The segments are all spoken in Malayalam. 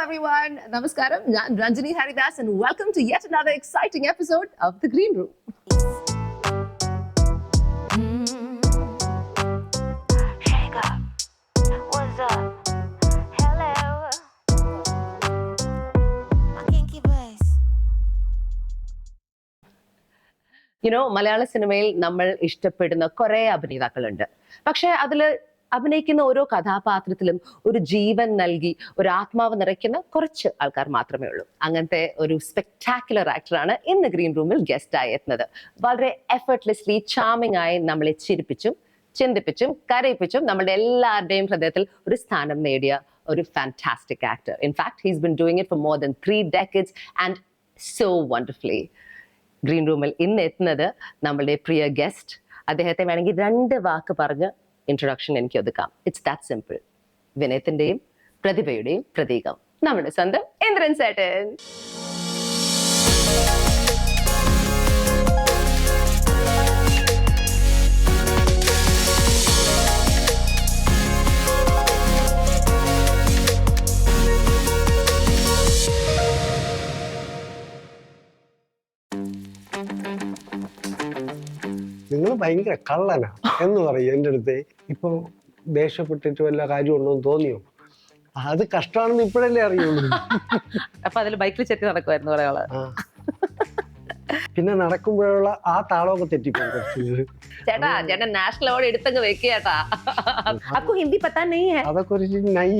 everyone. Namaskaram. I'm Ranjini Haridas and welcome to yet another exciting episode of The Green Room. Shake up. What's up? Hello. My kinky place. മലയാള സിനിമയിൽ നമ്മൾ ഇഷ്ടപ്പെടുന്ന കുറെ അഭിനേതാക്കളുണ്ട്. പക്ഷെ അതിൽ അഭിനയിക്കുന്ന ഓരോ കഥാപാത്രത്തിലും ഒരു ജീവൻ നൽകി ഒരു ആത്മാവ് നിറയ്ക്കുന്ന കുറച്ച് ആൾക്കാർ മാത്രമേ ഉള്ളൂ. അങ്ങനത്തെ ഒരു സ്പെക്ടാക്കുലർ ആക്ടറാണ് ഇന്ന് ഗ്രീൻ റൂമിൽ ഗസ്റ്റായി എത്തുന്നത്. വളരെ എഫർട്ട്ലെസ്ലി ചാമിങ് ആയി നമ്മളെ ചിരിപ്പിച്ചും ചിന്തിപ്പിച്ചും കരയിപ്പിച്ചും നമ്മുടെ എല്ലാവരുടെയും ഹൃദയത്തിൽ ഒരു സ്ഥാനം നേടിയ ഒരു fantastic actor. In fact he's been doing it for more than 3 decades and so wonderfully. Green റൂമിൽ ഇന്ന് എത്തുന്നത് നമ്മളുടെ പ്രിയ ഗസ്റ്റ്. അദ്ദേഹത്തെ വേണമെങ്കിൽ 2 വാക്ക് പറഞ്ഞ് ഇൻട്രൊഡക്ഷൻ എനിക്ക് ഒതുക്കാം. It's that simple. വിനയത്തിന്റെയും പ്രതിഭയുടെയും പ്രതീകം നമ്മുടെ സ്വന്തം ഇന്ദ്രൻ ചേട്ടൻ. നിങ്ങൾ ഭയങ്കര കള്ളനാ എന്ന് പറയും എൻ്റെ അടുത്ത്. ഇപ്പൊ ദേഷ്യപ്പെട്ടിട്ട് വല്ല കാര്യമുണ്ടോ എന്ന് തോന്നിയോ? അത് കഷ്ടമാണെന്ന് ഇപ്പോഴല്ലേ അറിയുള്ളൂ. അപ്പൊ അതിൽ ബൈക്കിൽ ചെത്തി നടക്കുമായിരുന്നു ഒരാള്. പിന്നെ നടക്കുമ്പോഴുള്ള ആ താളമൊക്കെ തെറ്റിപ്പോകും കുറച്ച്. ചേട്ടാ ചേട്ടൻ നാഷണൽ അവാർഡ് എടുത്തങ്ങ് വെക്കേട്ടാ. അപ്പൊ ഹിന്ദി പത്താ നെയ് ഹൈ. അതൊക്കെ ഒരു നൈ.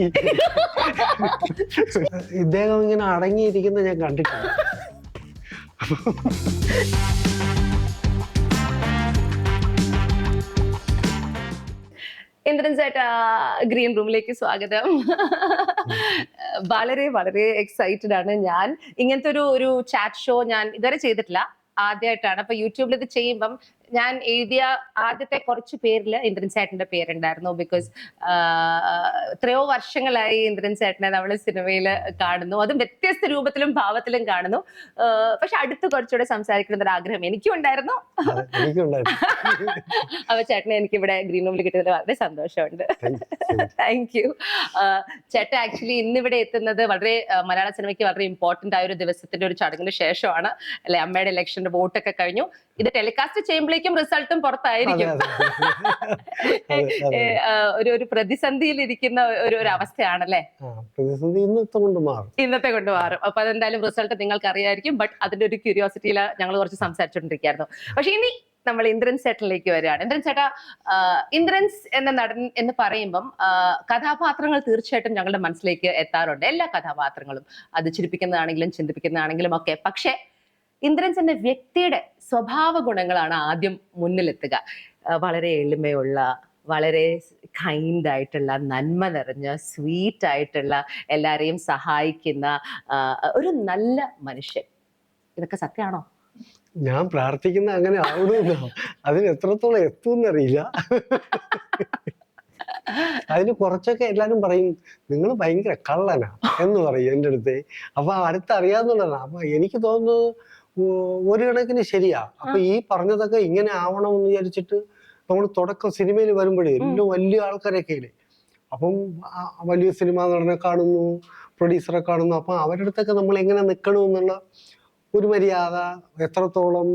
ഇദ്ദേഹം ഇങ്ങനെ അടങ്ങിയിരിക്കുന്ന ഞാൻ കണ്ടിട്ടുണ്ട്. ഇന്ദ്രൻ ചേട്ടാ, ഗ്രീൻ റൂമിലേക്ക് സ്വാഗതം. വളരെ വളരെ എക്സൈറ്റഡ് ആണ് ഞാൻ. ഇങ്ങനത്തെ ഒരു ചാറ്റ് ഷോ ഞാൻ ഇതുവരെ ചെയ്തിട്ടില്ല, ആദ്യമായിട്ടാണ്. അപ്പൊ യൂട്യൂബിൽ ഇത് ചെയ്യുമ്പം ഞാൻ എഴുതിയ ആദ്യത്തെ കുറച്ച് പേരിൽ ഇന്ദ്രൻ ചേട്ടന്റെ പേരുണ്ടായിരുന്നു. ബിക്കോസ് എത്രയോ വർഷങ്ങളായി ഇന്ദ്രൻ ചേട്ടനെ നമ്മൾ സിനിമയിൽ കാണുന്നു, അതും വ്യത്യസ്ത രൂപത്തിലും ഭാവത്തിലും കാണുന്നു. പക്ഷെ അടുത്ത് കുറച്ചുകൂടെ സംസാരിക്കണം എന്നൊരു ആഗ്രഹം എനിക്കും ഉണ്ടായിരുന്നു. അപ്പൊ ചേട്ടനെ എനിക്ക് ഇവിടെ ഗ്രീൻ റൂമിൽ കിട്ടിയതിൽ വളരെ സന്തോഷമുണ്ട്. Thank you. ചേട്ടൻ ആക്ച്വലി ഇന്നിവിടെ എത്തുന്നത് വളരെ മലയാള സിനിമയ്ക്ക് വളരെ ഇമ്പോർട്ടന്റ് ആയ ഒരു ദിവസത്തിന്റെ ഒരു ചടങ്ങിന് ശേഷമാണ്. അല്ലെ, അമ്മയുടെ ഇലക്ഷന്റെ വോട്ടൊക്കെ കഴിഞ്ഞു. ഇത് ടെലികാസ്റ്റ് ചെയ്യുമ്പോഴേക്കും റിസൾട്ടും പുറത്തായിരിക്കും. ഒരു പ്രതിസന്ധിയിൽ ഇരിക്കുന്ന ഒരു അവസ്ഥയാണല്ലേ. ഇന്നത്തെ കൊണ്ട് മാറും. അപ്പൊ അതെന്തായാലും റിസൾട്ട് നിങ്ങൾക്ക് അറിയായിരിക്കും. ബട്ട് അതിന്റെ ഒരു ക്യൂരിയോസിറ്റിയിൽ ഞങ്ങൾ കുറച്ച് സംസാരിച്ചുകൊണ്ടിരിക്കുകയായിരുന്നു. പക്ഷെ ഇനി നമ്മൾ ഇന്ദ്രൻ ചേട്ടനിലേക്ക് വരികയാണ്. ഇന്ദ്രൻ ചേട്ടാ, ഇന്ദ്രൻസ് എന്ന നടൻ എന്ന് പറയുമ്പം കഥാപാത്രങ്ങൾ തീർച്ചയായിട്ടും ഞങ്ങളുടെ മനസ്സിലേക്ക് എത്താറുണ്ട്. എല്ലാ കഥാപാത്രങ്ങളും, അത് ചിരിപ്പിക്കുന്നതാണെങ്കിലും ചിന്തിപ്പിക്കുന്നതാണെങ്കിലും ഒക്കെ. പക്ഷെ ഇന്ദ്രൻസ് എന്ന വ്യക്തിയുടെ സ്വഭാവ ഗുണങ്ങളാണ് ആദ്യം മുന്നിലെത്തുക. വളരെ എളിമയുള്ള, വളരെ കൈൻഡ് ആയിട്ടുള്ള, നന്മ നിറഞ്ഞ, സ്വീറ്റ് ആയിട്ടുള്ള, എല്ലാരെയും സഹായിക്കുന്ന ഒരു നല്ല മനുഷ്യൻ. ഇതൊക്കെ സത്യമാണോ? ഞാൻ പ്രാർത്ഥിക്കുന്ന അങ്ങനെ ആവണമെന്നോ, അതിന് എത്രത്തോളം എത്തുമെന്നറിയില്ല. അതിന് കുറച്ചൊക്കെ എല്ലാരും പറയും നിങ്ങൾ ഭയങ്കര കള്ളനാ എന്ന് പറയും എൻ്റെ അടുത്ത്. അപ്പൊ അടുത്തറിയാന്നുള്ളതാണ്. അപ്പൊ എനിക്ക് തോന്നുന്നത് ഒരു കണക്കിന് ശരിയാ. അപ്പൊ ഈ പറഞ്ഞതൊക്കെ ഇങ്ങനെ ആവണമെന്ന് വിചാരിച്ചിട്ട് നമ്മൾ തുടക്കം സിനിമയിൽ വരുമ്പോഴേ എല്ലാം വലിയ ആൾക്കാരൊക്കെ ഇല്ലേ, അപ്പം വലിയ സിനിമ നടനെ കാണുന്നു, പ്രൊഡ്യൂസറെ കാണുന്നു. അപ്പൊ അവരുടെ അടുത്തൊക്കെ നമ്മൾ എങ്ങനെ നിൽക്കണമെന്നുള്ള ഒരു മര്യാദ, എത്രത്തോളം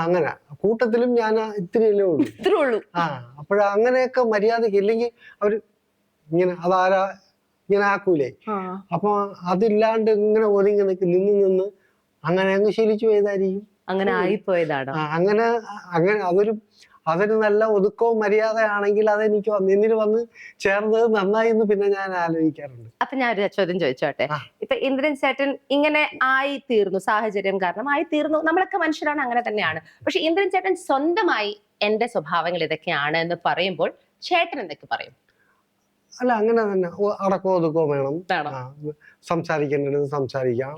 അങ്ങനെ കൂട്ടത്തിലും ഞാൻ ഇത്രയല്ലേ ഉള്ളൂ. അപ്പോഴങ്ങനെയൊക്കെ മര്യാദക്ക് ഇല്ലെങ്കിൽ അവര് ഇങ്ങനെ അതാരാ ഇങ്ങനെ ആക്കൂലേ. അപ്പൊ അതില്ലാണ്ട് ഇങ്ങനെ ഒതുങ്ങി നിന്ന് അങ്ങനെ അങ്ങ് ശീലിച്ചു പോയതായിരിക്കും. അങ്ങനെ ആയിപ്പോയതാണ്. അങ്ങനെ അതൊരു നല്ല ഒതുക്കവും മര്യാദയാണെങ്കിൽ അതെനിക്ക് എന്നിൽ വന്ന് ചേർന്നത് നന്നായി എന്ന് പിന്നെ ഞാൻ ആലോചിക്കാറുണ്ട്. അപ്പൊ ഞാൻ ഒരു ചോദ്യം ചോദിച്ചോട്ടെ. ഇപ്പൊ ഇന്ദ്രൻ ചേട്ടൻ ഇങ്ങനെ ആയി തീർന്നു, സാഹചര്യം കാരണം ആയി തീർന്നു. നമ്മളൊക്കെ മനുഷ്യരാണ്, അങ്ങനെ തന്നെയാണ്. പക്ഷെ ഇന്ദ്രൻ ചേട്ടൻ സ്വന്തമായി എന്റെ സ്വഭാവങ്ങൾ ഇതൊക്കെയാണ് എന്ന് പറയുമ്പോൾ ചേട്ടൻ എന്തൊക്കെ പറയും? അല്ല, അങ്ങനെ തന്നെ അടക്കോ ഒതുക്കോ വേണം. സംസാരിക്കേണ്ടത് സംസാരിക്കാം.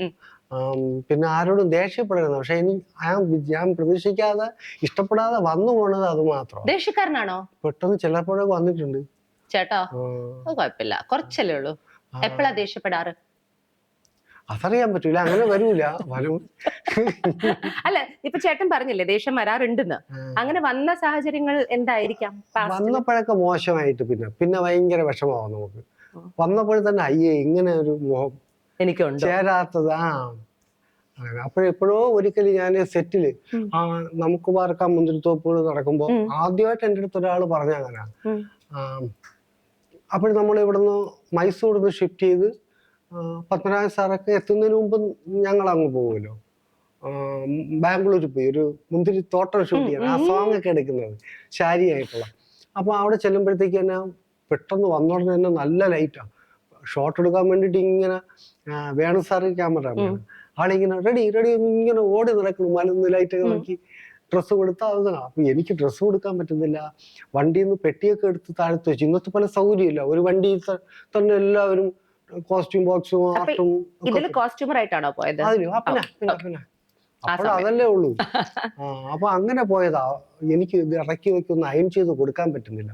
പിന്നെ ആരോടും ദേഷ്യപ്പെടരുത്. പക്ഷെ ഞാൻ പ്രതീക്ഷിക്കാതെ ഇഷ്ടപ്പെടാതെ വന്നു പോണത് അത് മാത്രം. ദേഷ്യക്കാരനാണോ? പെട്ടെന്ന് ചിലപ്പോഴൊക്കെ വന്നിട്ടുണ്ട് ചേട്ടാ. കുഴപ്പമില്ല, കുറച്ചല്ലേ ഉള്ളൂ. എപ്പോഴാ ദേഷ്യപ്പെടാറ്? അതറിയാൻ പറ്റൂല, അങ്ങനെ വരൂല. അല്ല, ഇപ്പൊ ചേട്ടൻ പറഞ്ഞില്ലേ ദേഷ്യം വരാറുണ്ടെന്ന്. അങ്ങനെ വന്ന സാഹചര്യങ്ങൾ എന്തായിരിക്കാം? വന്നപ്പോഴൊക്കെ മോശമായിട്ട് പിന്നെ ഭയങ്കര വിഷമാവും നമുക്ക്. വന്നപ്പോൾ തന്നെ അയ്യേ ഇങ്ങനെ ഒരു മുഖം എനിക്കുണ്ടോ? ചേരാത്തത്. അങ്ങനെ അപ്പോഴെപ്പോഴോ ഒരിക്കലും ഞാൻ സെറ്റില് നമുക്ക് പാർക്കാൻ മുന്തിരിത്തോപ്പുകൾ നടക്കുമ്പോൾ ആദ്യമായിട്ട് എൻ്റെ അടുത്ത് ഒരാൾ പറഞ്ഞ അങ്ങനെ. അപ്പോൾ നമ്മൾ ഇവിടുന്ന് മൈസൂരിൽ നിന്ന് ഷിഫ്റ്റ് ചെയ്ത് പത്മനാഭൻ സാറൊക്കെ എത്തുന്നതിന് മുമ്പ് ഞങ്ങൾ അങ്ങ് പോകുമല്ലോ. ബാംഗ്ലൂരിൽ പോയി ഒരു മുന്തിരി തോട്ടം ഷൂട്ട് ചെയ്യണം, ആ സോങ് ഒക്കെ എടുക്കുന്നത് ശാരിയായിട്ടുള്ള. അപ്പോൾ അവിടെ ചെല്ലുമ്പോഴത്തേക്ക് തന്നെ പെട്ടെന്ന് വന്നോടനെ തന്നെ നല്ല ലൈറ്റാണ്. ഷോട്ട് എടുക്കാൻ വേണ്ടിയിട്ട് ഇങ്ങനെ വേണു സാറ് ക്യാമറ ആളിങ്ങനെ റെഡി ഇങ്ങനെ ഓടി നടക്കുന്നു, മലന്ന് ലൈറ്റൊക്കെ നോക്കി ഡ്രസ്സ് കൊടുത്താൽ അത്. അപ്പൊ എനിക്ക് ഡ്രസ്സ് കൊടുക്കാൻ പറ്റുന്നില്ല. വണ്ടിയിൽ നിന്ന് പെട്ടിയൊക്കെ എടുത്ത് താഴത്ത് വെച്ചു. ഇന്നത്തെ പല സൗകര്യമില്ല, ഒരു വണ്ടിയിൽ തന്നെ എല്ലാവരും കോസ്റ്റ്യൂം ബോക്സും ആർട്ടും. ഇതില് കോസ്റ്റ്യൂമർ ആയിട്ടാണോ പോയത്? പിന്നെ അപ്പോൾ അതല്ലേ ഉള്ളൂ. അപ്പൊ അങ്ങനെ പോയതാ. എനിക്ക് ഇത് ഇറക്കി വെക്കൊന്ന് അയൺ ചെയ്ത് കൊടുക്കാൻ പറ്റുന്നില്ല.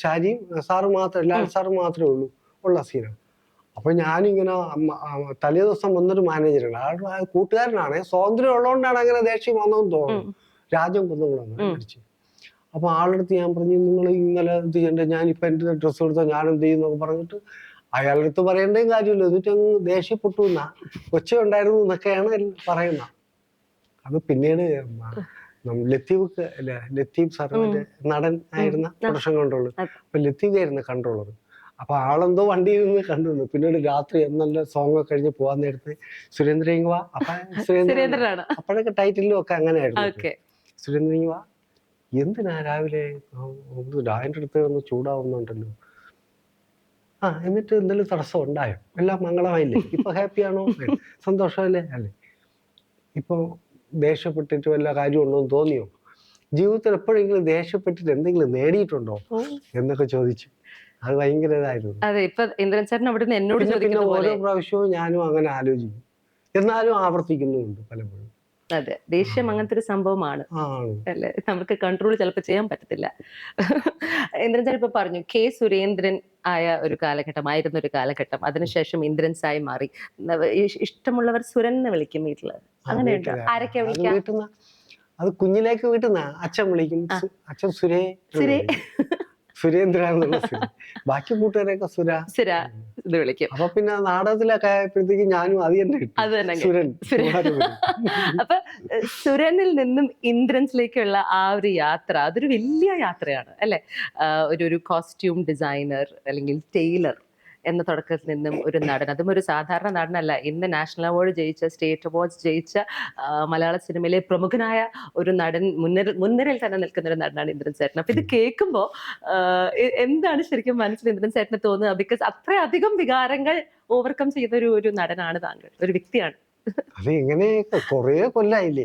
ശാരിയും സാറ് മാത്രം, ലാൽ സാറ് മാത്രമേ ഉള്ള സീനാണ്. അപ്പൊ ഞാനിങ്ങനെ തലേ ദിവസം വന്നൊരു മാനേജറാണ്, ആളുടെ കൂട്ടുകാരനാണ്. സ്വാതന്ത്ര്യം ഉള്ളതുകൊണ്ടാണ് അങ്ങനെ ദേഷ്യം വന്നതെന്ന് തോന്നുന്നു. രാജൻ കുന്നംകുളമാണ് മരിച്ചു. അപ്പൊ ആളടുത്ത് ഞാൻ പറഞ്ഞു, നിങ്ങൾ ഇന്നലെ ഇത് ചെയ്യണ്ട, ഞാനിപ്പോ എന്റെ ഡ്രസ്സ് കൊടുത്താൽ ഞാൻ എന്ത് ചെയ്യുന്നൊക്കെ പറഞ്ഞിട്ട് അയാളുടെ അടുത്ത് പറയേണ്ടതും കാര്യമില്ല. എന്നിട്ട് അങ്ങ് ദേഷ്യപ്പെട്ടു എന്നാ, കൊച്ച ഉണ്ടായിരുന്നു എന്നൊക്കെയാണ് പറയുന്ന. അത് പിന്നീട് ലത്തീഫ് സാർ നടൻ ആയിരുന്ന പ്രൊഡക്ഷൻ കൺട്രോളർ. അപ്പൊ ലത്തീഫ് ആയിരുന്നു കൺട്രോളർ. അപ്പൊ ആളെന്തോ വണ്ടിയിൽ നിന്ന് കണ്ടു. പിന്നീട് രാത്രി നല്ല സോങ് ഒക്കെ കഴിഞ്ഞ് പോവാൻ നേരത്ത് സുരേന്ദ്രൻ വാ, അപ്പൊ സുരേന്ദ്രനാണ് അപ്പോഴൊക്കെ ടൈറ്റിലും ഒക്കെ അങ്ങനെയായിരുന്നു. സുരേന്ദ്രൻ വാ, എന്തിനാ രാവിലെ രാവിലെ അടുത്ത് ഒന്ന് ചൂടാവുന്നുണ്ടല്ലോ. എന്നിട്ട് എന്തെങ്കിലും തടസ്സം ഉണ്ടായോ? എല്ലാം മംഗളമായില്ലേ? ഇപ്പൊ ഹാപ്പിയാണോ? സന്തോഷമല്ലേ? അല്ലേ? ഇപ്പൊ ദേഷ്യപ്പെട്ടിട്ട് വല്ല കാര്യമുണ്ടോ എന്ന് തോന്നിയോ? ജീവിതത്തിൽ എപ്പോഴെങ്കിലും ദേഷ്യപ്പെട്ടിട്ട് എന്തെങ്കിലും നേടിയിട്ടുണ്ടോ എന്നൊക്കെ ചോദിച്ചു. അത് ഭയങ്കര ഇതായിരുന്നു. അതെ, ഇപ്പൊ ഇന്ദ്രൻ ചേട്ടൻ അവിടുന്ന് എന്നോട് പിന്നെ ഓരോ പ്രാവശ്യവും ഞാനും അങ്ങനെ ആലോചിക്കും, എന്നാലും ആവർത്തിക്കുന്നുണ്ട് പലപ്പോഴും. അതെ, ദേഷ്യം അങ്ങനത്തെ ഒരു സംഭവമാണ് അല്ലെ, നമുക്ക് കൺട്രോൾ ചിലപ്പോൾ ചെയ്യാൻ പറ്റത്തില്ല. ഇന്ദ്രൻ ചേട്ടൻ ഇപ്പൊ പറഞ്ഞു കെ സുരേന്ദ്രൻ ആയ ഒരു കാലഘട്ടമായിരുന്ന ഒരു കാലഘട്ടം, അതിനുശേഷം ഇന്ദ്രൻസ് ആയി മാറി. ഇഷ്ടമുള്ളവർ സുരൻ എന്ന് വിളിക്കും വീട്ടില്, അങ്ങനെയുണ്ട്? ആരൊക്കെ വിളിക്കാം? അത് കുഞ്ഞിലേക്ക് വീട്ടുന്ന അച്ഛൻ വിളിക്കും, അച്ഛൻ സുരേന്ദ്ര എന്നുള്ള. ബാക്കി കൂട്ടുകാരൊക്കെ സുര ഇത് വിളിക്കും. അപ്പൊ പിന്നെ നാടകത്തിലൊക്കെ ആയപ്പോഴത്തേക്ക് ഞാനും അത് തന്നെ സുരൻ. അപ്പൊ സുരനിൽ നിന്നും ഇന്ദ്രൻസിലേക്കുള്ള ആ ഒരു യാത്ര, അതൊരു വലിയ യാത്രയാണ് അല്ലെ. ഒരു കോസ്റ്റ്യൂം ഡിസൈനർ അല്ലെങ്കിൽ ടൈലർ എന്ന തുടക്കത്തിൽ നിന്നും ഒരു നടൻ, അതും ഒരു സാധാരണ നടനല്ല, ഇന്ന് നാഷണൽ അവാർഡ് ജയിച്ച, സ്റ്റേറ്റ് അവാർഡ്സ് ജയിച്ച മലയാള സിനിമയിലെ പ്രമുഖനായ ഒരു നടൻ, മുൻനിരയിൽ തന്നെ നിൽക്കുന്ന ഒരു നടനാണ് ഇന്ദ്രൻ ചേട്ടൻ. അപ്പൊ ഇത് കേൾക്കുമ്പോൾ എന്താണ് ശരിക്കും മനസ്സിൽ ഇന്ദ്രൻ ചേട്ടന് തോന്നുക? ബിക്കോസ് അത്രയധികം വികാരങ്ങൾ ഓവർകം ചെയ്ത ഒരു നടനാണ് താങ്കൾ, ഒരു വ്യക്തിയാണ്. അത് എങ്ങനെയൊക്കെ കൊറേ കൊല്ലായില്ലേ,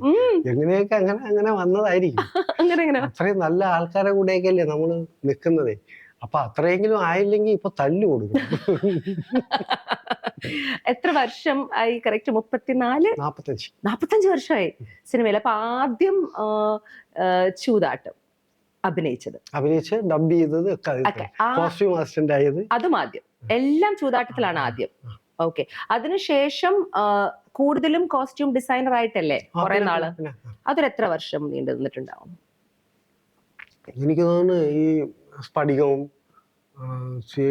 എങ്ങനെയൊക്കെ അങ്ങനെ വന്നതായിരിക്കും. അങ്ങനെ അത്രയും നല്ല ആൾക്കാരെ കൂടെയൊക്കെ അല്ലേ നമ്മള് നിൽക്കുന്നതേ. അപ്പൊ അത്രയെങ്കിലും ആയില്ലെങ്കിൽ ഇപ്പൊ തല്ലു കൊടുക്കും. എത്ര വർഷം ആയി? കറക്റ്റ് 45 വർഷമായി സിനിമയിൽ. അപ്പൊ ആദ്യം ചൂതാട്ടം അഭിനയിച്ച് ഡബ് ചെയ്തത് കോസ്റ്റ്യൂം അസിസ്റ്റന്റ് ആയത് അതും ആദ്യം, എല്ലാം ചൂതാട്ടത്തിലാണ് ആദ്യം. ഓക്കെ, അതിനുശേഷം കൂടുതലും കോസ്റ്റ്യൂം ഡിസൈനർ ആയിട്ടല്ലേ കുറെ നാള്? അതൊരു എത്ര വർഷം നീണ്ടു നിന്നിട്ടുണ്ടാവും? എനിക്ക് തോന്നുന്നു ഈ സ്ഫടികവും സി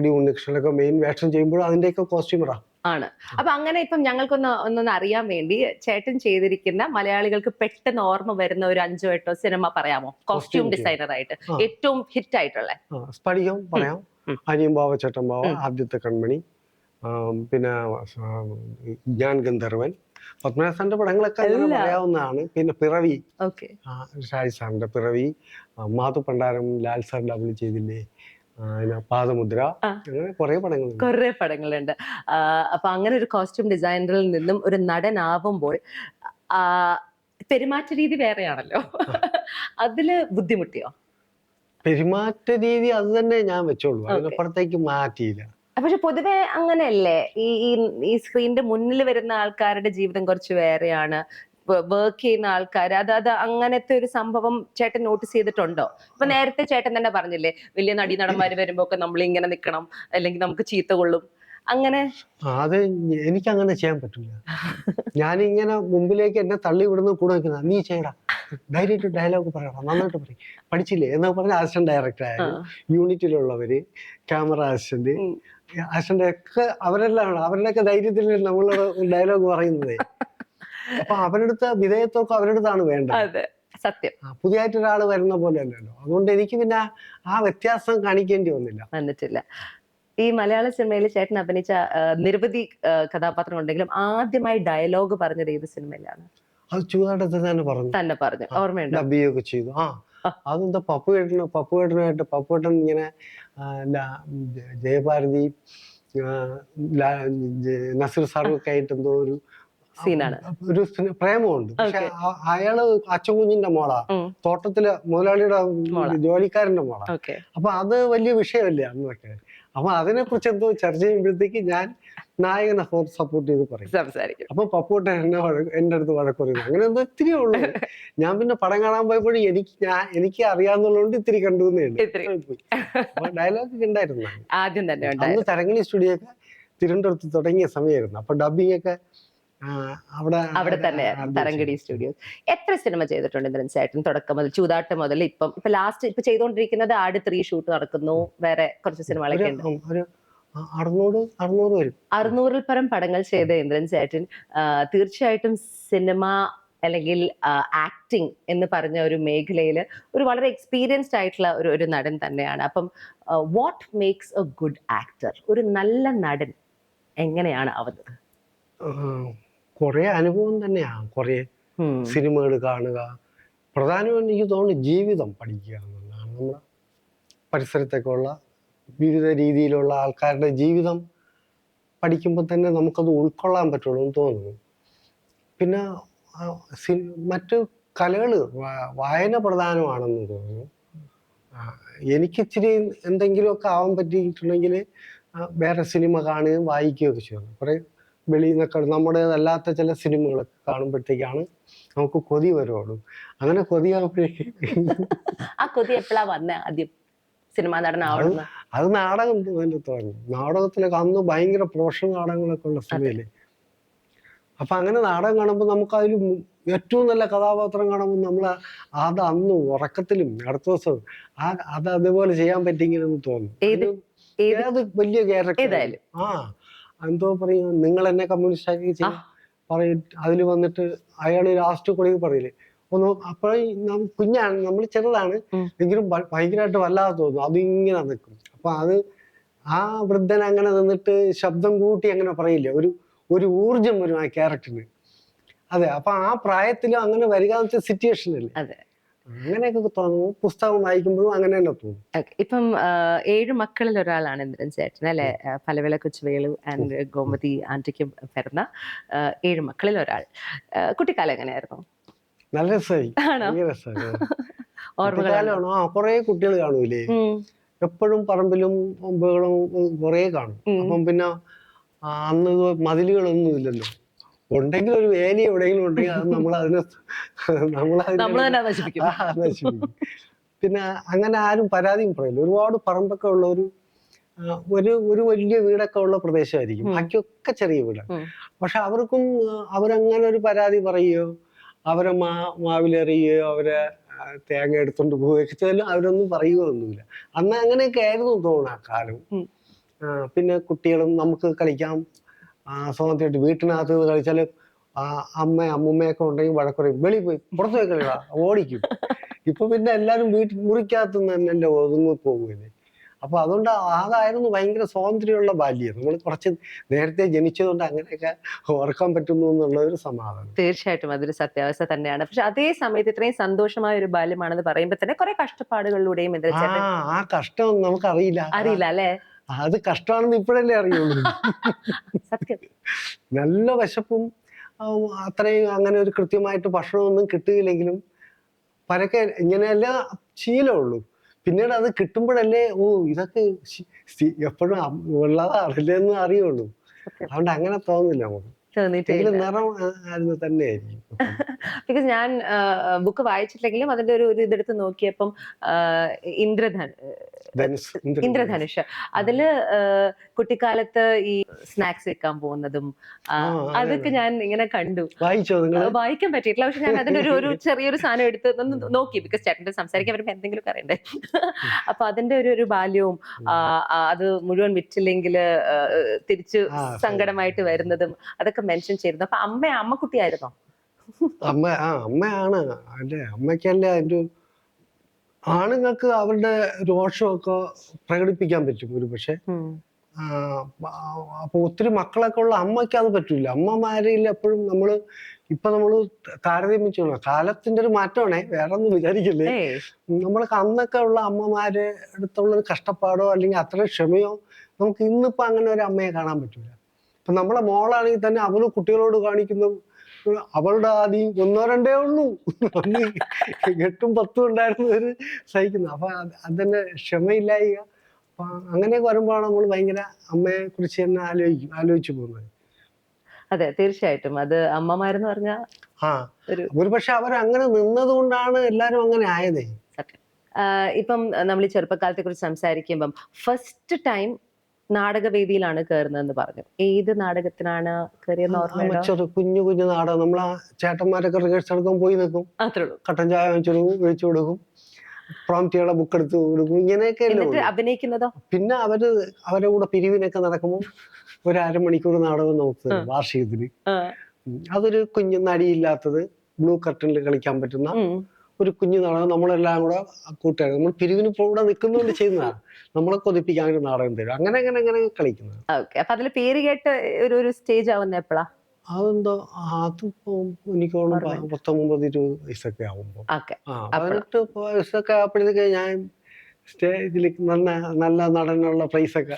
ഡി ഉണ്ണികൃഷ്ണനൊക്കെ മെയിൻ വേഷം ചെയ്യുമ്പോൾ അതിന്റെയൊക്കെ കോസ്റ്റ്യൂമറാ ആണ്. അപ്പൊ അങ്ങനെ ഇപ്പം ഞങ്ങൾക്കൊന്ന് അറിയാൻ വേണ്ടി ചേട്ടൻ ചെയ്തിരിക്കുന്ന, മലയാളികൾക്ക് പെട്ടെന്ന് ഓർമ്മ വരുന്ന ഒരു 5-8 സിനിമ പറയാമോ കോസ്റ്റ്യൂം ഡിസൈനർ ആയിട്ട് ഏറ്റവും ഹിറ്റ് ആയിട്ടുള്ള? സ്ഫടികം പറയാം, അനിയൻ ബാവ ചേട്ടൻ ബാവ, ആദ്യത്തെ കൺമണി, പിന്നെ ഞാൻ ഗന്ധർവൻ, പത്മനാഭന്റെ പടങ്ങളൊക്കെ പറയാവുന്നതാണ്. പിന്നെ പിറവി, ഷാജി സാറിന്റെ പിറവി, മാധു പണ്ടാരം ലാൽ സാർ ഡബിൾ ചെയ്തില്ലേ, പാദമുദ്ര, അങ്ങനെ കുറെ പടങ്ങളുണ്ട്. അപ്പൊ അങ്ങനെ ഒരു കോസ്റ്റ്യൂം ഡിസൈനറിൽ നിന്നും ഒരു നടനാവുമ്പോൾ പെരുമാറ്റ രീതി വേറെയാണല്ലോ, അതില് ബുദ്ധിമുട്ടിയോ? പെരുമാറ്റ രീതി അത് തന്നെ ഞാൻ വെച്ചോളൂ, അതിനപ്പുറത്തേക്ക് മാറ്റിയില്ല. പക്ഷെ പൊതുവെ അങ്ങനെയല്ലേ, ഈ സ്ക്രീനിന്റെ മുന്നിൽ വരുന്ന ആൾക്കാരുടെ ജീവിതം കുറച്ച് വേറെയാണ്, വർക്ക് ചെയ്യുന്ന ആൾക്കാർ, അത് അങ്ങനത്തെ ഒരു സംഭവം ചേട്ടൻ നോട്ടീസ് ചെയ്തിട്ടുണ്ടോ? ഇപ്പൊ നേരത്തെ ചേട്ടൻ തന്നെ പറഞ്ഞില്ലേ, വലിയ നടന്മാര് വരുമ്പോ ഒക്കെ നമ്മൾ ഇങ്ങനെ നിൽക്കണം, അല്ലെങ്കിൽ നമുക്ക് ചീത്ത കൊള്ളും, അങ്ങനെ. അത് എനിക്ക് അങ്ങനെ ചെയ്യാൻ പറ്റില്ല. ഞാനിങ്ങനെ മുമ്പിലേക്ക് എന്നെ തള്ളി വിടുന്ന കൂടെ നിൽക്കുന്ന, നീ ചെയ്യടാ, ധൈര്യമായിട്ട് ഡയലോഗ് പറയണം, നന്നായിട്ട് പറയും, പഠിച്ചില്ലേ എന്നൊക്കെ പറഞ്ഞ അസിസ്റ്റന്റ് ഡയറക്ടർ ആയാലും, യൂണിറ്റിലുള്ളവര്, ക്യാമറ അസിസ്റ്റന്റ്, അച്ഛൻ്റെ ഒക്കെ അവരുടെയൊക്കെ ധൈര്യത്തിൽ നമ്മളോട് ഡയലോഗ് പറയുന്നത്. അപ്പൊ അവരെടുത്ത വിധേയത്വമൊക്കെ അവരെടുത്താണ് വേണ്ടത്. അതെ, സത്യം. പുതിയതായിട്ട് ഒരാൾ വരുന്ന പോലെ അല്ലല്ലോ. അതുകൊണ്ട് എനിക്ക് പിന്നെ ആ വ്യത്യാസം കാണിക്കേണ്ടി വന്നിട്ടില്ല. ഈ മലയാള സിനിമയിൽ ചേട്ടൻ അഭിനയിച്ച നിരവധി കഥാപാത്രം ഉണ്ടെങ്കിലും ആദ്യമായി ഡയലോഗ് പറഞ്ഞത് ഏത് സിനിമയിലാണ്? അത് ചൂതാട്ടത്തിൽ തന്നെ പറഞ്ഞു. ഓർമ്മയുണ്ടോ? ഡബിയൊക്കെ ചെയ്തു. അതെന്താ പപ്പുവേട്ടൻ ഇങ്ങനെ ജയഭാരതി നസീർ സാറൊക്കെ ആയിട്ട് എന്തോ ഒരു സീനാണ്, ഒരു പ്രേമമുണ്ട്. പക്ഷെ അയാള് അച്ഛൻ കുഞ്ഞിന്റെ മോളാ, തോട്ടത്തിലെ മുതലാളിയുടെ ജോലിക്കാരന്റെ മോളാ. അപ്പൊ അത് വലിയ വിഷയമല്ലേ അന്നൊക്കെ. അപ്പൊ അതിനെ കുറിച്ച് എന്തോ ചർച്ച ചെയ്യുമ്പോഴത്തേക്ക് ഞാൻ നായകനെ സപ്പോർട്ട് ചെയ്ത് പറയും. അപ്പൊ പപ്പൂട്ടൻ എന്റെ അടുത്ത് വഴക്ക് പറയുന്നു. അങ്ങനെ എന്തോ ഇത്തിരിയേ ഉള്ളൂ. ഞാൻ പിന്നെ പടം കാണാൻ പോയപ്പോഴും എനിക്ക് അറിയാവുന്നതുകൊണ്ട് ഇത്തിരി കണ്ടു എന്നേ ഉള്ളൂ. അപ്പൊ ഡയലോഗ് ഉണ്ടായിരുന്നു. ആദ്യം തന്നെ അന്ന് തരങ്ങിണി സ്റ്റുഡിയോ ഒക്കെ തിരുവനന്തപുരത്ത് തുടങ്ങിയ സമയമായിരുന്നു. അപ്പൊ ഡബിങ് ഒക്കെ അവിടെ തന്നെ തരംഗിണി സ്റ്റുഡിയോസ്. എത്ര സിനിമ ചെയ്തിട്ടുണ്ട് ഇന്ദ്രൻ ചേട്ടൻ? തുടക്കം മുതൽ ചൂതാട്ടം മുതൽ ഇപ്പൊ ലാസ്റ്റ് ഇപ്പൊ ചെയ്തുകൊണ്ടിരിക്കുന്നത് ആട് 3 ഷൂട്ട് നടക്കുന്നു. വേറെ കുറച്ച് സിനിമകളൊക്കെ ഉണ്ട്. 600-ൽ പരം പടങ്ങൾ ചെയ്ത ഇന്ദ്രൻ ചേട്ടൻ തീർച്ചയായിട്ടും സിനിമ അല്ലെങ്കിൽ ആക്ടിങ് എന്ന് പറഞ്ഞ ഒരു മേഖലയിൽ ഒരു വളരെ എക്സ്പീരിയൻസ്ഡ് ആയിട്ടുള്ള ഒരു നടൻ തന്നെയാണ്. അപ്പം what makes A good actor? ഒരു നല്ല നടൻ എങ്ങനെയാണ് ആവുന്നത്? കുറെ അനുഭവം തന്നെയാണ്. കുറെ സിനിമകൾ കാണുക, പ്രധാനമായും എനിക്ക് തോന്നുന്നു ജീവിതം പഠിക്കുക എന്നുള്ളതാണ്. നമ്മുടെ പരിസരത്തൊക്കെയുള്ള വിവിധ രീതിയിലുള്ള ആൾക്കാരുടെ ജീവിതം പഠിക്കുമ്പോൾ തന്നെ നമുക്കത് ഉൾക്കൊള്ളാൻ പറ്റുള്ളൂ എന്ന് തോന്നുന്നു. പിന്നെ മറ്റു കലകൾ വായന പ്രധാനമാണെന്ന് തോന്നുന്നു. എനിക്കിച്ചിരി എന്തെങ്കിലുമൊക്കെ ആവാൻ പറ്റിയിട്ടുണ്ടെങ്കിൽ വേറെ സിനിമ കാണുകയും വായിക്കുകയൊക്കെ ചെയ്യണം. കുറേ വെളിയിൽ നിന്നൊക്കെ നമ്മുടേതല്ലാത്ത ചില സിനിമകളൊക്കെ കാണുമ്പോഴത്തേക്കാണ് നമുക്ക് കൊതി വരുള്ളൂ. അങ്ങനെ കൊതിയാകുമ്പോഴേക്ക് ആ കൊതി എപ്പോഴാ വന്നേ ആദ്യം സിനിമാ നടനാവണം? അത് നാടകം തോന്നി. നാടകത്തിലൊക്കെ അന്ന് ഭയങ്കര പ്രൊഫഷണൽ നാടകങ്ങളൊക്കെ ഉള്ള സമയല്ലേ. അപ്പൊ അങ്ങനെ നാടകം കാണുമ്പോൾ നമുക്ക് അതിൽ ഏറ്റവും നല്ല കഥാപാത്രം കാണുമ്പോൾ നമ്മൾ അത് അന്ന് ഉറക്കത്തിലും അടുത്ത ദിവസവും അത് അതുപോലെ ചെയ്യാൻ പറ്റിയെങ്കിലെന്ന് തോന്നും. ഏത് വലിയ ക്യാരക്ടർ എന്തോ പറയും, നിങ്ങൾ എന്നെ കമ്മ്യൂണിസ്റ്റ് ആക്കി പറയും. അതിൽ വന്നിട്ട് അയാൾ ലാസ്റ്റ് കൂടി പറയില്ലേ ഒന്ന്, അപ്പോഴും കുഞ്ഞാണ്, നമ്മൾ ചെറുതാണ് എങ്കിലും ഭയങ്കരമായിട്ട് വല്ലാതെ തോന്നും. അതിങ്ങനെ നിൽക്കും. അപ്പൊ അത് ആ വൃദ്ധൻ അങ്ങനെ നിന്നിട്ട് ശബ്ദം കൂട്ടി അങ്ങനെ പറയില്ലേ, ഒരു ഊർജം വരും ആ ക്യാരക്ടറിന്. അതെ, അപ്പൊ ആ പ്രായത്തിലും അങ്ങനെ വരികാത്ത സിറ്റുവേഷൻ അല്ലേ, അങ്ങനെയൊക്കെ തോന്നുന്നു. പുസ്തകം വായിക്കുമ്പോഴും അങ്ങനെ തന്നെ തോന്നും. ഇപ്പം 7 മക്കളിൽ ഒരാളാണ് ഇന്ദ്രൻ ചേട്ടൻ അല്ലെ? പലവിള കൊച്ചുവേളു ആൻഡ് ഗോമതി ആന്റിക്ക് പിറന്ന 7 മക്കളിൽ ഒരാൾ. കുട്ടിക്കാലം എങ്ങനെയായിരുന്നു? നല്ല രസമായി. കൊറേ കുട്ടികൾ കാണൂലേ എപ്പോഴും, പറമ്പിലും ബഹളും കൊറേ കാണും. അപ്പം പിന്നെ അന്ന് മതിലുകളൊന്നും ഇല്ലല്ലോ. ഉണ്ടെങ്കിൽ ഒരു വേലി എവിടെയെങ്കിലും ഉണ്ടെങ്കിൽ അത് നമ്മളതിനെ നശിപ്പിക്കും. പിന്നെ അങ്ങനെ ആരും പരാതിയും പറയില്ല. ഒരുപാട് പറമ്പൊക്കെ ഉള്ള ഒരു വലിയ വീടൊക്കെ ഉള്ള പ്രദേശമായിരിക്കും. ബാക്കിയൊക്കെ ചെറിയ വീടാണ്. പക്ഷെ അവരങ്ങനെ ഒരു പരാതി പറയുകയോ അവരെ മാവിലെറിയുകയോ അവരെ തേങ്ങ എടുത്തോണ്ട് പോവുകയൊക്കെ ചെയ്താലും അവരൊന്നും പറയുകയൊന്നുമില്ല. അന്ന് അങ്ങനെയൊക്കെ ആയിരുന്നു തോന്നുന്നു ആ കാലം. പിന്നെ കുട്ടികളും നമുക്ക് കളിക്കാം സ്വാതന്ത്ര്യമായിട്ട്. വീട്ടിനകത്ത് കളിച്ചാൽ അമ്മുമ്മയൊക്കെ ഉണ്ടെങ്കിൽ വഴക്കുറയും, വെളി പോയി പുറത്തു പോയി കളികളാ ഓടിക്കും. ഇപ്പൊ പിന്നെ എല്ലാരും മുറിക്കകത്ത് തന്നെ ഒതുങ്ങി പോകുകയല്ലേ. അപ്പൊ അതുകൊണ്ട് അതായിരുന്നു ഭയങ്കര സ്വാതന്ത്ര്യമുള്ള ബാല്യം. നമ്മൾ കുറച്ച് നേരത്തെ ജനിച്ചതുകൊണ്ട് അങ്ങനെയൊക്കെ ഓർക്കാൻ പറ്റുന്നു എന്നുള്ള ഒരു സമാധാനം. തീർച്ചയായിട്ടും അതൊരു സത്യാവസ്ഥ തന്നെയാണ്. പക്ഷെ അതേ സമയത്ത് ഇത്രയും സന്തോഷമായ ഒരു ബാല്യമാണെന്ന് പറയുമ്പോൾ തന്നെ കുറെ കഷ്ടപ്പാടുകളിലൂടെയും ആ കഷ്ടം നമുക്ക് അറിയില്ല അല്ലേ? അത് കഷ്ടമാണെന്ന് ഇപ്പോഴല്ലേ അറിയുള്ളൂ. സത്യം. നല്ല വിശപ്പും അത്രയും അങ്ങനെ ഒരു കൃത്യമായിട്ട് ഭക്ഷണമൊന്നും കിട്ടുകയില്ലെങ്കിലും പരക്കെ ഇങ്ങനെയല്ല ശീലമുള്ളൂ. പിന്നീട് അത് കിട്ടുമ്പോഴല്ലേ ഇതൊക്കെ എപ്പോഴും ഉള്ളതാണല്ലേ എന്ന് അറിയുള്ളൂ. അതുകൊണ്ട് അങ്ങനെ തോന്നില്ല നമുക്ക്. നിറം തന്നെയായിരിക്കും. ബിക്കോസ് ഞാൻ ബുക്ക് വായിച്ചിട്ടില്ലെങ്കിലും അതിന്റെ ഒരു ഇതെടുത്ത് നോക്കിയപ്പം ഇന്ദ്രധനുഷ്. അതില് കുട്ടിക്കാലത്ത് ഈ സ്നാക്സ് വെക്കാൻ പോകുന്നതും അതൊക്കെ ഞാൻ ഇങ്ങനെ കണ്ടു. വായിച്ചോ നിങ്ങൾ? വായിക്കാൻ പറ്റിയിട്ടില്ല, പക്ഷെ ഞാൻ അതിന്റെ ഒരു ചെറിയൊരു സാധനം എടുത്ത് ഒന്ന് നോക്കി. ബിക്കോസ് ചേട്ടൻ്റെ സംസാരിക്കാൻ വരുമ്പോ എന്തെങ്കിലും അറിയണ്ടേ. അപ്പൊ അതിന്റെ ഒരു ബാല്യവും അത് മുഴുവൻ വിറ്റില്ലെങ്കിൽ തിരിച്ചു സങ്കടമായിട്ട് വരുന്നതും അതൊക്കെ മെൻഷൻ ചെയ്തിരുന്നു. അപ്പൊ അമ്മക്കുട്ടിയായിരുന്നോ? അമ്മയാണ്. അല്ലെ, അമ്മയ്ക്കല്ലേ അതിന്റെ ആണുങ്ങൾക്ക് അവരുടെ രോഷമൊക്കെ പ്രകടിപ്പിക്കാൻ പറ്റും ഒരു പക്ഷെ. അപ്പൊ ഒത്തിരി മക്കളൊക്കെ ഉള്ള അമ്മയ്ക്ക് അത് പറ്റൂല. അമ്മമാരിൽ എപ്പോഴും നമ്മള് താരതമ്യം ചെയ്യണം. കാലത്തിന്റെ ഒരു മാറ്റമാണേ, വേറെ ഒന്നും വിചാരിക്കില്ലേ. നമ്മൾക്ക് അന്നൊക്കെ ഉള്ള അമ്മമാരെ അടുത്തുള്ള ഒരു കഷ്ടപ്പാടോ അല്ലെങ്കിൽ അത്ര ക്ഷമയോ നമുക്ക് ഇന്നിപ്പോ അങ്ങനെ ഒരു അമ്മയെ കാണാൻ പറ്റൂല. ഇപ്പൊ നമ്മളെ മോളാണെങ്കിൽ തന്നെ അവള് കുട്ടികളോട് കാണിക്കുന്ന അവളുടെ ആദ്യം 1-2 ഉള്ളൂ, അന്ന് 8-10 ഉണ്ടായിരുന്നവര് സഹിക്കുന്നു. അപ്പൊ അതിന്റെ ക്ഷമയില്ലായിക. അപ്പൊ അങ്ങനെയൊക്കെ വരുമ്പോഴാണ് നമ്മൾ ഭയങ്കര അമ്മയെ കുറിച്ച് തന്നെ ആലോചിച്ചു പോകുന്നത്. അതെ, തീർച്ചയായിട്ടും. അത് അമ്മമാരെന്ന് പറഞ്ഞാൽ ഒരു പക്ഷെ അവരങ്ങനെ നിന്നത് കൊണ്ടാണ് എല്ലാരും അങ്ങനെ ആയതേ. ഇപ്പം നമ്മൾ ഈ ചെറുപ്പകാലത്തെ കുറിച്ച് സംസാരിക്കുമ്പം ഫസ്റ്റ് ടൈം നാടകവേദിയിലാണ് കയറുന്നതെന്ന് പറഞ്ഞു. ഏത് നാടകത്തിനാണ് കയറിയെന്ന്? കുഞ്ഞു നാടകം. നമ്മളാ ചേട്ടന്മാരൊക്കെ റിഹേഴ്സൽ എടുക്കാൻ പോയി നിൽക്കും, കട്ടൻ ചായ ഒഴിച്ചു കൊടുക്കും, പ്രോംപ്റ്റുകളെ ബുക്ക് എടുത്ത് കൊടുക്കും, ഇങ്ങനെയൊക്കെ അഭിനയിക്കുന്നതോ. പിന്നെ അവരുടെ കൂടെ പിരിവിനൊക്കെ നടക്കുമ്പോൾ ഒരു 1/2 മണിക്കൂർ നാടകം നമുക്ക് വാർഷികത്തിന്. അതൊരു കുഞ്ഞു നടിയില്ലാത്തത്, ബ്ലൂ കർട്ടനിൽ കളിക്കാൻ പറ്റുന്ന ഒരു കുഞ്ഞു നാടകം. നമ്മളെല്ലാം കൂടെ കൂട്ടുകാർ നമ്മൾ പിരിവിന് കൂടെ നിൽക്കുന്നതുകൊണ്ട് ചെയ്യുന്നതാണ്. നമ്മളെ കൊതിപ്പിക്കാൻ ഒരു നാടകം തരും. അങ്ങനെ കളിക്കുന്നത്. അപ്പൊ അതിൽ പേര് കേട്ട് ഒരു സ്റ്റേജ് ആവുന്ന എപ്പോഴാ? അതെന്തോ അതിപ്പോ എനിക്ക് 19-20 വയസ്സൊക്കെ ആവുമ്പോ, 18 വയസ്സൊക്കെ ആയപ്പോഴത്തേക്ക് ഞാൻ സ്റ്റേജിൽ നല്ല നടനുള്ള പ്രൈസൊക്കെ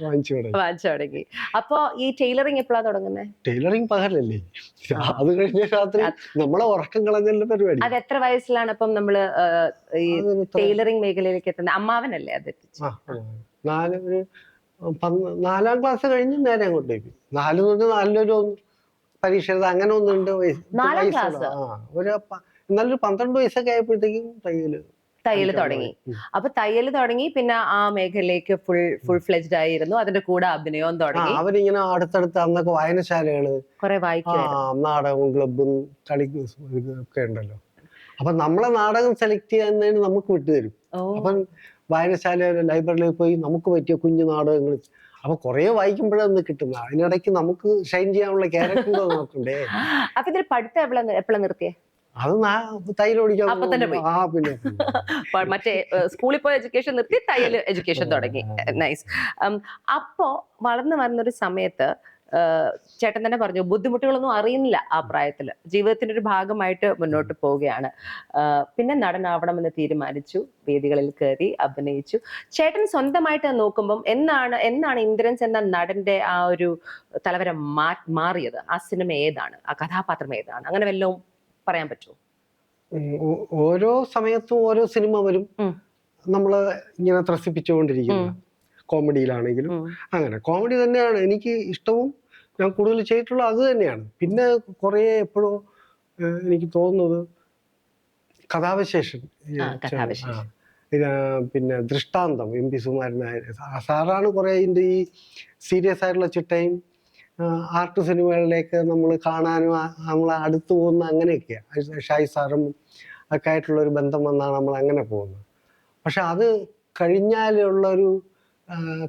വാങ്ങിച്ചു തുടങ്ങി. അപ്പൊ ഈ ടൈലറിംഗ് എപ്പോഴാ തുടങ്ങുന്നത്? ടൈലറിംഗ് പകലല്ലേ, അത് കഴിഞ്ഞ രാത്രി നമ്മളെ ഉറക്കം കളഞ്ഞ പരിപാടി. അത് എത്ര വയസ്സിലാണ് അപ്പം നമ്മള് ഈ ടൈലറിംഗ് മേഖലയിലേക്ക് എത്തുന്നത്? അമ്മാവനല്ലേ അത്? 4-ാം ക്ലാസ് കഴിഞ്ഞ് നേരെ അങ്ങോട്ട് പോയി. 4-ാം പരീക്ഷ അങ്ങനെ ഒന്നുണ്ട്. എന്നാലും 12 വയസ്സൊക്കെ ആയപ്പോഴത്തേക്കും തയ്യല് തുടങ്ങി. അപ്പൊ തയ്യല് തുടങ്ങി, പിന്നെ ആ മേഖലയിലേക്ക് ഫുൾ ഫ്ലെജ്ഡ് ആയിരുന്നു. അതിന്റെ കൂടെ അഭിനയവും തുടങ്ങി. അവരിങ്ങനെ അടുത്തടുത്ത് അന്നൊക്കെ വായനശാലകള്, കുറെ വായിക്കും, നാടകവും ക്ലബും കളിക്കും ഒക്കെ ഉണ്ടല്ലോ. അപ്പൊ നമ്മളെ നാടകം സെലക്ട് ചെയ്യാൻ നമുക്ക് വിട്ടുതരും. അപ്പം വായനശാല ലൈബ്രറിയിൽ പോയി നമുക്ക് പറ്റിയ കുഞ്ഞു നാടകങ്ങൾ. അപ്പൊ കുറെ വായിക്കുമ്പോഴാണ് കിട്ടുന്നത്. അതിനിടയ്ക്ക് നമുക്ക് ഷൈൻ ചെയ്യാനുള്ള ക്യാരക്ടർ നോക്കണ്ടേ. അപ്പൊ ഇതിൽ പഠിത്തം എപ്പോഴാ നിർത്തിയേ? അത് തയ്യലോടിക്കാൻ. പിന്നെ മറ്റേ സ്കൂളിൽ പോയ എഡ്യൂക്കേഷൻ നിർത്തി തയ്യൽ എഡ്യൂക്കേഷൻ തുടങ്ങി. നൈസ്. അപ്പോ വളർന്നു വരുന്നൊരു സമയത്ത് ചേട്ടൻ തന്നെ പറഞ്ഞു ബുദ്ധിമുട്ടുകളൊന്നും അറിയുന്നില്ല ആ പ്രായത്തില്. ജീവിതത്തിന്റെ ഒരു ഭാഗമായിട്ട് മുന്നോട്ട് പോവുകയാണ്. പിന്നെ നടനാവണമെന്ന് തീരുമാനിച്ചു, വേദികളിൽ കയറി അഭിനയിച്ചു. ചേട്ടൻ സ്വന്തമായിട്ട് നോക്കുമ്പം എന്നാണ് ഇന്ദ്രൻസ് എന്ന നടന്റെ ആ ഒരു തലവര മാറിയത്? ആ സിനിമ ഏതാണ്? ആ കഥാപാത്രം ഏതാണ്? അങ്ങനെ വല്ലതും പറയാൻ പറ്റുമോ? ഓരോ സമയത്തും ഓരോ സിനിമ വരും, നമ്മള് ഇങ്ങനെ ത്രസിപ്പിച്ചുകൊണ്ടിരിക്കുന്ന. കോമഡിയിലാണെങ്കിലും അങ്ങനെ കോമഡി തന്നെയാണ് എനിക്ക് ഇഷ്ടവും. ഞാൻ കൂടുതൽ ചെയ്തിട്ടുള്ള അത് തന്നെയാണ്. പിന്നെ കുറേ എപ്പോഴും എനിക്ക് തോന്നുന്നത് കഥാവിശേഷൻ, പിന്നെ ദൃഷ്ടാന്തം, MP സുകുമാരനായർ സാറാണ് കുറെ ഇതിൻ്റെ ഈ സീരിയസ് ആയിട്ടുള്ള ചിട്ടയും ആർട്ട് സിനിമകളിലേക്ക് നമ്മൾ കാണാനും നമ്മൾ അടുത്തു പോകുന്ന അങ്ങനെയൊക്കെയാണ്. ഷായി സാറും ഒക്കെ ആയിട്ടുള്ള ഒരു ബന്ധം വന്നാണ് നമ്മൾ അങ്ങനെ പോകുന്നത്. പക്ഷെ അത് കഴിഞ്ഞാലുള്ളൊരു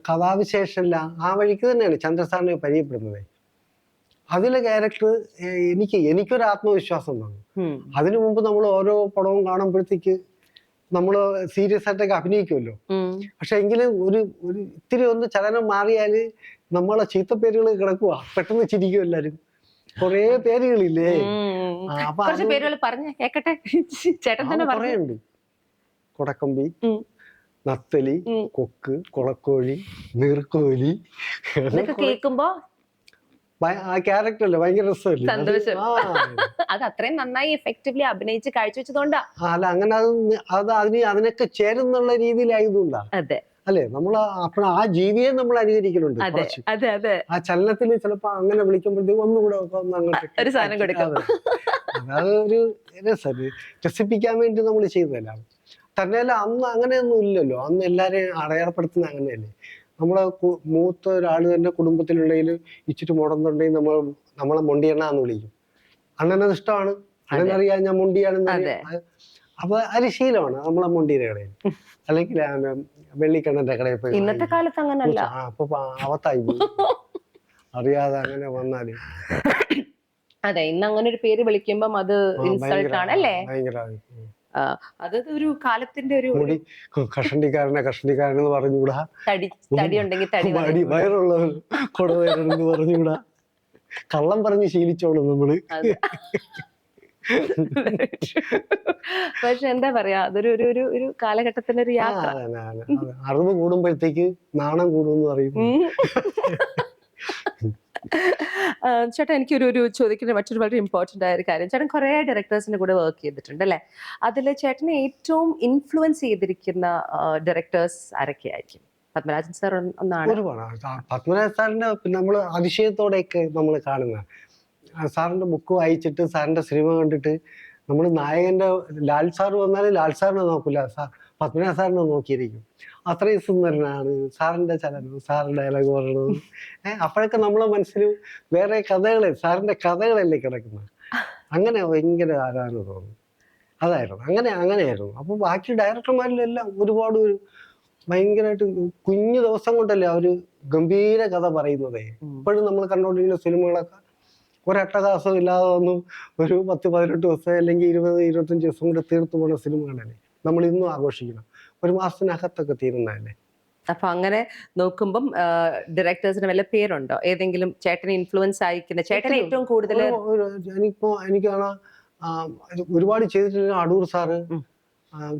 കഥാവിശേഷമല്ല ആ വഴിക്ക് തന്നെയാണ് ചന്ദ്രസാറിനെ പരിചയപ്പെടുന്നത്. അതിലെ ക്യാരക്ടർ എനിക്കൊരു ആത്മവിശ്വാസം തന്നു. അതിനു മുമ്പ് നമ്മൾ ഓരോ പടവും കാണുമ്പോഴത്തേക്ക് നമ്മൾ സീരിയസ് ആയിട്ടൊക്കെ അഭിനയിക്കുമല്ലോ. പക്ഷെ എങ്കിലും ഒരു ഇത്തിരി ഒന്ന് ചലനം മാറിയാല് നമ്മളെ ചീത്തപ്പേരുകൾ കിടക്കുക, പെട്ടെന്ന് ചിരിക്കും എല്ലാരും. കൊറേ പേരുകളില്ലേ? കുറേയുണ്ട്. കൊടക്കമ്പി, നത്തലി, കൊക്ക്, കൊളക്കോഴി, നീർക്കോലി. കേൾക്കുമ്പോ ആ ക്യാരക്ടർ അല്ലേ ഭയങ്കര രസമല്ലേ? സന്തോഷം. അത് അത്രയും നന്നായി എഫക്റ്റീവ്ലി അഭിനയിച്ച് കാഴ്ചവെച്ചതുകൊണ്ടാ. അല്ല, അങ്ങനെ അതിനൊക്കെ ചേരുന്നുള്ള രീതിയിലായതുകൊണ്ടാ. അതെ അല്ലെ? നമ്മൾ അപ്പോൾ ആ ജീവിയെ നമ്മൾ അനുകരിക്കുന്നുണ്ട്. ആ ചലനത്തിൽ ചിലപ്പോ അങ്ങനെ വിളിക്കുമ്പോഴത്തേക്ക് ഒന്നുകൂടെ ഒരു സാധനം കൊടുക്കും. അതൊരു രസം, രസിപ്പിക്കാൻ വേണ്ടി നമ്മൾ ചെയ്തതല്ല. തന്നെയല്ല അന്ന് അങ്ങനെയൊന്നും ഇല്ലല്ലോ. അന്ന് എല്ലാരെയും അടയാളപ്പെടുത്തുന്ന അങ്ങനെയല്ലേ. നമ്മളെ മൂത്ത ഒരാൾ തന്നെ കുടുംബത്തിലുണ്ടെങ്കിൽ ഇച്ചിരി മുടന്നുണ്ടെങ്കിൽ നമ്മളെ മൊണ്ടിയെണ്ണാന്ന് വിളിക്കും. അണ്ണനത് ഇഷ്ടമാണ്, അണ്ണനറിയാം ഞാൻ മൊണ്ടിയാണെന്ന്. അപ്പൊ അത് ശീലമാണ് നമ്മളെ മൊണ്ടിയുടെ കടയിൽ, അല്ലെങ്കിൽ വെള്ളിക്കണ്ണന്റെ കടയിൽ പോയി. ഇന്നത്തെ കാലത്ത് അങ്ങനല്ല. അപ്പൊ അവത്തായി അറിയാതെ അങ്ങനെ വന്നാല്. അതെ, ഇന്ന് അങ്ങനെ ഒരു പേര് വിളിക്കുമ്പം അത് ഇൻസൾട്ട് ആണ് അല്ലേ? ഭയങ്കര അത് ഒരു കാലത്തിന്റെ ഒരു മുടി കഷണ്ടിക്കാരൻ എന്ന് പറഞ്ഞുകൂടാ, തടി ഉണ്ടെങ്കിൽ തടി വയറുള്ളവർ കൊടവയറെന്ന് പറഞ്ഞുകൂടാ. കള്ളം പറഞ്ഞ് ശീലിച്ചോളും നമ്മള്. പക്ഷെ എന്താ പറയാ, അതൊരു ഒരു ഒരു കാലഘട്ടത്തിന്റെ ഒരു യാത്ര. അറിവ് കൂടുമ്പോഴത്തേക്ക് നാണം കൂടുമെന്ന് പറയും. ചേട്ടാ, എനിക്കൊരു ചോദിക്കുന്ന മറ്റൊരു വളരെ ഇമ്പോർട്ടന്റ് ആയ ഒരു കാര്യം, ചേട്ടൻ കുറെ ഡയറക്ടേഴ്സിന്റെ കൂടെ വർക്ക് ചെയ്തിട്ടുണ്ട് അല്ലെ? അതിൽ ചേട്ടനെ ഏറ്റവും ഇൻഫ്ലുവൻസ് ചെയ്തിരിക്കുന്ന ഡയറക്ടേഴ്സ് ആരൊക്കെയായിരിക്കും? പത്മരാജൻ സാർ ഒന്നാണ്. ഒരുപാട്. പത്മരാജൻ സാറിന്റെ നമ്മൾ അതിശയത്തോടെയൊക്കെ നമ്മൾ കാണുന്ന സാറിന്റെ ബുക്ക് വായിച്ചിട്ട്, സാറിന്റെ സിനിമ കണ്ടിട്ട്, നമ്മൾ നായകന്റെ ലാൽ സാർ വന്നാലും ലാൽ സാറിനെ നോക്കില്ല, പത്മനാഭ സാറിനെ നോക്കിയിരിക്കും. അത്രയും സുന്ദരനാണ് സാറിന്റെ ചലനം, സാറിന്റെ ഡയലോഗ് പറയണത്. അപ്പോഴൊക്കെ നമ്മളെ മനസ്സിൽ വേറെ സാറിന്റെ കഥകളല്ലേ കിടക്കുന്നത്. അങ്ങനെ ഭയങ്കര ആരാധന തോന്നുന്നു. അതായിരുന്നു അങ്ങനെയായിരുന്നു. അപ്പൊ ബാക്കി ഡയറക്ടർമാരിലെല്ലാം ഒരുപാട് ഭയങ്കരമായിട്ട് കുഞ്ഞു ദിവസം കൊണ്ടല്ലേ അവര് ഗംഭീര കഥ പറയുന്നതേ. ഇപ്പോഴും നമ്മൾ കണ്ടുകൊണ്ടിരിക്കുന്ന സിനിമകളൊക്കെ ഒരട്ടകാസം ഇല്ലാതെ ഒന്നും ഒരു 10-18 ദിവസം അല്ലെങ്കിൽ 20-25 ദിവസം കൊണ്ട് തീർത്തു പോകുന്ന സിനിമകളല്ലേ നമ്മൾ ഇന്നും ആഘോഷിക്കണം. ഒരു മാസത്തിനകത്തൊക്കെ തീരുന്നതല്ലേ. അപ്പൊ അങ്ങനെ നോക്കുമ്പം ഡയറക്ടേഴ്സിന് വല്ല പേരുണ്ടോ? ഏതെങ്കിലും ചേട്ടനെ ഇൻഫ്ലുവൻസ് ആയിക്കുന്ന, ചേട്ടനെ ഏറ്റവും കൂടുതൽ? എനിക്ക് കാണാം ഒരുപാട് ചെയ്തിട്ടുള്ള അടൂർ സാറ്,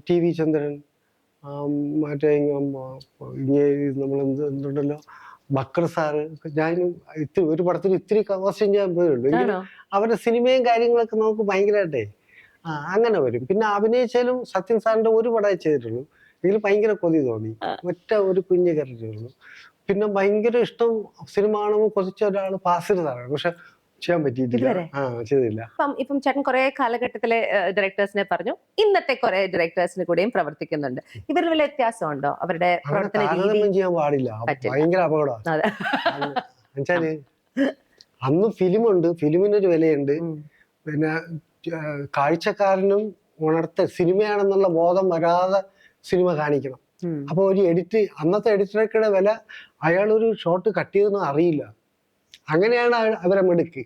TV ചന്ദ്രൻ, മറ്റേ നമ്മൾ എന്തുണ്ടല്ലോ ബക്കർ സാറ്. ഞാൻ ഒരു പടത്തിൽ ഇത്തിരി കവേഴ്സ് ഞാൻ പോയുള്ളൂ. അവരുടെ സിനിമയും കാര്യങ്ങളൊക്കെ നമുക്ക് ഭയങ്കരമായിട്ടേ അങ്ങനെ വരും. പിന്നെ അഭിനയിച്ചാലും സത്യൻ സാറിന്റെ ഒരു പടമേ ചെയ്തിട്ടുള്ളൂ. ഇതിൽ ഭയങ്കര കൊതി തോന്നി, ഒറ്റ ഒരു കുഞ്ഞു കയറിയിട്ടുള്ളൂ. പിന്നെ ഭയങ്കര ഇഷ്ടം സിനിമ കാണുമ്പോൾ കൊതിച്ച ഒരാൾ ഫാസിൽ സാറാണ്. പക്ഷെ ചെയ്യാൻ പറ്റിയിട്ടില്ല, ചെയ്തില്ല. ഇപ്പം ചേട്ടൻ കുറെ കാലഘട്ടത്തിലെ ഡയറക്ടേഴ്സിനെ പറഞ്ഞു, ഇന്നത്തെ കുറെ ഡയറക്ടേഴ്സിന് കൂടെയും പ്രവർത്തിക്കുന്നുണ്ട്. ഇവരിൽ വല്ല വ്യത്യാസമുണ്ടോ? അവരുടെ പ്രവർത്തന രീതി ചെയ്യാൻ പാടില്ല, ഭയങ്കര അപകടമാണ്. എന്നുവെച്ചാല് അന്ന് ഫിലിമുണ്ട്, ഫിലിമിനൊരു വിലയുണ്ട്. പിന്നെ കാഴ്ചക്കാരനും സിനിമയാണെന്നുള്ള ബോധം വരാതെ സിനിമ കാണിക്കണം. അപ്പൊ ഒരു അന്നത്തെ എഡിറ്ററൊക്കെ വില അയാളൊരു ഷോട്ട് കട്ട് ചെയ്തൊന്നും അറിയില്ല. അങ്ങനെയാണ് അവരെ മിടുക്ക്.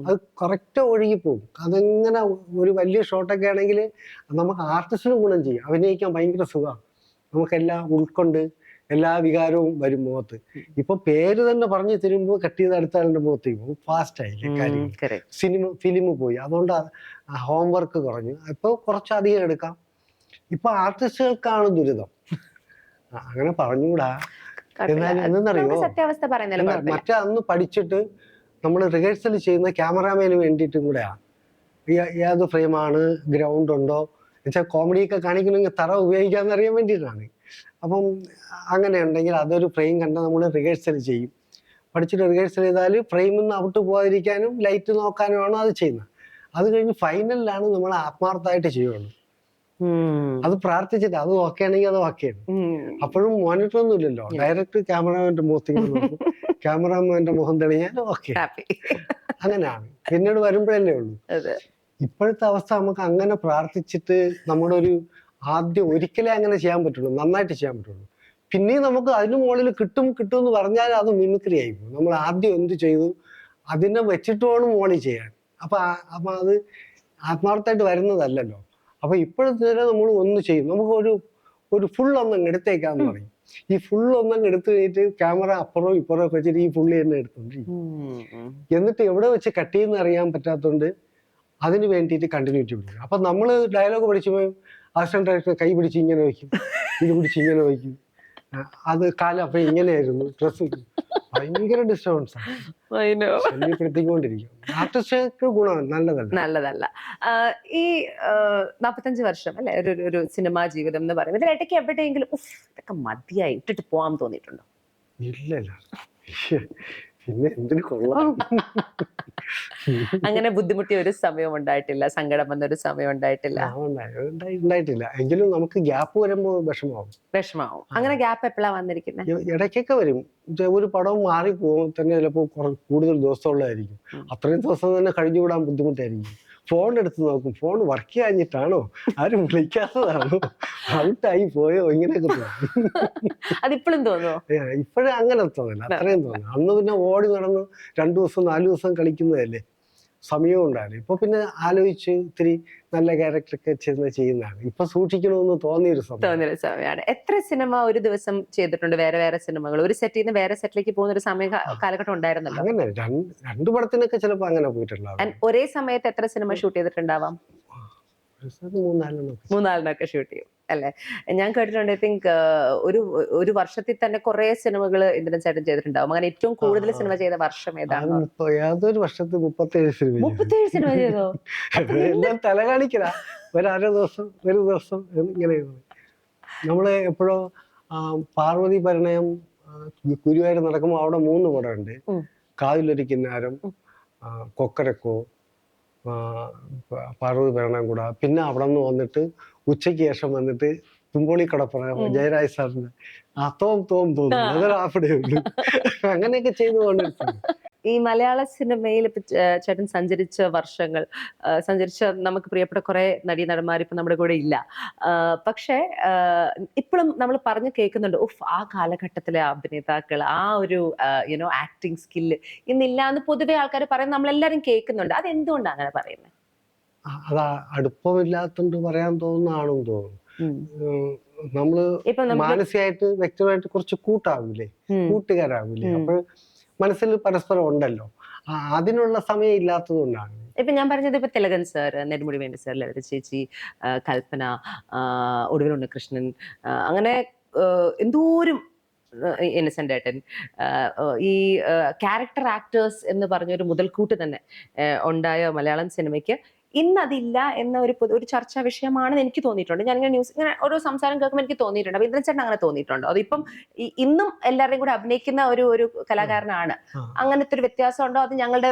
അത് കറക്റ്റ് ഒഴുകിപ്പോകും. അതെങ്ങനെ ഒരു വലിയ ഷോട്ടൊക്കെ ആണെങ്കിൽ നമുക്ക് ആർട്ടിസ്റ്റിന് ഗുണം ചെയ്യും. അഭിനയിക്കാൻ ഭയങ്കര സുഖമാണ്. നമുക്കെല്ലാം ഉൾക്കൊണ്ട് എല്ലാ വികാരവും വരും മുഖത്ത്. ഇപ്പൊ പേര് തന്നെ പറഞ്ഞു തരുമ്പോൾ കട്ട് ചെയ്ത് അടുത്ത ആളുടെ മുഖത്തേക്ക് പോകും. ഫാസ്റ്റ് ആയില്ലേ കാര്യങ്ങൾ. ഫിലിം പോയി. അതുകൊണ്ട് ഹോംവർക്ക് കുറഞ്ഞു. ഇപ്പൊ കുറച്ചധികം എടുക്കാം. ഇപ്പൊ ആർട്ടിസ്റ്റുകൾക്കാണ് ദുരിതം. അങ്ങനെ പറഞ്ഞുകൂടാ. എന്നാലും എന്തെന്നറിയോ, മറ്റേ അന്ന് പഠിച്ചിട്ട് നമ്മൾ റിഹേഴ്സൽ ചെയ്യുന്ന ക്യാമറാമാന് വേണ്ടിയിട്ടും കൂടെയാണ്. ഏത് ഫ്രെയിമാണ്, ഗ്രൗണ്ട് ഉണ്ടോ എന്നുവെച്ചാൽ കോമഡിയൊക്കെ കാണിക്കണമെങ്കിൽ തറ ഉപയോഗിക്കാന്ന് അറിയാൻ വേണ്ടിയിട്ടാണ്. അപ്പം അങ്ങനെ ഉണ്ടെങ്കിൽ അതൊരു ഫ്രെയിം കണ്ടാൽ നമ്മൾ റിഹേഴ്സൽ ചെയ്യും. പഠിച്ചിട്ട് റിഹേഴ്സൽ ചെയ്താൽ ഫ്രെയിമിൽ നിന്ന് ഔട്ട് പോകാതിരിക്കാനും ലൈറ്റ് നോക്കാനുമാണ് അത് ചെയ്യുന്നത്. അത് കഴിഞ്ഞ് ഫൈനലിലാണ് നമ്മൾ ആത്മാർത്ഥമായിട്ട് ചെയ്യുള്ളൂ. അത് പ്രാർത്ഥിച്ചിട്ട് അത് ഓക്കെ ആണെങ്കിൽ അത് ഓക്കെയാണ്. അപ്പോഴും മോണിറ്റർ ഒന്നും ഇല്ലല്ലോ. ഡയറക്റ്റ് ക്യാമറാമാന്റെ മുഖത്തേക്ക് നോക്കും. ക്യാമറാമാന്റെ മുഖം തെളിഞ്ഞാൽ ഓക്കെ. അങ്ങനെയാണ്. പിന്നീട് വരുമ്പോഴല്ലേ ഉള്ളൂ. ഇപ്പോഴത്തെ അവസ്ഥ നമുക്ക് അങ്ങനെ പ്രാർത്ഥിച്ചിട്ട് നമ്മുടെ ആദ്യം ഒരിക്കലേ അങ്ങനെ ചെയ്യാൻ പറ്റുള്ളൂ, നന്നായിട്ട് ചെയ്യാൻ പറ്റുള്ളൂ. പിന്നെയും നമുക്ക് അതിന് മുകളിൽ കിട്ടും എന്ന് പറഞ്ഞാൽ അത് മിമിക്രി ആയിപ്പോകും. നമ്മൾ ആദ്യം എന്ത് ചെയ്തു അതിനെ വെച്ചിട്ട് വേണം മോളിൽ ചെയ്യാൻ. അപ്പൊ അത് ആത്മാർത്ഥമായിട്ട് വരുന്നതല്ലല്ലോ. അപ്പൊ ഇപ്പോഴത്തെ നമ്മൾ ഒന്ന് ചെയ്യും, നമുക്ക് ഒരു ഫുൾ ഒന്നങ്ങ് എടുത്തേക്കാന്ന് പറയും. ഈ ഫുൾ ഒന്നങ്ങ് എടുത്തു കഴിഞ്ഞിട്ട് ക്യാമറ അപ്പുറവും ഇപ്പുറവും ഒക്കെ വെച്ചിട്ട് ഈ ഫുള്ളി തന്നെ എടുത്തോണ്ടിരിക്കും. എന്നിട്ട് എവിടെ വെച്ച് കട്ട് ചെയ്യുന്ന അറിയാൻ പറ്റാത്തതുകൊണ്ട് അതിന് വേണ്ടിയിട്ട് കണ്ടിന്യൂറ്റി പിടിക്കും. അപ്പൊ നമ്മള് ഡയലോഗ് പഠിച്ചുമ്പോൾ അസിസ്റ്റന്റ് ഡയറക്ടർ കൈ പിടിച്ച് ഇങ്ങനെ വയ്ക്കും, ഇത് പിടിച്ച് ഇങ്ങനെ വയ്ക്കും, അത് കാലം അപ്പൊ ഇങ്ങനെയായിരുന്നു, ഡ്രസ് ഭയങ്കര ഡിസ്റ്റർബൻസ് ആണ്. ശല്യപ്പെടുത്തിക്കൊണ്ടിരിക്കും. ആർട്ടിസ്റ്റ് ഗുണം നല്ലതല്ല. ഈ 45 വർഷം അല്ലെ ഒരു സിനിമാ ജീവിതം എന്ന് പറയുന്നത്, ഇതിനിടയ്ക്ക് എവിടെയെങ്കിലും ഇതൊക്കെ മതിയായി ഇട്ടിട്ട് പോവാൻ തോന്നിയിട്ടുണ്ടോ? ഇല്ലല്ല, പിന്നെ എന്തിനു കൊള്ളാം. അങ്ങനെ ബുദ്ധിമുട്ടിയ ഒരു സമയം ഉണ്ടായിട്ടില്ല, സങ്കടം വന്ന ഒരു സമയം ഉണ്ടായിട്ടില്ല? ഉണ്ടായിട്ടില്ല. എങ്കിലും നമുക്ക് ഗ്യാപ്പ് വരുമ്പോൾ വിഷമാവും. വിഷമാവും. അങ്ങനെ ഗ്യാപ്പ് എപ്പോഴാ വന്നിരിക്കുന്നത്? ഇടയ്ക്കൊക്കെ വരും. ഒരു പടവും മാറിപ്പോകും തന്നെ, ചിലപ്പോൾ കൂടുതൽ ദിവസമുള്ളതായിരിക്കും. അത്രയും ദിവസം തന്നെ കഴിഞ്ഞുകൂടാൻ ബുദ്ധിമുട്ടായിരിക്കും. ഫോൺ എടുത്ത് നോക്കും, ഫോൺ വർക്ക് ചെയ്യാഞ്ഞിട്ടാണോ, ആരും വിളിക്കാത്തതാണോ, ഔട്ടായി പോയോ, ഇങ്ങനെയൊക്കെ തോന്നും. അതിപ്പോഴും തോന്നുമോ? ഇപ്പോഴും അങ്ങനെ തോന്നില്ല, അത്രയും തോന്നുന്നു. അന്ന് പിന്നെ ഓടി നടന്ന് 2 ദിവസം 4 ദിവസം കളിക്കുന്നതല്ലേ, സമയവും ഉണ്ടായിരുന്നു. ഇപ്പൊ പിന്നെ ആലോചിച്ച് ഇത്തിരി നല്ല ക്യാരക്ടറൊക്കെ ചെയ്യുന്നതാണ്. ഇപ്പൊ സൂക്ഷിക്കണമെന്ന് തോന്നിയൊരു സമയമാണ്. എത്ര സിനിമ ഒരു ദിവസം ചെയ്തിട്ടുണ്ട്? വേറെ വേറെ സിനിമകൾ ഒരു സെറ്റിൽ നിന്ന് വേറെ സെറ്റിലേക്ക് പോകുന്ന ഒരു സമയ കാലഘട്ടം ഉണ്ടായിരുന്നല്ലോ. അങ്ങനെ 2 പടത്തിനൊക്കെ ചിലപ്പോ അങ്ങനെ പോയിട്ടുണ്ടാവും. ഒരേ സമയത്ത് എത്ര സിനിമ ഷൂട്ട് ചെയ്തിട്ടുണ്ടാവാം? 3-4 ഷൂട്ട് ചെയ്യും അല്ലെ? ഞാൻ കേട്ടിട്ടുണ്ട്, ഐ തിങ്ക് ഒരു വർഷത്തിൽ തന്നെ കുറെ സിനിമകൾ ഇന്ദ്രൻ ചേട്ടൻ ചെയ്തിട്ടുണ്ടാവും. അങ്ങനെ ഏറ്റവും കൂടുതൽ സിനിമ ചെയ്ത വർഷം ഏതാണ്? യാതൊരു വർഷത്തിൽ 37 സിനിമ. 37 സിനിമ ചെയ്തോ? എല്ലാം തല കാണിക്കല. ഒരു ദിവസം ഇങ്ങനെ. നമ്മള് എപ്പോഴോ പാർവതി പരിണയം ഗുരുവായൂർ നടക്കുമ്പോൾ അവിടെ 3 പടമുണ്ട്. കാതിലൊരു കിന്നാരം, കൊക്കരക്കോ, പാർവതി പരിണയം കൂടാ. പിന്നെ അവിടെ നിന്ന് വന്നിട്ട് ഉച്ചയ്ക്ക് ശേഷം വന്നിട്ട് തുമ്പോളി കടപ്പുറ ജയരാജ് സാറിന്റെ തോന്നുന്നു അതൊരു ഹാഫിഡേ ഉള്ളു. അങ്ങനെയൊക്കെ ചെയ്തു കൊണ്ടിരിക്കും. ഈ മലയാള സിനിമയിൽ ഇപ്പൊ ചേട്ടൻ സഞ്ചരിച്ച വർഷങ്ങൾ, സഞ്ചരിച്ച നമുക്ക് പ്രിയപ്പെട്ട കുറെ നടീനടന്മാർ ഇപ്പൊ നമ്മുടെ കൂടെ ഇല്ല. പക്ഷെ ഇപ്പോഴും നമ്മൾ പറഞ്ഞു കേൾക്കുന്നുണ്ട്, ആ കാലഘട്ടത്തിലെ അഭിനേതാക്കൾ, ആ ഒരു ആക്ടിങ് സ്കില്ല് ഇന്നില്ല എന്ന് പൊതുവെ ആൾക്കാർ പറയുന്നത് നമ്മളെല്ലാരും കേൾക്കുന്നുണ്ട്. അത് എന്തുകൊണ്ടാണ് അങ്ങനെ പറയുന്നത്? അത് അടുപ്പമില്ലാത്തോണ്ട് പറയാൻ തോന്നുന്നതാണെന്ന് തോന്നുന്നു. നമ്മള് മാനസികമായിട്ട് വ്യക്തിപരമായിട്ട് കുറച്ച് കൂട്ടുകാരാവില്ലേ? അപ്പോൾ മനസ്സിൽ പരസ്പരം ഉണ്ടല്ലോ, അതിനുള്ള സമയം ഇല്ലാത്തത് കൊണ്ടാണ്. ഇപ്പൊ ഞാൻ പറഞ്ഞത്, ഇപ്പൊ തിലകൻ സാർ, നെടുമുടി വേണു സാർ, ലളിത ചേച്ചി, കൽപ്പന, ഒടുവിൽ ഉണ്ണികൃഷ്ണൻ, അങ്ങനെ എന്തോരം, ഇന്നസെന്റ് ഏട്ടൻ, ഈ ക്യാരക്ടർ ആക്ടേഴ്സ് എന്ന് പറഞ്ഞൊരു മുതൽക്കൂട്ട് തന്നെ ഉണ്ടായ മലയാളം സിനിമയ്ക്ക് ഇന്നതില്ല എന്ന ഒരു ചർച്ചാ വിഷയമാണെന്ന് എനിക്ക് തോന്നിയിട്ടുണ്ട്. ഞാനിങ്ങനെ ഇങ്ങനെ ഓരോ സംസാരം കേൾക്കുമ്പോൾ എനിക്ക് തോന്നിയിട്ടുണ്ട്. അപ്പൊ ഇന്ദ്രൻ ചേട്ടൻ അങ്ങനെ തോന്നിയിട്ടുണ്ടോ? അതിപ്പം ഇന്നും എല്ലാവരുടെയും കൂടെ അഭിനയിക്കുന്ന ഒരു കലാകാരനാണ്. അങ്ങനത്തെ ഒരു വ്യത്യാസം ഉണ്ടോ? അത് ഞങ്ങളുടെ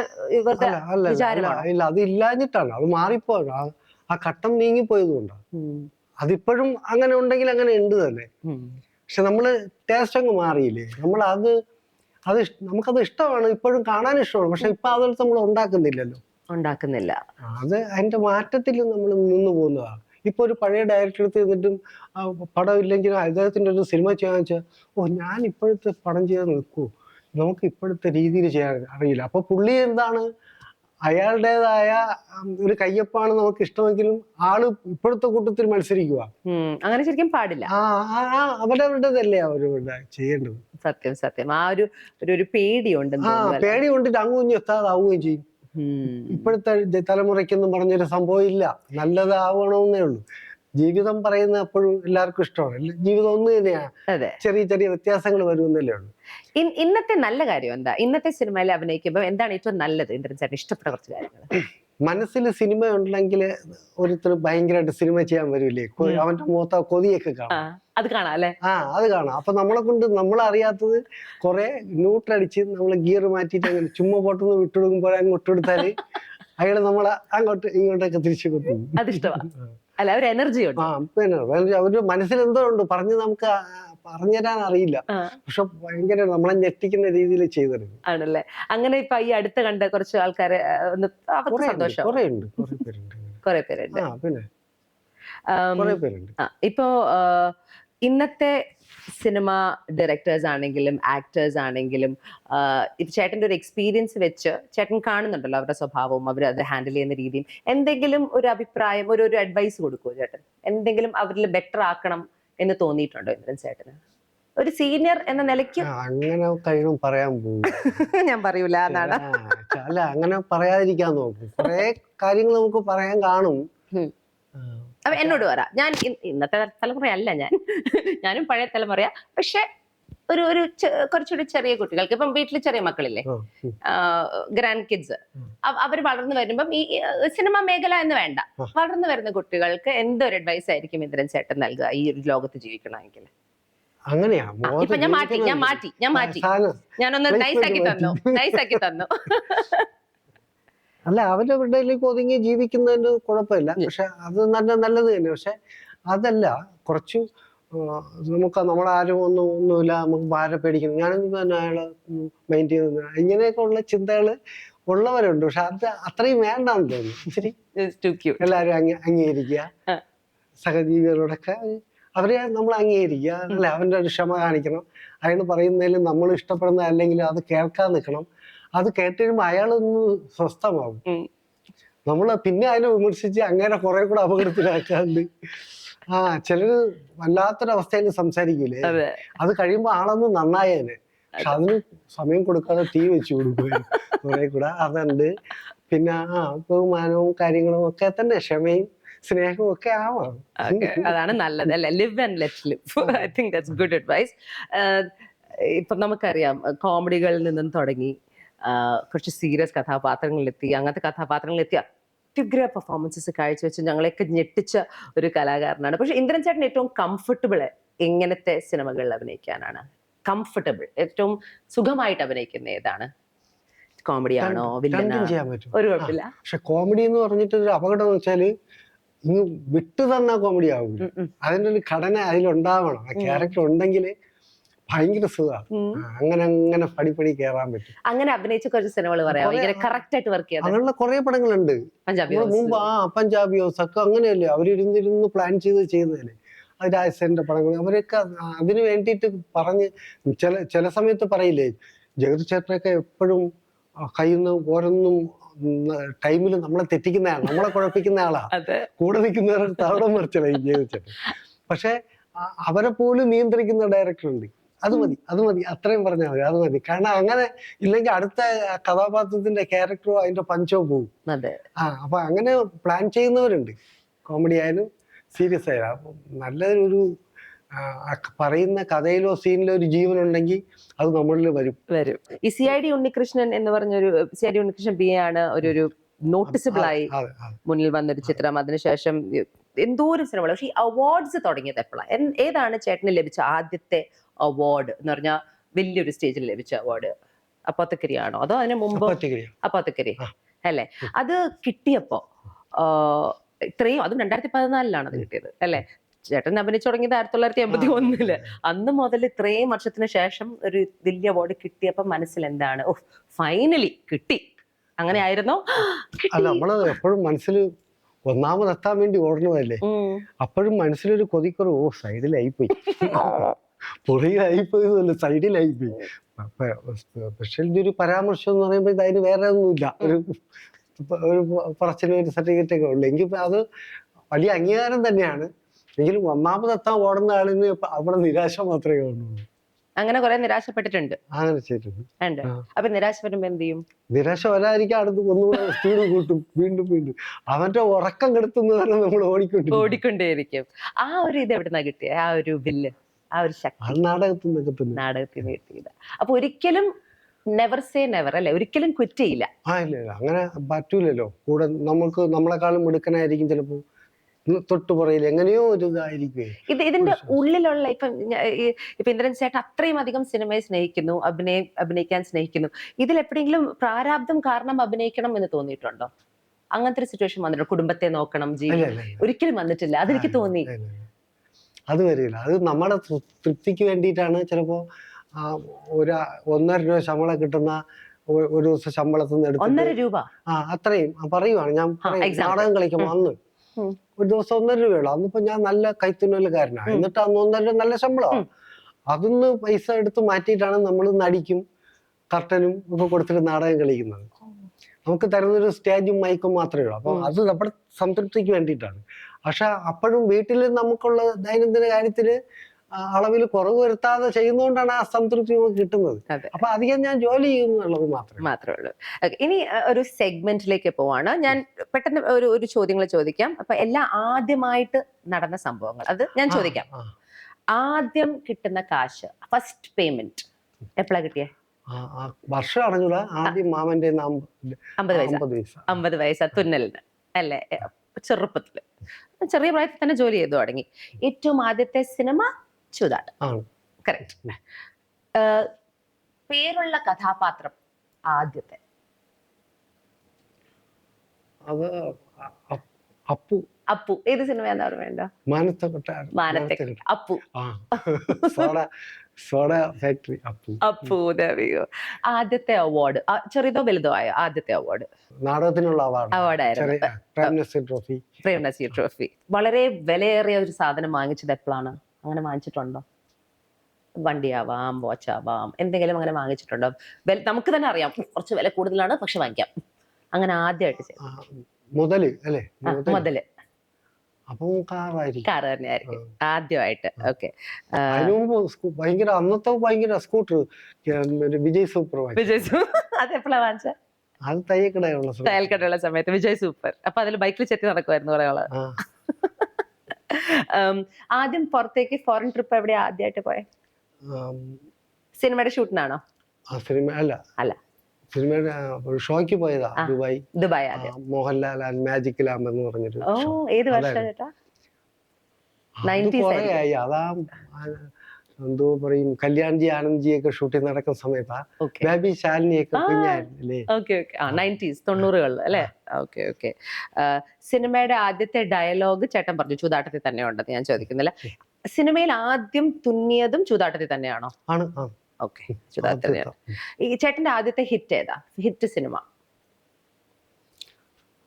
വിചാരമാണ്. ഇല്ല, അത് ഇല്ലാഞ്ഞിട്ടാണ്, അത് മാറിപ്പോയത്, ആ ഘട്ടം നീങ്ങിപ്പോയതുകൊണ്ടാണ്. അതിപ്പോഴും അങ്ങനെ ഉണ്ടെങ്കിൽ അങ്ങനെ ഉണ്ട് തന്നെ. പക്ഷെ നമ്മള് ടേസ്റ്റ് അങ്ങ് മാറിയില്ലേ. നമുക്കത് ഇഷ്ടമാണ്, ഇപ്പോഴും കാണാൻ ഇഷ്ടമാണ്. പക്ഷെ ഇപ്പൊ അതുപോലെ നമ്മൾ ഉണ്ടാക്കുന്നില്ല. അത് അതിന്റെ മാറ്റത്തിൽ നമ്മൾ നിന്ന് പോകുന്നതാണ്. ഇപ്പൊ ഒരു പഴയ ഡയറക്ടർ എടുത്ത് നിന്നിട്ടും പടം ഇല്ലെങ്കിലും അദ്ദേഹത്തിന്റെ ഒരു സിനിമ ചെയ്യാന്ന് വെച്ചാൽ, ഞാൻ ഇപ്പോഴത്തെ പടം ചെയ്യാൻ നിൽക്കൂ, നമുക്ക് ഇപ്പോഴത്തെ രീതിയിൽ ചെയ്യാൻ അറിയില്ല. അപ്പൊ പുള്ളി എന്താണ്, അയാളുടേതായ ഒരു കയ്യൊപ്പാണ് നമുക്ക് ഇഷ്ടമെങ്കിലും ആള് ഇപ്പോഴത്തെ കൂട്ടത്തിൽ മത്സരിക്കുക. അങ്ങനെ ശരിക്കും പാടില്ല. അവരവരുടേതല്ലേ അവരവരുടെ ചെയ്യേണ്ടത്. സത്യം. ആ ഒരു പേടിയുണ്ട്. പേടി കൊണ്ടിട്ട് അങ്ങും എത്താതാവുകയും ചെയ്യും. ഇപ്പോഴത്തെ തലമുറയ്ക്കൊന്നും പറഞ്ഞൊരു സംഭവം ഇല്ല, നല്ലതാവണമെന്നേ ഉള്ളൂ. ജീവിതം പറയുന്ന എപ്പോഴും എല്ലാവർക്കും ഇഷ്ടമാണ്. ജീവിതം ഒന്ന് തന്നെയാണ്, ചെറിയ ചെറിയ വ്യത്യാസങ്ങൾ വരുമെന്നല്ലേ ഉള്ളൂ. ഇന്നത്തെ നല്ല കാര്യം എന്താ? ഇന്നത്തെ സിനിമയിൽ അഭിനയിക്കുമ്പോൾ എന്താണ് ഏറ്റവും നല്ലത്? ഇന്ദ്രൻ ചേട്ടൻ ഇഷ്ടപ്പെട്ട കുറച്ച് കാര്യങ്ങൾ. മനസ്സിൽ സിനിമ ഉണ്ടെങ്കിൽ ഒരുത്തർ ഭയങ്കരമായിട്ട് സിനിമ ചെയ്യാൻ വരില്ലേ, അവന്റെ മുഖത്ത് കൊതിയൊക്കെ കാണാം. അത് കാണാം അല്ലെ? അത് കാണാം. അപ്പൊ നമ്മളെ കൊണ്ട് നമ്മളറിയാത്തത് കുറെ ന്യൂട്രടിച്ച് നമ്മൾ ഗിയർ മാറ്റിയിട്ട് അങ്ങനെ ചുമ്മാ പൊട്ടുന്ന വിട്ടുകൊടുക്കുമ്പോൾ അങ്ങോട്ട് കൊടുത്താല് അയാള് നമ്മളെ അങ്ങോട്ട് ഇങ്ങോട്ടൊക്കെ തിരിച്ചു കൊടുക്കും. അതിഷ്ടമാണ് അല്ല, ഒരു എനർജി ഉണ്ട്. പിന്നെ അവര് മനസ്സിൽ എന്തോ ഉണ്ട്, നമുക്ക് പറഞ്ഞുതരാൻ അറിയില്ല, പക്ഷെ ഭയങ്കര നമ്മളെ ഞെട്ടിക്കുന്ന രീതിയിൽ ചെയ്തെടുക്കും. ആണല്ലേ? അങ്ങനെ ഇപ്പൊ ഈ അടുത്ത് കണ്ട കുറച്ച് ആൾക്കാരെ സന്തോഷം കുറെ പേരുണ്ട്. ഇപ്പോ ഇന്നത്തെ സിനിമ ഡയറക്ടേഴ്സ് ആണെങ്കിലും ആക്ടേഴ്സ് ആണെങ്കിലും ഇത് ചേട്ടൻ്റെ ഒരു എക്സ്പീരിയൻസ് വെച്ച് ചേട്ടൻ കാണുന്നുണ്ടല്ലോ അവരുടെ സ്വഭാവവും അവർ അത് ഹാൻഡിൽ ചെയ്യുന്ന രീതിയും, എന്തെങ്കിലും ഒരു അഭിപ്രായം, ഒരു അഡ്വൈസ് കൊടുക്കുമോ ചേട്ടൻ? എന്തെങ്കിലും അവരിൽ ബെറ്റർ ആക്കണം എന്ന് തോന്നിയിട്ടുണ്ടോ ഇന്ദ്രൻ ചേട്ടന്? ഒരു സീനിയർ എന്ന നിലയ്ക്ക് അങ്ങനെ കഴിയും പറയാൻ പോകും. ഞാൻ പറയൂല എന്നാണ്. അല്ല, അങ്ങനെ പറയാതിരിക്കാൻ നോക്കും. കുറെ കാര്യങ്ങൾ നമുക്ക് പറയാൻ കാണും. അപ്പൊ എന്നോട് പറ, ഞാൻ ഇന്നത്തെ തലമുറയല്ല, ഞാനും പഴയ തലമുറയാ. പക്ഷെ ഒരു കുറച്ചുകൂടി ചെറിയ കുട്ടികൾക്ക്, ഇപ്പം വീട്ടിൽ ചെറിയ മക്കളില്ലേ, ഗ്രാൻഡ് കിഡ്സ്, അവർ വളർന്നു വരുമ്പം ഈ സിനിമ മേഖല എന്ന് വേണ്ട, വളർന്നു വരുന്ന കുട്ടികൾക്ക് എന്തൊരു അഡ്വൈസ് ആയിരിക്കും ഇന്ദ്രൻ ചേട്ടൻ നൽകുക ഈ ഒരു ലോകത്ത് ജീവിക്കണമെങ്കിൽ? അങ്ങനെയാ ഇപ്പൊ ഞാൻ മാറ്റി ഞാനൊന്ന് നൈസാക്കി തന്നു. അല്ല അവരവരുടെയിലേക്ക് ഒതുങ്ങി ജീവിക്കുന്നതിന് കുഴപ്പമില്ല. പക്ഷെ അത് നല്ലത് തന്നെ. പക്ഷെ അതല്ല കുറച്ച് നമുക്ക് നമ്മളാരും ഒന്നുമില്ല, നമുക്ക് ഭാരം പേടിക്കണം, ഞാനൊന്നും തന്നെ അയാളെ മൈൻഡ് ചെയ്യുന്ന ഇങ്ങനെയൊക്കെ ഉള്ള ചിന്തകൾ ഉള്ളവരുണ്ട്. പക്ഷെ അത് അത്രയും വേണ്ടാന്ന് തോന്നുന്നു. ഇച്ചിരി എല്ലാവരും അംഗീകരിക്കുക, സഹജീവികളോടൊക്കെ അവരെ നമ്മൾ അംഗീകരിക്കുക, അല്ല അവൻ്റെ ഒരു ക്ഷമ കാണിക്കണം. അയാൾ പറയുന്നതിൽ നമ്മൾ ഇഷ്ടപ്പെടുന്ന അല്ലെങ്കിൽ അത് കേൾക്കാൻ നിൽക്കണം. അത് കേട്ട് കഴിയുമ്പോൾ അയാളൊന്ന് സ്വസ്ഥമാവും. നമ്മൾ പിന്നെ അതിനെ വിമർശിച്ച് അങ്ങനെ കുറെ കൂടെ അപകടത്തിലാക്കാണ്ട് ചിലര് വല്ലാത്തൊരവസ്ഥയിൽ സംസാരിക്കൂലേ, അത് കഴിയുമ്പോ ആളൊന്ന് നന്നായേനെ. പക്ഷെ അതിന് സമയം കൊടുക്കാതെ തീ വെച്ച് കൊടുക്കും കുറെ കൂടെ. അതുണ്ട്. പിന്നെ ബഹുമാനവും കാര്യങ്ങളും ഒക്കെ തന്നെ, ക്ഷമയും സ്നേഹവും ഒക്കെ ആവാം. അതാണ് നല്ലത് അല്ലെ, live and let live. I think that's good advice. ഇപ്പൊ നമുക്കറിയാം കോമഡികളിൽ നിന്നും തുടങ്ങി കുറച്ച് സീരിയസ് കഥാപാത്രങ്ങളിലെത്തി, അങ്ങനത്തെ കഥാപാത്രങ്ങളിലെത്തി അത്യുഗ്ര പെർഫോമൻസസ് കാഴ്ചവെച്ച് ഞങ്ങളെയൊക്കെ ഞെട്ടിച്ച ഒരു കലാകാരനാണ്. പക്ഷെ ഇന്ദ്രൻ ചേട്ടൻ ഏറ്റവും കംഫർട്ടബിൾ എങ്ങനത്തെ സിനിമകളിൽ അഭിനയിക്കാനാണ്? കംഫർട്ടബിൾ, ഏറ്റവും സുഖമായിട്ട് അഭിനയിക്കുന്ന ഏതാണ്? കോമഡിയാണോ, വില്ലനാണോ? ചെയ്യാൻ പറ്റും, ഒരു കുഴപ്പമില്ല. പക്ഷെ കോമഡി എന്ന് പറഞ്ഞിട്ട് ഒരു അപകടം എന്ന് വെച്ചാല് ഇങ്ങ് വിട്ടു തന്ന കോമഡി ആവില്ല. അതിൻ്റെ ഒരു ഘടന അതിലുണ്ടാവണം. ആ ക്യാരക്ടർ ഉണ്ടെങ്കിൽ ഭയങ്കര സുഖമാണ്. അങ്ങനെ പടി കയറാൻ പറ്റും. അങ്ങനെ അഭിനയിച്ച കുറച്ച് സിനിമകൾ പറയാം, കറക്റ്റ് ആയിട്ട് വർക്ക് ചെയ്യാൻ അങ്ങനെയുള്ള കുറെ പടങ്ങളുണ്ട്. മുമ്പ് പഞ്ചാബി ഹൗസ് ഒക്കെ അങ്ങനെയല്ലേ, അവരിരുന്നിരുന്ന് പ്ലാൻ ചെയ്യുന്നതല്ലേ. അത് രാജസേനന്റെ പടങ്ങൾ, അവരൊക്കെ അതിന് വേണ്ടിയിട്ട് പറഞ്ഞ് ചില സമയത്ത് പറയില്ലേ, ജഗതി ചേട്ടനൊക്കെ എപ്പോഴും കയ്യുന്ന ഓരോന്നും ടൈമിൽ നമ്മളെ തെറ്റിക്കുന്ന ആളാണ്, നമ്മളെ കുഴപ്പിക്കുന്ന ആളാ. കൂടെ നിൽക്കുന്നവരുടെ തവണ മറിച്ചല്ല ജഗതി ചേട്ടൻ. പക്ഷെ അവരെ പോലും നിയന്ത്രിക്കുന്ന ഡയറക്ടർ ഉണ്ട്. അത് മതി അത്രയും പറഞ്ഞാൽ മതി, അത് മതി. കാരണം അങ്ങനെ ഇല്ലെങ്കിൽ അടുത്ത കഥാപാത്രത്തിന്റെ ക്യാരക്ടറോ അതിന്റെ പഞ്ചോ പോകും. അപ്പൊ അങ്ങനെ പ്ലാൻ ചെയ്യുന്നവരുണ്ട്, കോമഡി ആയാലും സീരിയസ് ആയാലും. അപ്പൊ നല്ലൊരു പറയുന്ന കഥയിലോ സീനിലോ ഒരു ജീവൻ ഉണ്ടെങ്കിൽ അത് നമ്മളിൽ വരും. ഈ CID ഉണ്ണികൃഷ്ണൻ എന്ന് പറഞ്ഞൊരു, CID ഉണ്ണികൃഷ്ണൻ ബി ആണ് ഒരു നോട്ടിസബിൾ ആയി മുന്നിൽ വന്നൊരു ചിത്രം. അതിനുശേഷം എന്തോരം സിനിമകൾ. പക്ഷെ ഈ അവാർഡ്സ് തുടങ്ങിയത് എപ്പോഴാണ്? ഏതാണ് ചേട്ടന് ലഭിച്ച ആദ്യത്തെ അവാർഡ് എന്ന് പറഞ്ഞാൽ വലിയൊരു സ്റ്റേജിൽ ലഭിച്ച അവാർഡ്? അപ്പോത്തക്കരിയാണോ അതോ അതിന് മുമ്പ്? അപ്പോത്തക്കരി അല്ലേ. അത് കിട്ടിയപ്പോ ഇത്രയും, അതും 2014 അത് കിട്ടിയത് അല്ലേ? ചേട്ടൻ അഭിനയിച്ചു തുടങ്ങിയത് 1981. അന്ന് മുതൽ ഇത്രയും വർഷത്തിന് ശേഷം ഒരു വലിയ അവാർഡ് കിട്ടിയപ്പോ മനസ്സിൽ എന്താണ്? ഓ, ഫൈനലി കിട്ടി, അങ്ങനെ ആയിരുന്നോ? അല്ല, നമ്മള് എപ്പോഴും മനസ്സിൽ ഒന്നാമതെത്താൻ വേണ്ടി ഓടണതല്ലേ, അപ്പോഴും മനസ്സിലൊരു കൊതിക്കുറവ്, ഓ സൈഡിലായിപ്പോയി, പുറകിലായിപ്പോയതല്ല സൈഡിലായിപ്പോയി. പക്ഷെ ഒരു പരാമർശം എന്ന് പറയുമ്പോൾ അതിന് വേറെ ഒന്നുമില്ല, ഒരു പറച്ചിന് ഒരു സർട്ടിഫിക്കറ്റ് ഒക്കെ ഉള്ളു. എങ്കിൽ അത് വലിയ അംഗീകാരം തന്നെയാണ്. എങ്കിലും ഒന്നാമതെത്താൻ ഓടുന്ന ആളിന് അവിടെ നിരാശ മാത്രമേ കാണുള്ളൂ. അങ്ങനെ കുറെ നിരാശപ്പെട്ടിട്ടുണ്ട്. അങ്ങനെ ചെയ്തിട്ടുണ്ട്. അപ്പൊ നിരാശ വരുമ്പോ എന്ത് ചെയ്യും? നിരാശ വരാതിരിക്കാൻ അടുത്ത് ഒന്നുകൂടെ സ്പീഡ് കൂട്ടും, വീണ്ടും അവന്റെ ഉറക്കം കെടുത്തുന്നവരെ നമ്മൾ ഓടിക്കൊണ്ടേയിരിക്കും. ആ ഒരു ഇത് എവിടുന്നാ കിട്ടിയ ആ ഒരു വില്ല്, ആ ഒരു ശക്തി? നാടകത്തിൽ നിന്ന് കിട്ടിയത്. അപ്പൊ ഒരിക്കലും നെവർ സേ നെവർ അല്ലെ, ഒരിക്കലും ക്വിറ്റ് ചെയ്യില്ല. ഇല്ല, അങ്ങനെ പറ്റൂലല്ലോ. കൂടെ നമുക്ക് നമ്മളെക്കാളും മിടുക്കനായിരിക്കും ചിലപ്പോ തൊട്ടുപുറയിൽ എങ്ങനെയോ ഒരു ഇതായിരിക്കും. ഇതിന്റെ ഉള്ളിലുള്ള ഇപ്പൊ ഇന്ദ്രൻ ചേട്ടൻ അത്രയും അധികം സിനിമയെ സ്നേഹിക്കുന്നു, അഭിനയിക്കാൻ സ്നേഹിക്കുന്നു. ഇതിൽ എപ്പോഴെങ്കിലും പ്രാരാബ്ദം കാരണം അഭിനയിക്കണം എന്ന് തോന്നിയിട്ടുണ്ടോ? അങ്ങനത്തെ ഒരു സിറ്റുവേഷൻ വന്നിട്ടുണ്ടോ? കുടുംബത്തെ നോക്കണം, ജീവിതം? ഒരിക്കലും വന്നിട്ടില്ല. അതെനിക്ക് തോന്നി. അത് വരില്ല. അത് നമ്മുടെ തൃപ്തിക്ക് വേണ്ടിയിട്ടാണ്. ചിലപ്പോ ഒരു 1.5 രൂപ ശമ്പളം കിട്ടുന്ന ഒരു ദിവസം ശമ്പളത്തിൽ നിന്ന് എടുത്ത് 1.5 രൂപ അത്രയും പറയുവാണ്. ഞാൻ നാടകം കളിക്കുമ്പോ അന്ന് ഒരു ദിവസം 1.5 രൂപയുള്ളൂ. അന്നിപ്പോ ഞാൻ നല്ല കൈത്തുന്നലുകാരനാണ്. എന്നിട്ട് അന്ന് 1.5 രൂപ നല്ല ശമ്പളമാണ്. അതിന്ന് പൈസ എടുത്ത് മാറ്റിയിട്ടാണ് നമ്മൾ നടിക്കും കർട്ടനും ഒക്കെ കൊടുത്തിട്ട് നാടകം കളിക്കുന്നത്. നമുക്ക് തരുന്നൊരു സ്റ്റേജും മൈക്കും മാത്രമേ ഉള്ളൂ. അപ്പൊ അത് നമ്മുടെ സംതൃപ്തിക്ക് വേണ്ടിയിട്ടാണ്. പക്ഷെ അപ്പോഴും വീട്ടിൽ നമുക്കുള്ള ദൈനംദിന കാര്യത്തില് അളവിൽ കുറവ് വരുത്താതെ ചെയ്യുന്നതുകൊണ്ടാണ് ആ സംതൃപ്തി നമുക്ക് കിട്ടുന്നത്. അപ്പൊ അധികം ഞാൻ ജോലി ചെയ്യുന്നുള്ളത് മാത്രമേ ഉള്ളൂ. ഇനി ഒരു സെഗ്മെന്റിലേക്ക് പോവാണ്. ഞാൻ പെട്ടെന്ന് ഒരു ചോദ്യങ്ങൾ ചോദിക്കാം. അപ്പൊ എല്ലാം ആദ്യമായിട്ട് നടന്ന സംഭവങ്ങൾ അത് ഞാൻ ചോദിക്കാം. ആദ്യം കിട്ടുന്ന കാശ്, ഫസ്റ്റ് പേയ്മെന്റ് എപ്പോഴാ കിട്ടിയേ? വർഷം അറിഞ്ഞൂടാ. ആദ്യം മാമന്റെ 50 വയസ്സ് തുന്നലിന് അല്ലേ? ചെറുപ്പത്തില്, ചെറിയ പ്രായത്തിൽ തന്നെ ജോലി ചെയ്തു തുടങ്ങി. ഏറ്റവും ആദ്യത്തെ സിനിമ ചൂതാട്ടം. കറക്റ്റ്. പേരുള്ള കഥാപാത്രം ആദ്യത്തെ? അത് അ- അപ്പു അപ്പു ഏത് സിനിമയാന്ന് ഓർമ്മയുണ്ടോ? മാനത്തെ കൊട്ടാരം. മാനത്തെ അപ്പു. ആ soda soda factory Appu. Appu ദേവിയോ. ആദ്യത്തെ അവാർഡ് ചെറുതോ വലുതോ ആയോ ആദ്യത്തെ അവാർഡ്? നാടകത്തിനുള്ള അവാർഡായിരുന്നു പ്രേംനസീർ ട്രോഫി. പ്രേംനസീർ ട്രോഫി. വളരെ വിലയേറിയ ഒരു സാധനം വാങ്ങിച്ചത് എപ്പോഴാണ്? അങ്ങനെ വാങ്ങിച്ചിട്ടുണ്ടോ? വണ്ടിയാവാം, വാച്ചാവാം, എന്തെങ്കിലും അങ്ങനെ വാങ്ങിച്ചിട്ടുണ്ടോ? നമുക്ക് തന്നെ അറിയാം കുറച്ച് വില കൂടുതലാണ് പക്ഷെ വാങ്ങിക്കാം, അങ്ങനെ ആദ്യമായിട്ട് മുതല് അല്ലേ? മുതല് അപ്പൊ കാറായിരിക്കും. കാർ തന്നെയായിരിക്കും ആദ്യമായിട്ട്. ഓക്കെ. അതിനു മുമ്പ് ഭയങ്കര അന്നത്തെ ഭയങ്കര സ്കൂട്ടർ വിജയ് സൂപ്പർ. അതെപ്പോഴാ വാങ്ങിച്ച? അത് തയ്യക്കടയുള്ള തയ്യൽക്കടയുള്ള സമയത്ത് വിജയ് സൂപ്പർ. അപ്പൊ അതിൽ ബൈക്കിൽ ചെത്തി നടക്കുമായിരുന്നു കുറെ ആള്. ആദ്യം പുറത്തേക്ക് ഫോറിൻ ട്രിപ്പ് എവിടെയാ ആദ്യമായിട്ട് പോയെ? സിനിമയുടെ ഷൂട്ടിനാണോ? സിനിമ അല്ല, അല്ല, സിനിമയുടെ ഒരു ഷോയ്ക്ക് പോയതാ. Dubai. Mohanlal and magic lamp എന്ന് പറഞ്ഞൊരു. ഓ, ഏത് വർഷം ചേട്ടാ? ആയി. അതാ എന്തോ പറയും, കല്യാൺജി ആനന്ദ്ജിയൊക്കെ ഷൂട്ടിംഗ് നടക്കുന്ന സമയത്താ. ബേബി ശാലിനിയൊക്കെ കുഞ്ഞായിരുന്നില്ലേ? 90s അല്ലേ? ഓക്കെ. സിനിമയുടെ ആദ്യത്തെ ഡയലോഗ് ചേട്ടൻ പറഞ്ഞു ചൂതാട്ടത്തിൽ തന്നെ ഉണ്ടെന്ന് ഞാൻ ചോദിക്കുന്നില്ല. സിനിമയിൽ ആദ്യം തുന്നിയതും ചൂതാട്ടത്തിൽ തന്നെയാണോ? ആണ്. ഓക്കെ, ചൂതാട്ടത്തിൽ തന്നെയാണ്. ഈ ചേട്ടന്റെ ആദ്യത്തെ ഹിറ്റ് ഏതാ? ഹിറ്റ് സിനിമ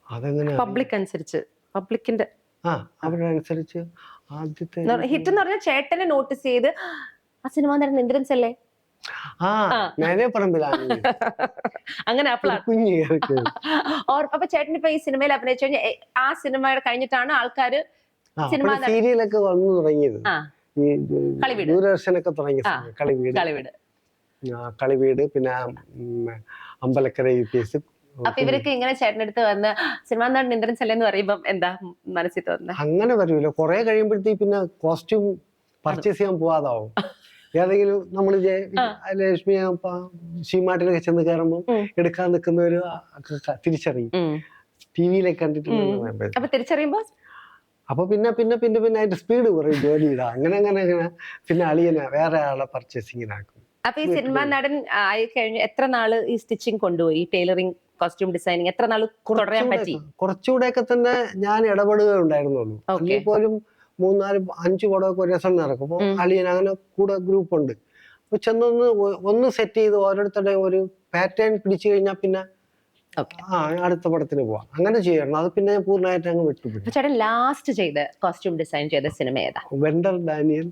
അതെങ്ങനെ? പബ്ലിക് അനുസരിച്ച്, പബ്ലിക്കിന്റെ അവരനുസരിച്ച് ആദ്യത്തെ ഹിറ്റ് എന്ന് പറഞ്ഞാൽ ചേട്ടനെ നോട്ടീസ് ചെയ്ത് ആ സിനിമ നടൻ ഇന്ദ്രൻസ് അല്ലേ? അങ്ങനെ അപ്പൊ ചേട്ടൻ ഇപ്പൊ ഈ സിനിമയിൽ അഭിനയിച്ചു കഴിഞ്ഞാൽ ആ സിനിമയുടെ കഴിഞ്ഞിട്ടാണ് ആൾക്കാര് സിനിമ സീരിയലൊക്കെ വന്നു തുടങ്ങിയത്. ദൂരദർശനൊക്കെ തുടങ്ങിയ കളിവീട്, പിന്നെ അമ്പലക്കര UPS. അപ്പൊ ഇവരൊക്കെ ഇങ്ങനെ ചേട്ടനടുത്ത് വന്ന് സിനിമ നടൻ ഇന്ദ്രൻസ് അല്ലേ എന്ന് പറയുമ്പോ എന്താ മനസ്സിൽ തോന്നുന്നത്? അങ്ങനെ വരൂല, കുറെ കഴിയുമ്പോഴത്തേക്ക് പിന്നെ കോസ്റ്റ്യൂം പർച്ചേസ് ചെയ്യാൻ പോവാതാവും. ഏതെങ്കിലും നമ്മൾ ലക്ഷ്മി ഷീമാട്ടിലൊക്കെ ചെന്ന് കയറുമ്പോ എടുക്കാൻ നിൽക്കുന്നവര് തിരിച്ചറിയും. ടിവിയിലൊക്കെ കണ്ടിട്ടുണ്ട്. അപ്പൊ തിരിച്ചറിയുമ്പോ അപ്പൊ പിന്നെ അതിന്റെ സ്പീഡ് കുറയും ജോലിയിടാ. അങ്ങനെ പിന്നെ അളിയനെ വേറെ ആളെ പർച്ചേസിങ്ങിനാക്കും. അപ്പൊ ഈ സിനിമ നടൻ ആയി കഴിഞ്ഞ് എത്ര നാള് ഈ സ്റ്റിച്ചിങ് കൊണ്ടുപോയി? ടൈലറിംഗ്, കോസ്റ്റ്യൂം ഡിസൈനിങ് എത്ര നാള് തുടരാൻ പറ്റി? കുറച്ചുകൂടെയൊക്കെ തന്നെ ഞാൻ ഇടപെടുക ഉണ്ടായിരുന്നുള്ളൂ. അല്ലെങ്കിൽ പോലും 3, 4, 5 പടമൊക്കെ ഒരു ദിവസം നടക്കും. അപ്പൊ അളിയൻ അങ്ങനെ കൂടെ ഗ്രൂപ്പ് ഉണ്ട്. അപ്പൊ ഒന്ന് സെറ്റ് ചെയ്ത് ഓരോരുത്തരുടെ ഒരു പാറ്റേൺ പിടിച്ചു കഴിഞ്ഞാൽ പിന്നെ അടുത്ത പടത്തിന് പോവാം. അങ്ങനെ ചെയ്യണം. അത് പിന്നെ പൂർണ്ണമായിട്ട് അങ്ങ് വിട്ടുപിടിക്കും. ചേട്ടൻ ലാസ്റ്റ് ചെയ്ത കോസ്റ്റ്യൂം ഡിസൈൻ ചെയ്ത സിനിമ ഏതാ? Vendor Daniel.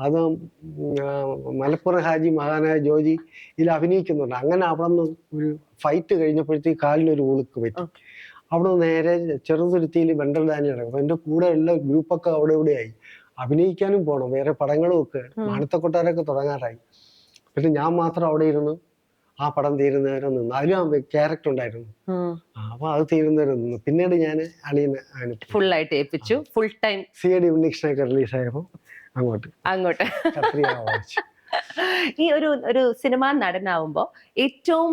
അത് മലപ്പുറം ഹാജി മഹാനായ ജോജി ഇതിൽ അഭിനയിക്കുന്നുണ്ട്. അങ്ങനെ അവിടെ നിന്ന് ഒരു ഫൈറ്റ് കഴിഞ്ഞപ്പോഴത്തേക്ക് കാലിനൊരു ഉളുക്ക് പറ്റി. അവിടെ നേരെ ചെറുതുരുത്തിയിൽ വെണ്ടർ ഡാനിയൽ നടക്കും. അപ്പൊ എന്റെ കൂടെ ഉള്ള ഗ്രൂപ്പൊക്കെ അവിടെ ഇവിടെയായി. അഭിനയിക്കാനും പോകണം, വേറെ പടങ്ങളും ഒക്കെ. മാനത്തെ കൊട്ടാരമൊക്കെ തുടങ്ങാറായി. പിന്നെ ഞാൻ മാത്രം അവിടെ ഇരുന്ന് ആ പടം തീരുന്നവരെ നിന്ന്. അതിലും ക്യാരക്ടർ ഉണ്ടായിരുന്നു. അപ്പൊ അത് തീരുന്നവരെ നിന്ന്. പിന്നീട് ഞാൻ അളിയനെ ഫുൾ ആയിട്ട് ഏൽപ്പിച്ചു. ഫുൾ ടൈം CID ഉണ്ണികൃഷ്ണനൊക്കെ റിലീസായപ്പോ അങ്ങോട്ട് ഈ ഒരു സിനിമാ നടനാവുമ്പോ ഏറ്റവും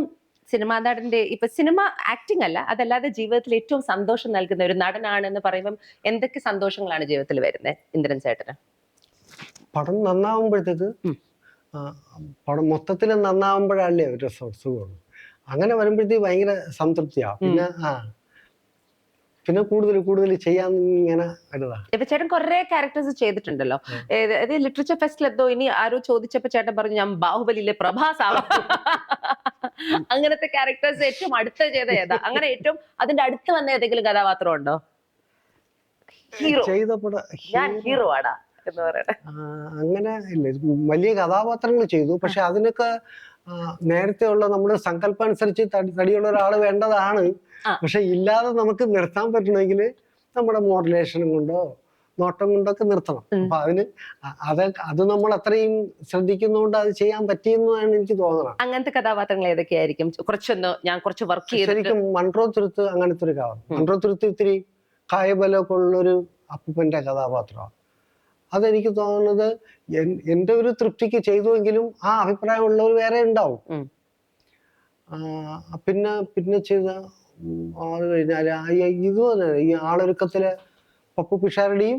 സിനിമാ നടന്റെ ഇപ്പൊ സിനിമ ആക്ടിങ് അല്ല, അതല്ലാതെ ജീവിതത്തിൽ ഏറ്റവും സന്തോഷം നൽകുന്ന ഒരു നടനാണെന്ന് പറയുമ്പോൾ എന്തൊക്കെ സന്തോഷങ്ങളാണ് ജീവിതത്തിൽ വരുന്നത് ഇന്ദ്രൻ ചേട്ടന്? പടം നന്നാവുമ്പോഴത്തേക്ക്, പടം മൊത്തത്തിൽ നന്നാവുമ്പോഴല്ലേ ഒരു സുഖമുള്ളൂ. അങ്ങനെ വരുമ്പോഴത്തേക്ക് ഭയങ്കര സംതൃപ്തിയാവും. പിന്നെ കൂടുതൽ ചെയ്യാൻ ഇങ്ങനെ വരുതാ. ഇപ്പൊ ചേട്ടൻ കുറെ ക്യാരക്ടേഴ്സ് ചെയ്തിട്ടുണ്ടല്ലോ. ലിറ്ററേച്ചർ ഫെസ്റ്റിൽ എന്തോ ഇനി ആരോ ചോദിച്ചപ്പോ ചേട്ടൻ പറഞ്ഞു ഞാൻ ബാഹുബലിയിലെ പ്രഭാസ് ആവാം. അങ്ങനത്തെ ക്യാരക്ടേഴ്സ് ഏറ്റവും അടുത്ത ചെയ്ത ഏതാ? അങ്ങനെ ഏറ്റവും അതിന്റെ അടുത്ത് വന്ന ഏതെങ്കിലും കഥാപാത്രം ഉണ്ടോ? ഞാൻ ഹീറോ ആടാ എന്ന് പറയട്ടെ. അങ്ങനെ ഇല്ല, വലിയ കഥാപാത്രങ്ങൾ ചെയ്തു. പക്ഷെ അതിനൊക്കെ നേരത്തെ ഉള്ള നമ്മുടെ സങ്കല്പം അനുസരിച്ച് തടിയുള്ള ഒരാൾ വേണ്ടതാണ്. പക്ഷെ ഇല്ലാതെ നമുക്ക് നിർത്താൻ പറ്റണമെങ്കിൽ നമ്മുടെ മോഡുലേഷനും കൊണ്ടോ നോട്ടം കൊണ്ടൊക്കെ നിർത്തണം. അപ്പൊ അത് നമ്മൾ അത്രയും ശ്രദ്ധിക്കുന്നതുകൊണ്ട് അത് ചെയ്യാൻ പറ്റിയെന്നാണ് എനിക്ക് തോന്നുന്നത്. അങ്ങനത്തെ കഥാപാത്രങ്ങൾ ഏതൊക്കെയായിരിക്കും? ഞാൻ കുറച്ച് വർക്ക് ചെയ്തു. ശരിക്കും മൺട്രോ തുരുത്ത് അങ്ങനത്തെ ഒരു കഥ. മൺട്രോ തുരുത്ത് ഇത്തിരി കായബലമൊക്കെ ഉള്ളൊരു അപ്പൂപ്പന്റെ കഥാപാത്രമാണ്. അതെനിക്ക് തോന്നുന്നത് എന്റെ ഒരു തൃപ്തിക്ക് ചെയ്തുവെങ്കിലും ആ അഭിപ്രായമുള്ളവർ വേറെ ഉണ്ടാവും. പിന്നെ ചെയ്ത ആള് കഴിഞ്ഞാല് ഇതുപോലെ ഈ ആളൊരുക്കത്തിലെ പപ്പു പിഷാരടിയും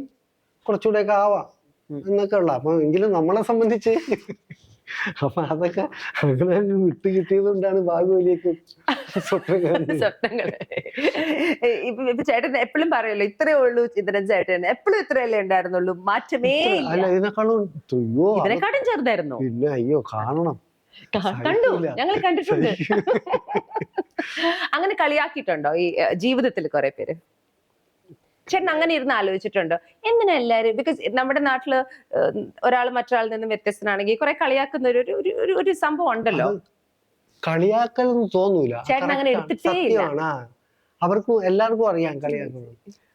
കുറച്ചുകൂടെയൊക്കെ ആവാം എന്നൊക്കെ ഉള്ള. അപ്പൊ എങ്കിലും നമ്മളെ സംബന്ധിച്ച് അപ്പൊ അതൊക്കെ അങ്ങനെ വിട്ട് കിട്ടിയത് കൊണ്ടാണ് ബാഹുബലിയൊക്കെ സ്വപ്നങ്ങള്. ഇപ്പൊ ചേട്ടൻ എപ്പോഴും പറയുമല്ലോ ഇത്രേ ഉള്ളൂ ഇന്ദ്രൻ ചേട്ടൻ, എപ്പോഴും ഇത്രയല്ലേ ഉണ്ടായിരുന്നുള്ളൂ, മാറ്റമേ ഇല്ല. അല്ല ഇതിനെക്കാളും അയ്യോ ഇതിനെക്കാട്ടും ചെറുതായിരുന്നു. പിന്നെ അയ്യോ കാണണം. കണ്ടു, സഹിക്കില്ല. ഞങ്ങൾ കണ്ടിട്ടുണ്ട്. അങ്ങനെ കളിയാക്കിയിട്ടുണ്ടോ ഈ ജീവിതത്തിൽ കുറെ പേര്? ചേട്ടൻ അങ്ങനെ ഇരുന്ന് ആലോചിച്ചിട്ടുണ്ടോ എന്തിനാ എല്ലാരും, ബിക്കോസ് നമ്മുടെ നാട്ടില് ഒരാൾ മറ്റൊരാളിൽ നിന്നും വ്യത്യസ്തനാണെങ്കിൽ കുറെ കളിയാക്കുന്ന ഒരു സംഭവം ഉണ്ടല്ലോ. കളിയാക്കലൊന്നും തോന്നൂല. ചേട്ടൻ അങ്ങനെ Correct ആ. എടുത്തിട്ടേ ഇല്ല. സത്യമാണ്. അവർക്കും എല്ലാവർക്കും അറിയാം കളിയാക്കുന്നത്.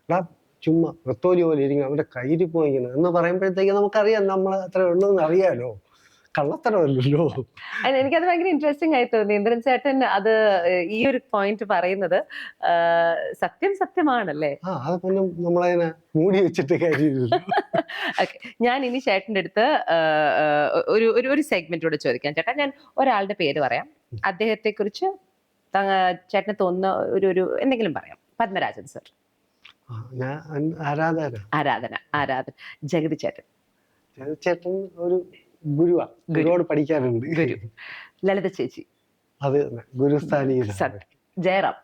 എടാ ചുമ്മാ റത്തോലി പോലെ ഇരിക്കും അവന്റെ കയ്യിൽ പോയിക്കണം എന്ന് പറയുമ്പോഴത്തേക്ക് നമുക്കറിയാം നമ്മൾ അത്ര ഉള്ളതെന്ന് അറിയാലോ. കള്ളത്തരമല്ലല്ലോ. എനിക്കത് ഭയങ്കര ഇൻട്രസ്റ്റിംഗ് ആയി തോന്നി ഇന്ദ്രൻ ചേട്ടൻ അത് ഈ ഒരു പോയിന്റ് പറയുന്നത്. സത്യമാണല്ലേ? അത് പിന്നെ നമ്മളതിനെ മൂടി വെച്ചിട്ട് കാര്യമില്ല. ഓക്കെ, ഞാൻ ഇനി ചേട്ടൻ്റെ അടുത്ത് ഒരു സെഗ്മെന്റ് കൂടെ ചോദിക്കാം. ചേട്ടാ, ഞാൻ ഒരാളുടെ പേര് പറയാം, അദ്ദേഹത്തെ കുറിച്ച് ചേട്ടന് തോന്നുന്ന ഒരു എന്തെങ്കിലും പറയാം. പത്മരാജൻ സർ. ഞാൻ ആരാധന. ജഗതി ചേട്ടൻ. ചേട്ടൻ ഒരു ഗുരുവാ, ഗുരുവോട് പഠിക്കാനുണ്ട്. ഗുരു. ലളിത ചേച്ചി. അത് തന്നെ ഗുരുസ്ഥാനീയ. ജയറാം.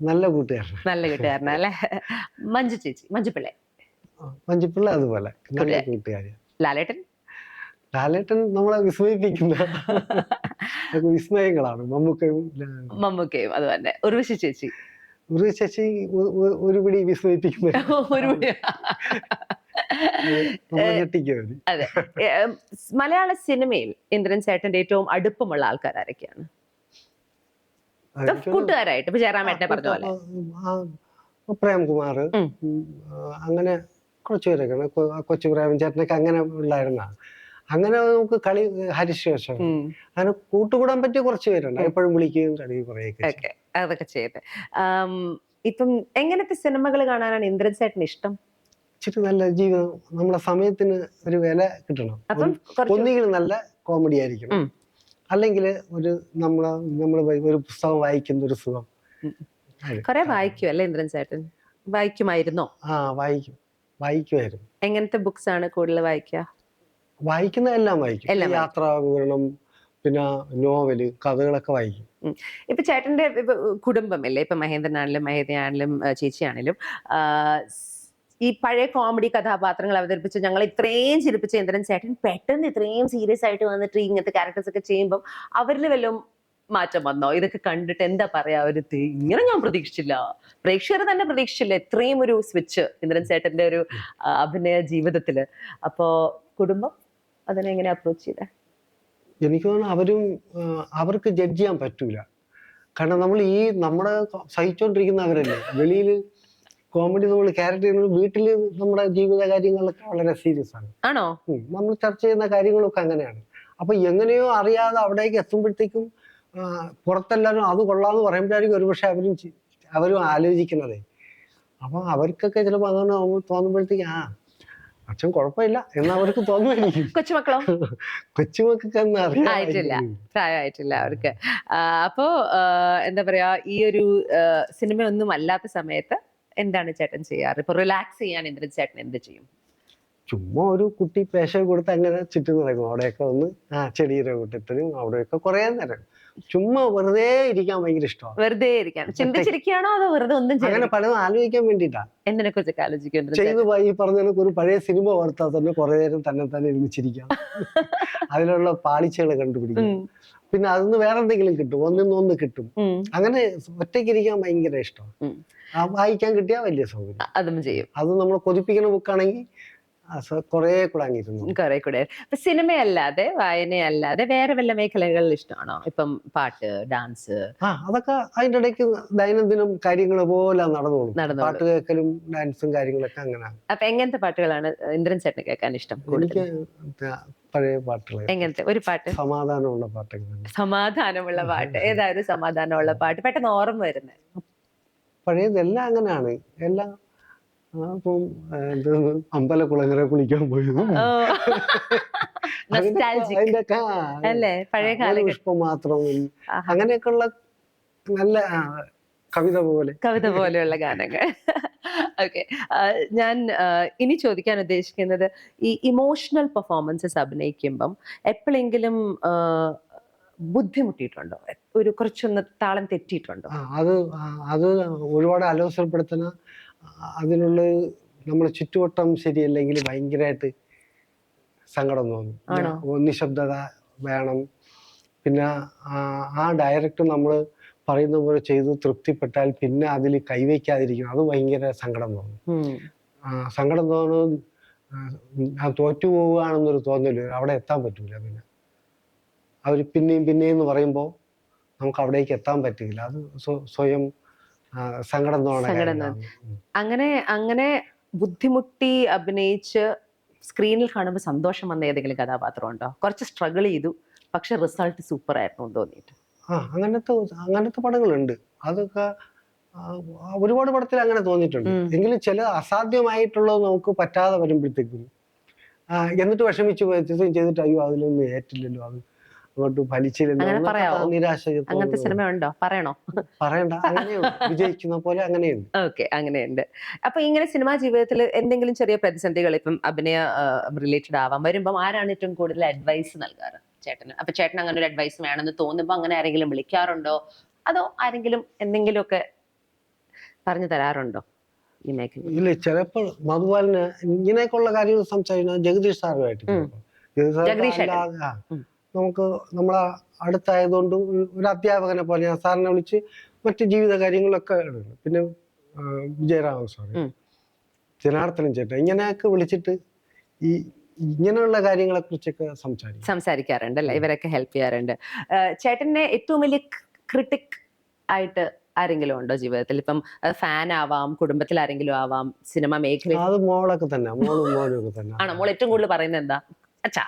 നല്ല കൂട്ടുകാരനല്ലേ? മഞ്ജു ചേച്ചി, മഞ്ജുപിള്ളെ. മഞ്ജുപിള്ള അതുപോലെ നല്ല കൂട്ടുകാരി. ലാലേട്ടൻ നമ്മളെ വിസ്മയിപ്പിക്കുന്ന വിസ്മയങ്ങളാണ്. മമ്മൂക്കയും അത് തന്നെ. ഉർവശി ചേച്ചി. ഒരു പിടി വിസ്മയിപ്പിക്കുന്ന. അതെ. മലയാള സിനിമയിൽ ഇന്ദ്രൻ ചേട്ടന്റെ ഏറ്റവും അടുപ്പമുള്ള ആൾക്കാർ ആരൊക്കെയാണ് കൂട്ടുകാരായിട്ട്? ഇപ്പൊ ജയറാമേട്ടനെ പറഞ്ഞ പോലെ പ്രേംകുമാർ, അങ്ങനെ കുറച്ചു പേരൊക്കെയാണ്. കൊച്ചു പ്രേമൻ ചേട്ടനൊക്കെ അങ്ങനെ ഉള്ളായിരുന്ന. അങ്ങനെ നമുക്ക് കളി ഹരിശേഷം അങ്ങനെ കൂട്ടുകൂടാൻ പറ്റിയ കുറച്ച് പേരുണ്ട്. എപ്പോഴും വിളിക്കുകയും കളി കുറേയൊക്കെ അതൊക്കെ ചെയ്ത്. ഇപ്പം എങ്ങനത്തെ സിനിമകൾ കാണാനാണ് ഇന്ദ്രൻ ചേട്ടന് ഇഷ്ടം? ഇച്ചിരി നല്ല ജീവിതം, നമ്മുടെ സമയത്തിന് ഒരു വില കിട്ടണം. ഒന്നുകിൽ നല്ല കോമഡി ആയിരിക്കണം, അല്ലെങ്കിൽ നമ്മള് ഒരു പുസ്തകം വായിക്കുന്ന ഒരു സുഖം. കൊറേ വായിക്കും അല്ലേ ഇന്ദ്രൻ ചേട്ടൻ? വായിക്കുമായിരുന്നോ? വായിക്കുമായിരുന്നു. എങ്ങനത്തെ ബുക്സ് ആണ് കൂടുതൽ വായിക്കുക? വായിക്കുന്നതെല്ലാം വായിക്കും. യാത്രാ വിവരണം, പിന്നെ നോവല്, കഥകളൊക്കെ വായിക്കും. ഇപ്പൊ ചേട്ടന്റെ കുടുംബം അല്ലേ, ഇപ്പൊ മഹേന്ദ്രനാണെങ്കിലും മഹേദയാണെങ്കിലും ചേച്ചിയാണെങ്കിലും ഈ പഴയ കോമഡി കഥാപാത്രങ്ങൾ അവതരിപ്പിച്ച് ഞങ്ങൾ ഇത്രയും ചിരിപ്പിച്ച ഇന്ദ്രൻ ചേട്ടൻ പെട്ടെന്ന് ഇത്രയും സീരിയസ് ആയിട്ട് വന്നിട്ട് ഇങ്ങനത്തെ ക്യാരക്ടേഴ്സ് ഒക്കെ ചെയ്യുമ്പോൾ അവരിൽ വല്ലതും മാറ്റം വന്നോ? ഇതൊക്കെ കണ്ടിട്ട് എന്താ പറയാ, ഒരു ഇങ്ങനെ ഞാൻ പ്രതീക്ഷിച്ചില്ല, പ്രേക്ഷകർ തന്നെ പ്രതീക്ഷിച്ചില്ല ഇത്രയും ഒരു സ്വിച്ച് ഇന്ദ്രൻ ചേട്ടന്റെ ഒരു അഭിനയ ജീവിതത്തില്. അപ്പോ കുടുംബം അതിനെങ്ങനെ അപ്രോച്ച് ചെയ്തേ? എനിക്ക് തോന്നുന്നു അവർക്ക് ജഡ്ജ് ചെയ്യാൻ പറ്റൂല. കാരണം നമ്മുടെ സഹിച്ചോണ്ടിരിക്കുന്നവരല്ലേ. വെളിയിൽ കോമഡി നമ്മൾ ക്യാരക്ടർ ചെയ്യുന്നത്, വീട്ടില് നമ്മുടെ ജീവിത കാര്യങ്ങളൊക്കെ വളരെ സീരിയസ് ആണ്. ആണോ? നമ്മൾ ചർച്ച ചെയ്യുന്ന കാര്യങ്ങളൊക്കെ അങ്ങനെയാണ്. അപ്പൊ എങ്ങനെയോ അറിയാതെ അവിടേക്ക് എത്തുമ്പോഴത്തേക്കും പുറത്തെല്ലാരും അത് കൊള്ളാന്ന് പറയുമ്പോഴായിരിക്കും ഒരുപക്ഷെ അവരും ആലോചിക്കുന്നതേ. അപ്പൊ അവർക്കൊക്കെ ചിലപ്പോൾ അങ്ങനെ തോന്നുമ്പോഴത്തേക്ക് അച്ഛൻ കുഴപ്പമില്ല എന്ന് അവർക്ക് തോന്നുമായിരിക്കും. കൊച്ചുമക്കൾക്ക് പ്രായമായിട്ടില്ല അവർക്ക്. അപ്പോ എന്താ പറയാ, ഈ ഒരു സിനിമ ഒന്നും അല്ലാത്ത സമയത്ത് എന്താണ് ചേട്ടൻ ചെയ്യാറ്? ഇപ്പൊ റിലാക്സ് ചെയ്യാൻ ഇന്ദ്രൻ ചേട്ടൻ എന്ത് ചെയ്യും? ചുമ്മാ ഒരു കുട്ടി പേശ കൊടുത്ത് അങ്ങനെ ചുറ്റും നടക്കും. അവിടെയൊക്കെ ഒന്ന് ചെടിയുടെ കൂട്ടത്തിനും അവിടെയൊക്കെ കുറെ നേരം ചുമ്മാ വെറുതെ ഇരിക്കാൻ ഭയങ്കര ഇഷ്ടമാണ്. വെറുതെ ഇരിക്കാൻ ചിന്തിച്ചിരിക്കുകയാണോ അതോ വെറുതെ ഒന്നും അങ്ങനെ പലതും ആലോചിക്കാൻ വേണ്ടിട്ടാ. എന്തിനെ കുറിച്ചൊക്കെ ആലോചിക്കും? ചെയ്തു ഈ പറഞ്ഞ ഒരു പഴയ സിനിമ ഓർത്താൽ തന്നെ കുറെ നേരം തന്നെ ഒരുമിച്ചിരിക്കാം. അതിലുള്ള പാളിച്ചകൾ കണ്ടുപിടിക്കും. പിന്നെ അതിന്ന് വേറെ എന്തെങ്കിലും കിട്ടും, ഒന്നിന്ന് കിട്ടും. അങ്ങനെ ഒറ്റയ്ക്കിരിക്കാൻ ഭയങ്കര ഇഷ്ടമാണ്. വായിക്കാൻ കിട്ടിയാൽ വലിയ സൗകര്യം. അതും ചെയ്യും. അത് നമ്മൾ കൊതിപ്പിക്കുന്ന ബുക്കാണെങ്കിൽ കുറെ കൂടെ അങ്ങിരുന്നു. കുറെ കൂടെ. സിനിമയല്ലാതെ വായനയല്ലാതെ വേറെ വല്ല മേഖലകളിൽ ഇഷ്ടമാണോ? ഇപ്പം പാട്ട്, ഡാൻസ്? അതൊക്കെ അതിന്റെ ഇടയ്ക്ക് ദൈനംദിനം കാര്യങ്ങൾ പോലെ നടന്നോളും. പാട്ട് കേൾക്കലും ഡാൻസും കാര്യങ്ങളൊക്കെ അങ്ങനെ. അപ്പൊ എങ്ങനത്തെ പാട്ടുകളാണ് ഇന്ദ്രൻ ചേട്ടന് കേൾക്കാൻ ഇഷ്ടം? എനിക്ക് പഴയ പാട്ടുകൾ. എങ്ങനത്തെ ഒരു പാട്ട്? സമാധാനമുള്ള പാട്ടുകൾ. സമാധാനമുള്ള പാട്ട് ഏതായാലും സമാധാനമുള്ള പാട്ട് പെട്ടെന്ന് ഓർമ്മ വരുന്നത്? പഴയതെല്ലാം അങ്ങനെയാണ്. എല്ലാം അപ്പം അമ്പലക്കുളങ്ങര കുളിക്കാൻ പോയതും പുഷ്പം മാത്രം അങ്ങനെയൊക്കെയുള്ള നല്ല കവിത പോലെയുള്ള ഗാനങ്ങൾ. ഓക്കെ, ഞാൻ ഇനി ചോദിക്കാൻ ഉദ്ദേശിക്കുന്നത്, ഈ ഇമോഷണൽ പെർഫോമൻസസ് അഭിനയിക്കുമ്പം എപ്പോഴെങ്കിലും ബുദ്ധിമുട്ടിയിട്ടുണ്ടോ? ഒരു കുറച്ചൊന്ന് താളം തെറ്റിയിട്ടുണ്ടോ? അത് ഒരുപാട് അലോസരപ്പെടുത്തുന്ന അതിനുള്ള നമ്മളെ ചുറ്റുവട്ടം ശരിയല്ലെങ്കിൽ ഭയങ്കരമായിട്ട് സങ്കടം തോന്നും. ആണോ? നിശബ്ദത വേണം. പിന്നെ ആ ഡയറക്റ്റ് നമ്മൾ പറയുന്ന പോലെ ചെയ്ത് തൃപ്തിപ്പെട്ടാൽ പിന്നെ അതിൽ കൈവയ്ക്കാതിരിക്കണം. അത് ഭയങ്കര സങ്കടം തോന്നും. സങ്കടം തോന്നുന്നത് ഞാൻ തോറ്റു പോവുകയാണെന്നൊരു തോന്നല് അവിടെ എത്താൻ പറ്റൂല. പിന്നെ അവർ പിന്നെയും പിന്നെയും എന്ന് പറയുമ്പോൾ നമുക്ക് അവിടേക്ക് എത്താൻ പറ്റില്ല. അത് സ്വയം സങ്കടം തോന്നണം. അങ്ങനെ ബുദ്ധിമുട്ടി അഭിനയിച്ച് സ്ക്രീനിൽ കാണുമ്പോൾ സന്തോഷം വന്ന ഏതെങ്കിലും കഥാപാത്രം ഉണ്ടോ? കുറച്ച് സ്ട്രഗിൾ ചെയ്തു പക്ഷെ റിസൾട്ട് സൂപ്പർ ആയിരുന്നു തോന്നിയിട്ട്? അങ്ങനത്തെ പടങ്ങളുണ്ട്. അതൊക്കെ ഒരുപാട് പടത്തിൽ അങ്ങനെ തോന്നിയിട്ടുണ്ട്. എങ്കിലും ചില അസാധ്യമായിട്ടുള്ളത് നമുക്ക് പറ്റാതെ വരുമ്പോഴത്തേക്കും എന്നിട്ട് വിഷമിച്ച് ചെയ്തിട്ട് അയ്യോ അതിലൊന്നും ഏറ്റില്ലല്ലോ, അത് അങ്ങോട്ട് ഫലിച്ചില്ലല്ലോ, നിരാശ. അങ്ങനത്തെ സിനിമ ഉണ്ടോ? പറയണോ? പറയണ്ട. അങ്ങനെയുണ്ട്, വിജയിക്കുന്ന പോലെ അങ്ങനെയുണ്ട്. ഓക്കെ, അങ്ങനെയുണ്ട്. അപ്പൊ ഇങ്ങനെ സിനിമാ ജീവിതത്തിൽ എന്തെങ്കിലും ചെറിയ പ്രതിസന്ധികൾ ഇപ്പം അഭിനയ റിലേറ്റഡ് ആവാൻ വരുമ്പം ആരാണ് ഏറ്റവും കൂടുതൽ അഡ്വൈസ് നൽകാറ് ചേട്ടന്? അപ്പൊ ചേട്ടൻ അങ്ങനെ ഒരു അഡ്വൈസ് വേണമെന്ന് തോന്നുമ്പോ അങ്ങനെ ആരെങ്കിലും വിളിക്കാറുണ്ടോ? അതോ ആരെങ്കിലും എന്തെങ്കിലുമൊക്കെ പറഞ്ഞു തരാറുണ്ടോ ഈ മേഖല? ഇല്ല, ചിലപ്പോൾ മധുബാലിന് ഇങ്ങനെയൊക്കെയുള്ള കാര്യങ്ങൾ സംസാരിക്കുന്നത് ജഗദീഷ് സാറുമായിട്ട്. നമുക്ക് നമ്മളെ അടുത്തായതുകൊണ്ട് ഒരു അധ്യാപകനെ പോലെ ഞാൻ സാറിനെ വിളിച്ച് മറ്റു ജീവിത കാര്യങ്ങളൊക്കെ ഇടുന്നു. പിന്നെ വിജയരാമൻ സാറ്, ജനാർദ്ദനൻ ചേട്ടൻ, ഇങ്ങനെയൊക്കെ വിളിച്ചിട്ട് ഈ ഇങ്ങനെയുള്ള കാര്യങ്ങളെ കുറിച്ചൊക്കെ സംസാരിക്കാറുണ്ട് അല്ലേ? ഇവരൊക്കെ ഹെൽപ്പ് ചെയ്യാറുണ്ട്. ചേട്ടന്റെ ഏറ്റവും വലിയ ക്രിട്ടിക് ആയിട്ട് ആരെങ്കിലും ഉണ്ടോ ജീവിതത്തിൽ? ഇപ്പം ഫാൻ ആവാം, കുടുംബത്തിൽ ആരെങ്കിലും ആവാം, സിനിമ മേഖല? അത് മോളൊക്കെ തന്നെ, മോളൊക്കെ തന്നെ. ആണോ? മോൾ ഏറ്റവും കൂടുതൽ പറയുന്നത് എന്താ? അച്ഛാ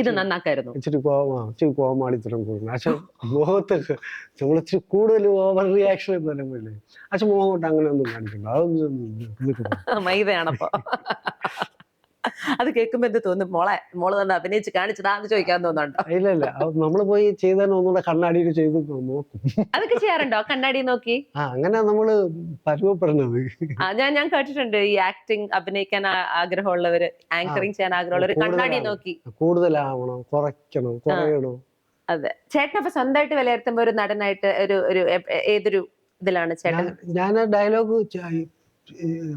ഇത് നന്നാക്കായിരുന്നു, ഇച്ചിരി കോമാളിത്തരം കൂടുതൽ. പക്ഷെ മുഖത്തൊക്കെ നമ്മൾ ഇച്ചിരി കൂടുതൽ ഓവർ റിയാക്ഷൻ എന്ന് പറയുമ്പോഴേ പക്ഷെ മുഖം അങ്ങനെ ഒന്നും കാണിക്കണ്ട. അതൊന്നും മൈദയാണപ്പോ. അത് കേൾക്കുമ്പോ എന്ത് തോന്നും? മോള് തന്നെ അഭിനയിച്ച് കാണിച്ചതാന്ന് ചോദിക്കാൻ തോന്നുന്നുണ്ടോ? ഇല്ല, നമ്മള് പോയി ചെയ്താൽ ഒന്നുകൂടെ കണ്ണാടിയിൽ ചെയ്ത് നോക്കും. അതൊക്കെ ചെയ്യാറുണ്ടോ? കണ്ണാടി നോക്കി അങ്ങനെ നമ്മള് പരുവപ്പെടുന്നത്. ഞാൻ കേട്ടിട്ടുണ്ട്, ഈ ആക്ടിങ് അഭിനയിക്കാൻ ആഗ്രഹമുള്ളവര്, ആങ്കറിങ് ചെയ്യാൻ ആഗ്രഹമുള്ളവര് കണ്ണാടി നോക്കി കൂടുതലാവണം, കുറയ്ക്കണം, കുറയണം. അതെ. ചേട്ടൻ അപ്പൊ സ്വന്തമായിട്ട് വിലയിരുത്തുമ്പോ ഒരു നടനായിട്ട് ഒരു ഏതൊരു ഇതിലാണ് ചേട്ടൻ? ഞാൻ ഡയലോഗ്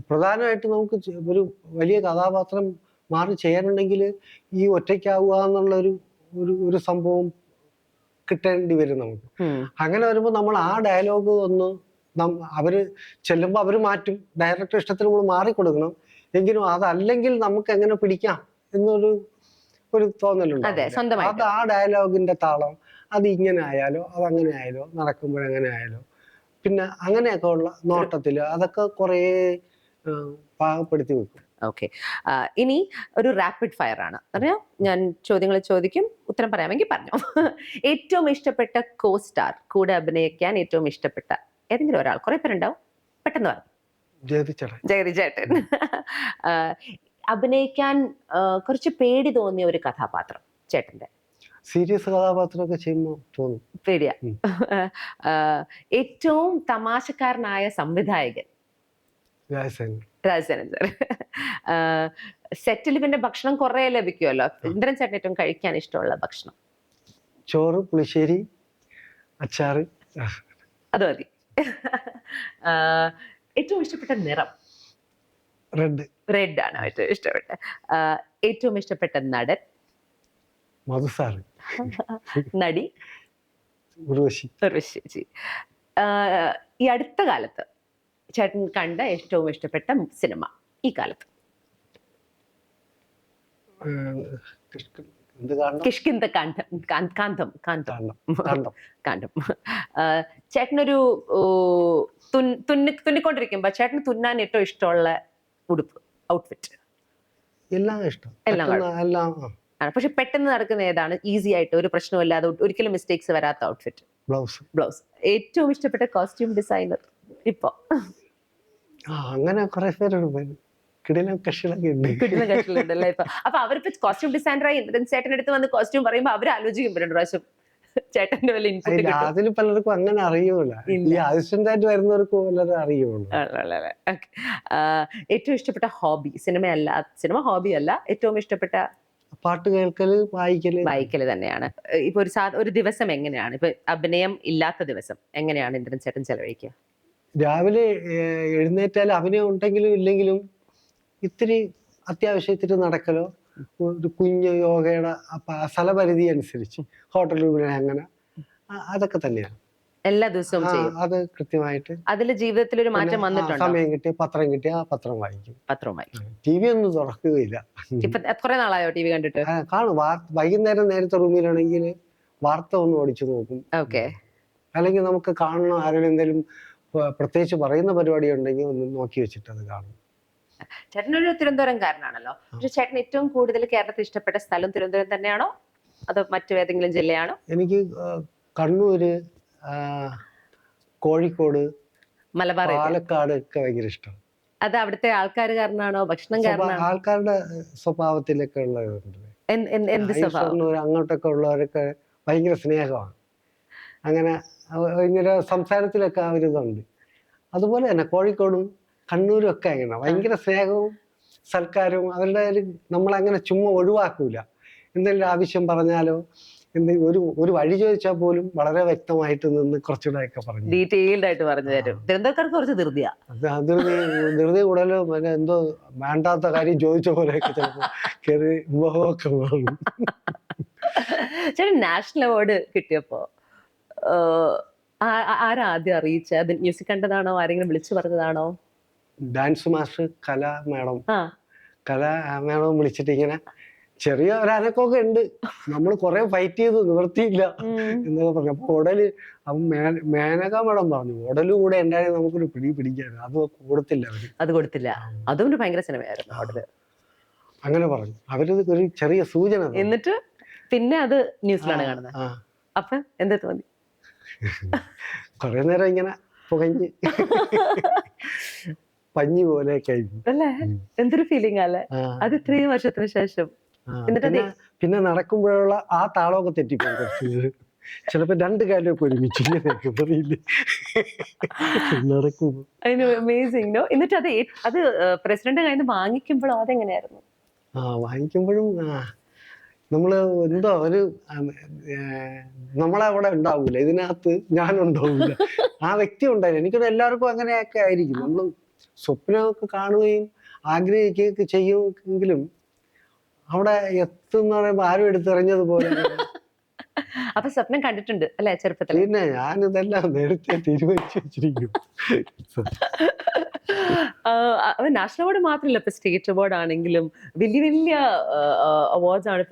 പ്രധാനമായിട്ട് നമുക്ക് ഒരു വലിയ കഥാപാത്രം മാറി ചെയ്യാനുണ്ടെങ്കിൽ ഈ ഒറ്റയ്ക്കാവുക എന്നുള്ള ഒരു സംഭവം കിട്ടേണ്ടി വരും നമുക്ക്. അങ്ങനെ വരുമ്പോൾ നമ്മൾ ആ ഡയലോഗ് ഒന്ന് അവര് ചെല്ലുമ്പോൾ അവര് മാറ്റും, ഡയറക്ടർ ഇഷ്ടത്തിന് നമ്മൾ മാറിക്കൊടുക്കണം. എങ്കിലും അതല്ലെങ്കിൽ നമുക്ക് എങ്ങനെ പിടിക്കാം എന്നൊരു തോന്നലുണ്ട്. അത് ആ ഡയലോഗിന്റെ താളം അത് ഇങ്ങനെ ആയാലോ, അതങ്ങനെ ആയാലോ, നടക്കുമ്പോഴെങ്ങനെ ആയാലോ, പിന്നെ അങ്ങനെയൊക്കെ ഉള്ള നോട്ടത്തില് അതൊക്കെ കുറേ പാകപ്പെടുത്തി വെക്കും. ഓക്കെ, ഇനി ഒരു റാപ്പിഡ് ഫയർ ആണ്. അറിയാം, ഞാൻ ചോദ്യങ്ങൾ ചോദിക്കും, ഉത്തരം പറയാമെങ്കിൽ പറഞ്ഞു. ഏറ്റവും ഇഷ്ടപ്പെട്ട കോ സ്റ്റാർ, കൂടെ അഭിനയിക്കാൻ ഏറ്റവും ഇഷ്ടപ്പെട്ട ഏതെങ്കിലും ഒരാൾ? കുറെ പേരുണ്ടാവും, പെട്ടെന്ന് പറഞ്ഞു. ജഗതി ചേട്ടൻ. അഭിനയിക്കാൻ കുറച്ച് പേടി തോന്നിയ ഒരു കഥാപാത്രം ചേട്ടന്റെ? സീരിയസ് കഥാപാത്രമൊക്കെ ചെയ്യുമ്പോൾ തോന്നും പേടിയാ. ഏറ്റവും തമാശക്കാരനായ സംവിധായകൻ? രാജസേനൻ സാർ. സെറ്റിൽ പിന്നെ ഭക്ഷണം കുറെ ലഭിക്കുമല്ലോ. ഇന്ദ്രൻ ചേട്ടൻ ഏറ്റവും കഴിക്കാൻ ഇഷ്ടമുള്ള ഭക്ഷണം? ചോറ്, പുളിശ്ശേരി, അച്ചാറ്. അത് മതി. ഏറ്റവും ഇഷ്ടപ്പെട്ട നിറം? റെഡ് ആണ് ഏറ്റവും ഇഷ്ടപ്പെട്ട. ഏറ്റവും ഇഷ്ടപ്പെട്ട നടൻ? മധുസാറ്. നടി? ഉർവശി. ഈ അടുത്ത കാലത്ത് ചേട്ടൻ കണ്ട ഏറ്റവും ഇഷ്ടപ്പെട്ട സിനിമ ഈ കാലത്ത്? കിഷ്കിന്ധ കാന്തം. ചേട്ടനൊരു തുന്നിക്കൊണ്ടിരിക്കുമ്പോ ചേട്ടന് തുന്നാൻ ഏറ്റവും ഇഷ്ടമുള്ള ഉടുപ്പ്, ഔട്ട്ഫിറ്റ്? എല്ലാം ഇഷ്ടം. പക്ഷെ പെട്ടെന്ന് നടക്കുന്ന ഏതാണ്? ഈസി ആയിട്ട് ഒരു പ്രശ്നമില്ലാതെ ഒരിക്കലും മിസ്റ്റേക്സ് വരാത്ത ഔട്ട്ഫിറ്റ്? ബ്ലൗസ്. ഏറ്റവും ഇഷ്ടപ്പെട്ട കോസ്റ്റ്യൂം ഡിസൈനർ ഇപ്പൊ? അങ്ങനെ കുറെ പേരുണ്ട്, കിടിലൻ കക്ഷികളൊക്കെ ഉണ്ടല്ലേ ഇപ്പൊ? അപ്പൊ അവരിപ്പോ കോസ്റ്റ്യൂം ഡിസൈനറായി ചേട്ടൻ്റെ അടുത്ത് വന്ന് കോസ്റ്റ്യൂം പറയുമ്പോ അവർ ആലോചിക്കും രണ്ട് പ്രാവശ്യം ചേട്ടന്റെ വല്ല ഇൻപുട്ട്? അതിൽ പലർക്കും അങ്ങനെ അറിയൂല, ഈ അസിസ്റ്റന്റ് വരുന്നവർക്ക് വളരെ അറിയുള്ളൂ. ഏറ്റവും ഇഷ്ടപ്പെട്ട ഹോബി? സിനിമ ഹോബി അല്ല, ഏറ്റവും ഇഷ്ടപ്പെട്ട പാട്ട് കേൾക്കല്, വായിക്കല് തന്നെയാണ്. ഇപ്പൊ ഒരു ദിവസം എങ്ങനെയാണ്, ഇപ്പൊ അഭിനയം ഇല്ലാത്ത ദിവസം എങ്ങനെയാണ് ഇന്ദ്രൻ ചേട്ടൻ ചെലവഴിക്കുക? രാവിലെ എഴുന്നേറ്റാൽ അഭിനയം ഉണ്ടെങ്കിലും ഇല്ലെങ്കിലും ഇത്തിരി അത്യാവശ്യത്തിന് നടക്കലോ, ഒരു കുഞ്ഞ് യോഗയുടെ സ്ഥലപരിധി അനുസരിച്ച് ഹോട്ടൽ റൂമിൽ അങ്ങനെ അതൊക്കെ തന്നെയാണ് എല്ലാ ദിവസവും ചെയ്യും? അത് കൃത്യമായിട്ട്. അതിൽ ജീവിതത്തിൽ ഒരു മാറ്റം വന്നിട്ടുണ്ടോ? സമയം കിട്ടി പത്രം കിട്ടി ആ പത്രം വായിക്കും. പത്രവും വായിക്കും. TV ഒന്നും തുറക്കുകയില്ല. ഇപ്പൊ കുറെ നാളായോ TV കണ്ടിട്ട്? കാണും. വൈകുന്നേരം നേരത്തെ റൂമിലാണെങ്കിൽ വാർത്ത ഒന്ന് ഓടിച്ചു നോക്കും. ഓക്കെ. അല്ലെങ്കിൽ നമുക്ക് കാണണം, ആരെങ്കിലും എന്തെങ്കിലും പ്രത്യേകിച്ച് പറയുന്ന പരിപാടി ഉണ്ടെങ്കിൽ ഒന്ന് നോക്കി വെച്ചിട്ട് അത് കാണും. ചേട്ടനൊരു തിരുവനന്തപുരംകാരനാണല്ലോ. പക്ഷെ ചേട്ടൻ ഏറ്റവും കൂടുതൽ കേരളത്തിൽ ഇഷ്ടപ്പെട്ട സ്ഥലം തിരുവനന്തപുരം തന്നെയാണോ അതോ മറ്റേതെങ്കിലും ജില്ലയാണോ? എനിക്ക് കണ്ണൂര്, കോഴിക്കോട്, മലബാർ, പാലക്കാട് ഒക്കെ ഭയങ്കര ഇഷ്ടമാണ്. അത് അവിടുത്തെ ആൾക്കാർ കാരണമാണോ ഭക്ഷണം കാരണമാണോ? ആൾക്കാരുടെ സ്വഭാവത്തിലൊക്കെ ഉള്ളവരുണ്ട്. എന്ത് സ്വഭാവം? അങ്ങോട്ടൊക്കെ ഉള്ളവരൊക്കെ ഭയങ്കര സ്നേഹമാണ്. അങ്ങനെ ഭയങ്കര സംസാരത്തിലൊക്കെ ആ ഒരു ഇതുണ്ട്. അതുപോലെ തന്നെ കോഴിക്കോടും കണ്ണൂരും ഒക്കെ അങ്ങനെ ഭയങ്കര സ്നേഹവും സൽക്കാരവും. അവരുടെ നമ്മളങ്ങനെ ചുമ്മാ ഒഴിവാക്കൂല. എന്തെങ്കിലും ആവശ്യം പറഞ്ഞാലോ ഒരു വഴി ചോദിച്ചാൽ പോലും വളരെ വ്യക്തമായിട്ട് നിന്ന് കുറച്ചുകൂടെ ഒക്കെ പറഞ്ഞു, ഡീറ്റെയിൽഡ് ആയിട്ട് പറഞ്ഞു തരും. തിരുവനന്തപുരക്കാർക്ക് കുറച്ച് ധൃതിയാ. ധൃതി കൂടുതലോ എന്തോ വേണ്ടാത്ത കാര്യം ചോദിച്ച പോലെയൊക്കെ ചിലപ്പോൾ കയറി മുഖമൊക്കെ മാറും. ചേട്ടൻ നാഷണൽ അവാർഡ് കിട്ടിയപ്പോ ആരാദ്യം അറിയിച്ച? അത് മ്യൂസിക് കണ്ടതാണോ, ആരെങ്കിലും വിളിച്ചു പറഞ്ഞതാണോ? ഡാൻസ് മാസ്റ്റർ കല മേഡം വിളിച്ചിട്ട് ഇങ്ങനെ ചെറിയ ഒരനക്കമൊക്കെ ഉണ്ട്. നമ്മൾ കുറെ ഫൈറ്റ് ചെയ്തു, നിവർത്തിയില്ല എന്നൊക്കെ പറഞ്ഞു. അപ്പൊ ഉടല് മേനക മേഡം പറഞ്ഞു ഉടല് കൂടെ ഉണ്ടായാലും നമുക്കൊരു പിടിക്കാൻ, അത് കൊടുത്തില്ല അവര്. അത് കൊടുത്തില്ല. അതുകൊണ്ട് ഭയങ്കര സിനിമയായിരുന്നു ഉടല്. അങ്ങനെ പറഞ്ഞു അവര്, ഒരു ചെറിയ സൂചന. എന്നിട്ട് പിന്നെ അത് ന്യൂസിലാണ് കാണുന്നത്. അപ്പൊ എന്താ തോന്നി? കൊറേ നേരം ഇങ്ങനെ പുകഞ്ഞ് പഞ്ഞി പോലെ കഴിഞ്ഞു അല്ലേ? എന്തൊരു ഫീലിംഗ് അല്ലേ അത് ഇത്രയും വർഷത്തിന് ശേഷം? പിന്നെ നടക്കുമ്പോഴുള്ള ആ താളമൊക്കെ തെറ്റിപ്പോയി കുറച്ച്. ചിലപ്പോ രണ്ട് കാലമൊക്കെ ഒരുമിച്ച് നടക്കുമ്പോ. അമേസിംഗ്. എന്നിട്ട് അത് പ്രസിഡന്റ് കയ്യിൽ നിന്ന് വാങ്ങിക്കുമ്പോഴോ അതെങ്ങനെയായിരുന്നു? വാങ്ങിക്കുമ്പോഴും നമ്മള് എന്തോ ഒരു നമ്മളെ അവിടെ ഉണ്ടാവൂല, ഇതിനകത്ത് ഞാനുണ്ടാവൂല, ആ വ്യക്തി ഉണ്ടായില്ല. എനിക്കൊരു എല്ലാവർക്കും അങ്ങനെയൊക്കെ ആയിരിക്കും. നമ്മൾ സ്വപ്നമൊക്കെ കാണുകയും ആഗ്രഹിക്കുകയൊക്കെ ചെയ്യുമെങ്കിലും അവിടെ എത്തുന്ന പറയുമ്പോ ആരും എടുത്തെറിഞ്ഞതുപോലെ. അപ്പൊ സ്വപ്നം കണ്ടിട്ടുണ്ട് അല്ലെ ചെറുപ്പത്തിൽ? പിന്നെ ഞാനിതെല്ലാം നേരത്തെ തീരുമാനിച്ചു വെച്ചിരിക്കും. നാഷണൽ അവാർഡ് മാത്രമല്ല, ഇപ്പൊ സ്റ്റേറ്റ് അവാർഡ് ആണെങ്കിലും വലിയ വലിയ അവാർഡ്സ് ആണ്.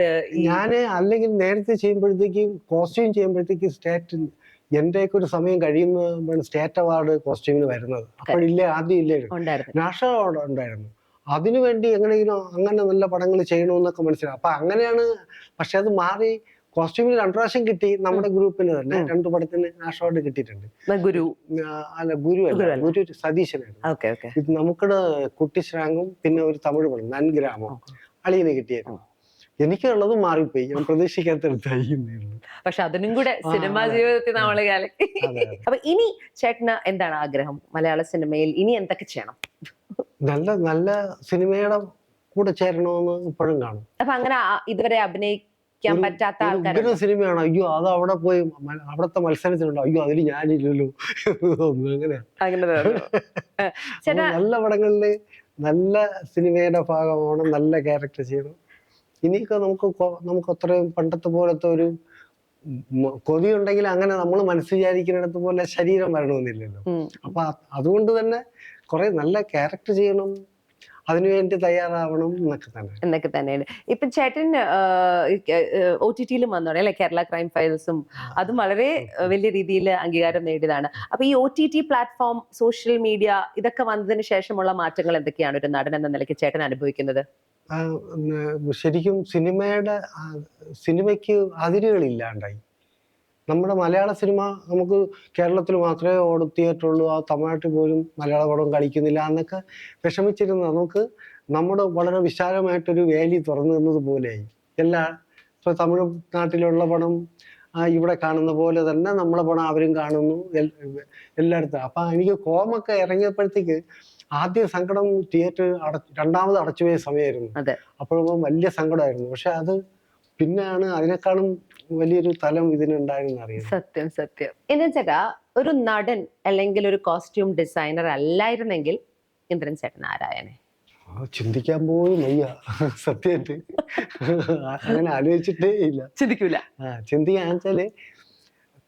ഞാന് അല്ലെങ്കിൽ നേരത്തെ ചെയ്യുമ്പോഴത്തേക്കും കോസ്റ്റ്യൂം ചെയ്യുമ്പോഴത്തേക്കും എന്റെയൊക്കെ ഒരു സമയം കഴിയുമ്പോൾ സ്റ്റേറ്റ് അവാർഡ് കോസ്റ്റ്യൂമിന് വരുന്നത്. അപ്പോഴില്ലേ, ആദ്യം ഇല്ലായിരുന്നു, നാഷണൽ അവാർഡ് ഉണ്ടായിരുന്നു. അതിനുവേണ്ടി എങ്ങനെയെങ്കിലും അങ്ങനെ നല്ല പടങ്ങൾ ചെയ്യണമെന്നൊക്കെ മനസ്സിലാവും. അപ്പൊ അങ്ങനെയാണ്. പക്ഷെ അത് മാറി കോസ്റ്റ്യൂമിന് 2 പ്രാവശ്യം കിട്ടി. നമ്മുടെ ഗ്രൂപ്പിന് തന്നെ 2 പടത്തിന് നാഷണൽ അവാർഡ് കിട്ടിയിട്ടുണ്ട്. ഗുരു അല്ല, ഗുരു സതീശനായിരുന്നു. ഇത് നമുക്കിടെ കുട്ടിശ്രാങ്കും പിന്നെ ഒരു തമിഴ് പടം നൻഗ്രാമം അളിയന് കിട്ടിയായിരുന്നു. എനിക്കുള്ളത് മാറിപ്പോയി, ഞാൻ പ്രതീക്ഷിക്കാത്തടുത്തായി. പക്ഷെ അതിനും കൂടെ സിനിമാ ജീവിതത്തിൽ നമ്മള് കലക്കി. അപ്പൊ ഇനി ചേട്ടന് എന്താണ് ആഗ്രഹം? മലയാള സിനിമയിൽ ഇനി എന്തൊക്കെ ചെയ്യണം? നല്ല നല്ല സിനിമയുടെ കൂടെ ചേരണമെന്ന് ഇപ്പോഴും കാണും. അപ്പൊ അങ്ങനെ ഇതുവരെ അഭിനയിക്കാൻ പറ്റാത്ത ആൾക്കാർ സിനിമയാണ്, അയ്യോ അത് അവിടെ പോയി അവിടത്തെ മത്സരത്തിലുണ്ടോ, അയ്യോ അതിൽ ഞാനില്ലല്ലോ, അങ്ങനെ. നല്ല പടങ്ങളില് നല്ല സിനിമയുടെ ഭാഗമാണ്, നല്ല ക്യാരക്ടർ ചെയ്യണം. ഇനിയൊക്കെ നമുക്ക് അത്രയും പണ്ടത്തെ പോലത്തെ ഒരു കൊതി ഉണ്ടെങ്കിൽ അങ്ങനെ നമ്മൾ മനസ്സ് വിചാരിക്കുന്നിടത്ത് പോലെ ശരീരം വരണമെന്നില്ലല്ലോ. അപ്പൊ അതുകൊണ്ട് തന്നെ കുറെ നല്ല ക്യാരക്ടർ ചെയ്യണം, അതിനുവേണ്ടി തയ്യാറാവണം എന്നൊക്കെ തന്നെയാണ്. ഇപ്പൊ ചേട്ടൻ OTT-ലും വന്നോടെ അല്ലെ, കേരള ക്രൈം ഫയൽസും അതും വളരെ വലിയ രീതിയിൽ അംഗീകാരം നേടിയതാണ്. അപ്പൊ ഈ OTT പ്ലാറ്റ്ഫോം, സോഷ്യൽ മീഡിയ ഇതൊക്കെ വന്നതിന് ശേഷമുള്ള മാറ്റങ്ങൾ എന്തൊക്കെയാണ് ഒരു നടൻ എന്ന നിലയ്ക്ക് ചേട്ടൻ അനുഭവിക്കുന്നത്? ശരിക്കും സിനിമയ്ക്ക് അതിരുകളില്ലാണ്ടായി. നമ്മുടെ മലയാള സിനിമ നമുക്ക് കേരളത്തിൽ മാത്രമേ തിയേറ്ററുള്ളൂ, ആ തമിഴ്നാട്ടിൽ പോലും മലയാള പടം കളിക്കുന്നില്ല എന്നൊക്കെ വിഷമിച്ചിരുന്ന നമുക്ക് നമ്മുടെ വളരെ വിശാലമായിട്ടൊരു വേലി തുറന്നു തന്നതുപോലെയായി. ഇപ്പൊ തമിഴ്നാട്ടിലുള്ള പടം ഇവിടെ കാണുന്ന പോലെ തന്നെ നമ്മളെ പടം അവരും കാണുന്നു എല്ലായിടത്തും. അപ്പൊ എനിക്ക് കോമൊക്കെ ഇറങ്ങിയപ്പോഴത്തേക്ക് ആദ്യം സങ്കടം തിയേറ്റർ രണ്ടാമത് അടച്ചുപോയ സമയമായിരുന്നു. അതെ. അപ്പോഴും വലിയ സങ്കടമായിരുന്നു. പക്ഷെ അത് പിന്നെയാണ് അതിനേക്കാളും വലിയൊരു തലം ഇതിനുണ്ടായിരുന്നു അറിയാം. സത്യം സത്യം. ഇന്ദ്രൻ ചേട്ടാ, ഒരു നടൻ അല്ലെങ്കിൽ ഒരു കോസ്റ്റ്യൂം ഡിസൈനർ അല്ലായിരുന്നെങ്കിൽ ഇന്ദ്രൻ ചേട്ടൻ ആരായനെ? ചിന്തിക്കാൻ പോലും വയ്യ സത്യമായിട്ട്. അങ്ങനെ ആലോചിച്ചിട്ടേ ഇല്ല. ചിന്തിക്കൂല. ചിന്തിക്കാൻ വെച്ചാല്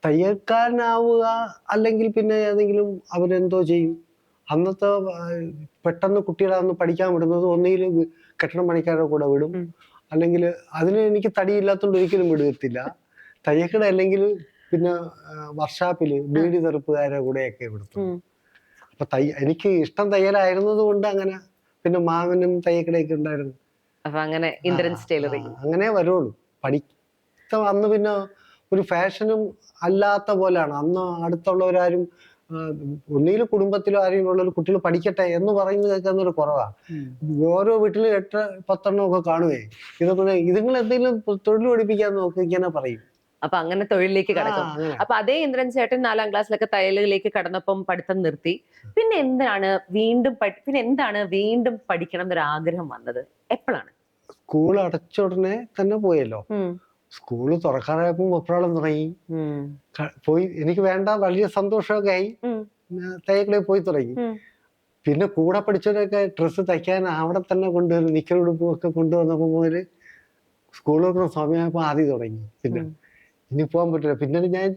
തയ്യൽക്കാരനാവുക, അല്ലെങ്കിൽ പിന്നെ ഏതെങ്കിലും അവരെന്തോ ചെയ്യും. അന്നത്തെ പെട്ടെന്ന് കുട്ടികളെ അന്ന് പഠിക്കാൻ വിടുന്നത് ഒന്നുകിൽ കെട്ടിടം പണിക്കാരുടെ കൂടെ വിടും, അല്ലെങ്കിൽ അതിന് എനിക്ക് തടിയില്ലാത്തതുകൊണ്ട് ഒരിക്കലും വിടത്തില്ല. തയ്യക്കട അല്ലെങ്കിൽ പിന്നെ വർക്ക്ഷോപ്പില് ബീഡി തെറുപ്പുകാരുടെ കൂടെയൊക്കെ വിടുത്തു. അപ്പൊ എനിക്ക് ഇഷ്ടം തയ്യലായിരുന്നത് കൊണ്ട് അങ്ങനെ. പിന്നെ മാമനും തയ്യക്കടയൊക്കെ ഉണ്ടായിരുന്നു. അപ്പൊ അങ്ങനെ ഇന്ദ്രൻസ് ടൈലറിംഗ് അങ്ങനെ വരുള്ളൂ. പഠിത്തം അന്ന് പിന്നെ ഒരു ഫാഷനും അല്ലാത്ത പോലെയാണ്. അന്ന് അടുത്തുള്ളവരാരും ഒന്നുകിൽ കുടുംബത്തിലോ ആരെങ്കിലും ഉള്ള കുട്ടികൾ പഠിക്കട്ടെ എന്ന് പറയുന്നത് കേൾക്കുന്നൊരു കുറവാ. ഓരോ വീട്ടിലും 8-10 ഒക്കെ കാണുവേ. ഇതൊക്കെ ഇതുങ്ങൾ എന്തെങ്കിലും തൊഴിൽ പഠിപ്പിക്കാൻ നോക്കി ഇങ്ങനെ പറയും. അപ്പൊ അങ്ങനെ തൊഴിലിലേക്ക് കടക്കും. അപ്പൊ അതേ ഇന്ദ്രൻ ചേട്ടൻ 4ാം ക്ലാസ്സിലൊക്കെ തയ്യലിലേക്ക് കടന്നപ്പം പഠിത്തം നിർത്തി. പിന്നെ എന്താണ് വീണ്ടും പഠിക്കണം എന്നൊരു ആഗ്രഹം വന്നത് എപ്പോഴാണ്? സ്കൂൾ അടച്ച ഉടനെ തന്നെ പോയല്ലോ. സ്കൂള് തുറക്കാറായപ്പോ വെപ്രാളം തുടങ്ങി. പോയി എനിക്ക് വേണ്ട വലിയ സന്തോഷമൊക്കെ ആയി. തയ്യക്കടയിൽ പോയി തുടങ്ങി. പിന്നെ കൂടെ പഠിച്ചവരൊക്കെ ഡ്രസ്സ് തയ്ക്കാൻ അവിടെ തന്നെ കൊണ്ടുവരും. നിക്കറുടുപ്പും ഒക്കെ കൊണ്ടുവന്നപ്പോ മുതല് സ്കൂൾ തുറക്കുന്ന സമയമായപ്പോ ആദ്യം തുടങ്ങി. പിന്നെ ഇനി പോകാൻ പറ്റില്ല. പിന്നീട് ഞാൻ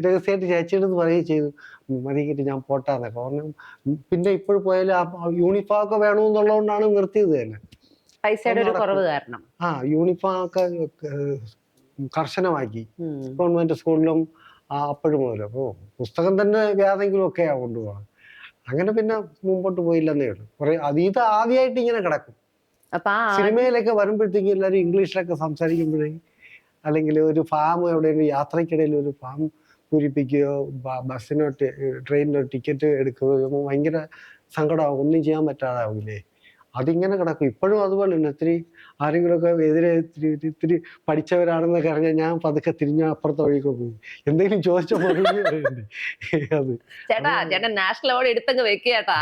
രഹസ്യമായിട്ട് ചേച്ചിയുടെ പറയുകയും ചെയ്തു, മതിക്കിട്ട് ഞാൻ പോട്ടാന്നൊക്കെ പറഞ്ഞു. പിന്നെ ഇപ്പോഴും പോയാലും യൂണിഫോം ഒക്കെ വേണമെന്നുള്ളതുകൊണ്ടാണ് നിർത്തിയത് തന്നെ. പൈസയുടെ ഒരു കുറവ് കാരണം. യൂണിഫോം ഒക്കെ കർശനമാക്കി ഗവൺമെന്റ് സ്കൂളിലും അപ്പോഴും മുതൽ. അപ്പോ പുസ്തകം തന്നെ ഏതെങ്കിലും ഒക്കെയാ കൊണ്ടുപോകണം. അങ്ങനെ പിന്നെ മുമ്പോട്ട് പോയില്ലെന്നേ ഉള്ളൂ. ഇത് ആദ്യമായിട്ട് ഇങ്ങനെ കിടക്കും. സിനിമയിലൊക്കെ വരുമ്പോഴത്തേക്ക് എല്ലാവരും ഇംഗ്ലീഷിലൊക്കെ സംസാരിക്കുമ്പോഴേ, അല്ലെങ്കിൽ ഒരു ഫാം എവിടെയെങ്കിലും യാത്രക്കിടയിൽ ഒരു ഫാം പൂരിപ്പിക്കുകയോ ബസ്സിനോ ട്രെയിനിനോ ടിക്കറ്റ് എടുക്കുകയോ ഭയങ്കര സങ്കടമാകും. ഒന്നും ചെയ്യാൻ പറ്റാതാവില്ലേ. അതിങ്ങനെ കിടക്കും. ഇപ്പോഴും അതുപോലെ തന്നെ. ആരെങ്കിലുമൊക്കെ എതിരെ ഇത്തിരി പഠിച്ചവരാണെന്നൊക്കെ അറിഞ്ഞാൽ ഞാൻ പതുക്കെ തിരിഞ്ഞ അപ്പുറത്തെ വഴിക്ക് പോകും. എന്തെങ്കിലും ചോദിച്ച മറുപടി പറയണ്ടേ. അത് ചേട്ടാ നാഷണൽ അവാർഡ് എടുത്തങ്ങ് വെക്കേട്ടാ.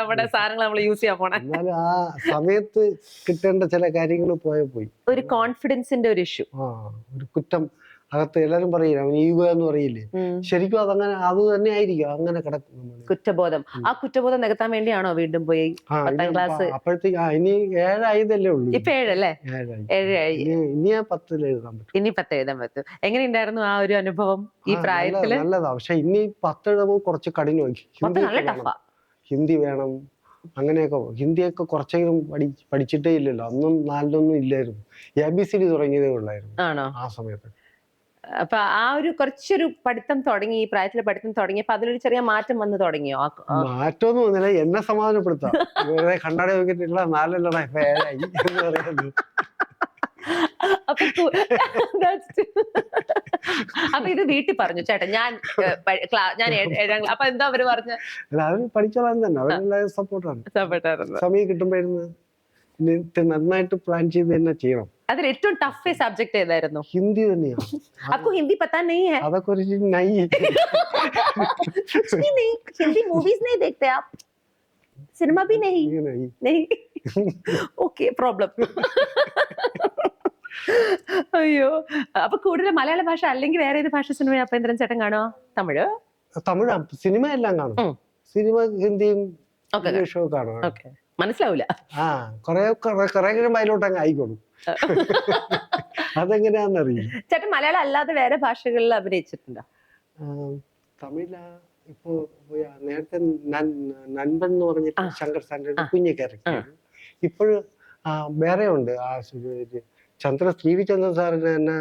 നമ്മുടെ സാധനങ്ങൾ നമ്മൾ യൂസ് ചെയ്യാൻ പോണേ. എന്നാലും ആ സമയത്ത് കിട്ടേണ്ട ചില കാര്യങ്ങൾ പോയി. ഒരു കോൺഫിഡൻസിന്റെ ഒരു ഇഷ്യൂ, ഒരു കുറ്റം അകത്ത് എല്ലാരും പറയില്ല, അവൻ ഈഗോ എന്ന് പറയില്ലേ. ശരിക്കും അതങ്ങനെ അത് തന്നെ ആയിരിക്കും. അങ്ങനെ കിടക്കും കുറ്റബോധം. ആ കുറ്റബോധം നികത്താൻ വേണ്ടിയാണോ വീണ്ടും പോയി 10ാം ക്ലാസ്? അപ്പോഴത്തേക്ക് ഇനി 7 ആയതല്ലേ ഉള്ളൂ. ഇപ്പൊ 7 അല്ലേ? 7 ഇനി 10 എഴുതാൻ പറ്റും. ഇനി 10 എഴുതാൻ പറ്റും. എങ്ങനെയുണ്ടായിരുന്നു ആ ഒരു അനുഭവം ഈ പ്രായത്തില്? നല്ലതാ. പക്ഷെ ഇനി 10 എഴുതുമ്പോൾ കുറച്ച് കഠിനമാക്കി. ഹിന്ദി വേണം അങ്ങനെയൊക്കെ. ഹിന്ദിയൊക്കെ കുറച്ചെങ്കിലും പഠിച്ചിട്ടേ ഇല്ലല്ലോ. അന്നും 4 ഇല്ലായിരുന്നു. ABCD തുടങ്ങിയതേ ഉള്ളായിരുന്നു ആ സമയത്ത്. അപ്പൊ ആ ഒരു കുറച്ചൊരു പഠിത്തം തുടങ്ങി, ഈ പ്രായത്തിലെ പഠിത്തം തുടങ്ങിയപ്പോ അതിലൊരു ചെറിയ മാറ്റം വന്നു തുടങ്ങിയോ? മാറ്റമൊന്നും വന്നില്ല. എന്നെ സമാധാനപ്പെടുത്താം. കണ്ണാടി നോക്കിയിട്ടുള്ള 4 ഇപ്പൊ 7 ആയി എന്ന് പറയുന്നത്. അപ്പൊ ഇത് വീട്ടിൽ പറഞ്ഞു ചേട്ടാ ഞാൻ 7ാം. അപ്പൊ എന്താ അവര് പറഞ്ഞ? അവര് പഠിച്ചോളാൻ തന്നെ അവരെല്ലാവരും സപ്പോർട്ടാണ്. സമയം കിട്ടുമ്പോഴായിരുന്നു നന്നായിട്ട് പ്ലാൻ ചെയ്ത് തന്നെ ചെയ്യണം. അതിൽ ഏറ്റവും ടഫ് സബ്ജക്ട് ഏതായിരുന്നു? ഹിന്ദി തന്നെയാണ്. आपको हिंदी पता नहीं है? അതൊക്കെ ഒരു हिंदी मूवीज नहीं देखते आप? सिनेमा भी नहीं? Okay, problem. അയ്യോ. അപ്പൊ കൂടുതൽ മലയാള ഭാഷ അല്ലെങ്കിൽ വേറെ ഏത് ഭാഷ സിനിമ അപ്പൊ ഇന്ദ്രൻ ചേട്ടൻ കാണോ? തമിഴ് സിനിമ എല്ലാം കാണും. സിനിമ ഹിന്ദിയും ഇംഗ്ലീഷും ഒക്കെ കാണും. മനസ്സിലാവൂല. കൊറേ കഴിയുമ്പോ അതിലോട്ട് അങ്ങ് ആയിക്കോളും. അതെങ്ങനെയാന്നറിയില്ല. ചേട്ടൻ മലയാളം അല്ലാതെ വേറെ ഭാഷകളിൽ അഭിനയിച്ചിട്ടുണ്ടോ? തമിഴില ഇപ്പൊ നേരത്തെ നൻപൻ എന്ന് പറഞ്ഞിട്ട് ശങ്കർ സാറിന്റെ കുഞ്ഞു ക്യാരക്ടർ. ഇപ്പോഴും വേറെ ഉണ്ട്. ശ്രീ ചന്ദ്രൻ സാറിന് തന്നെ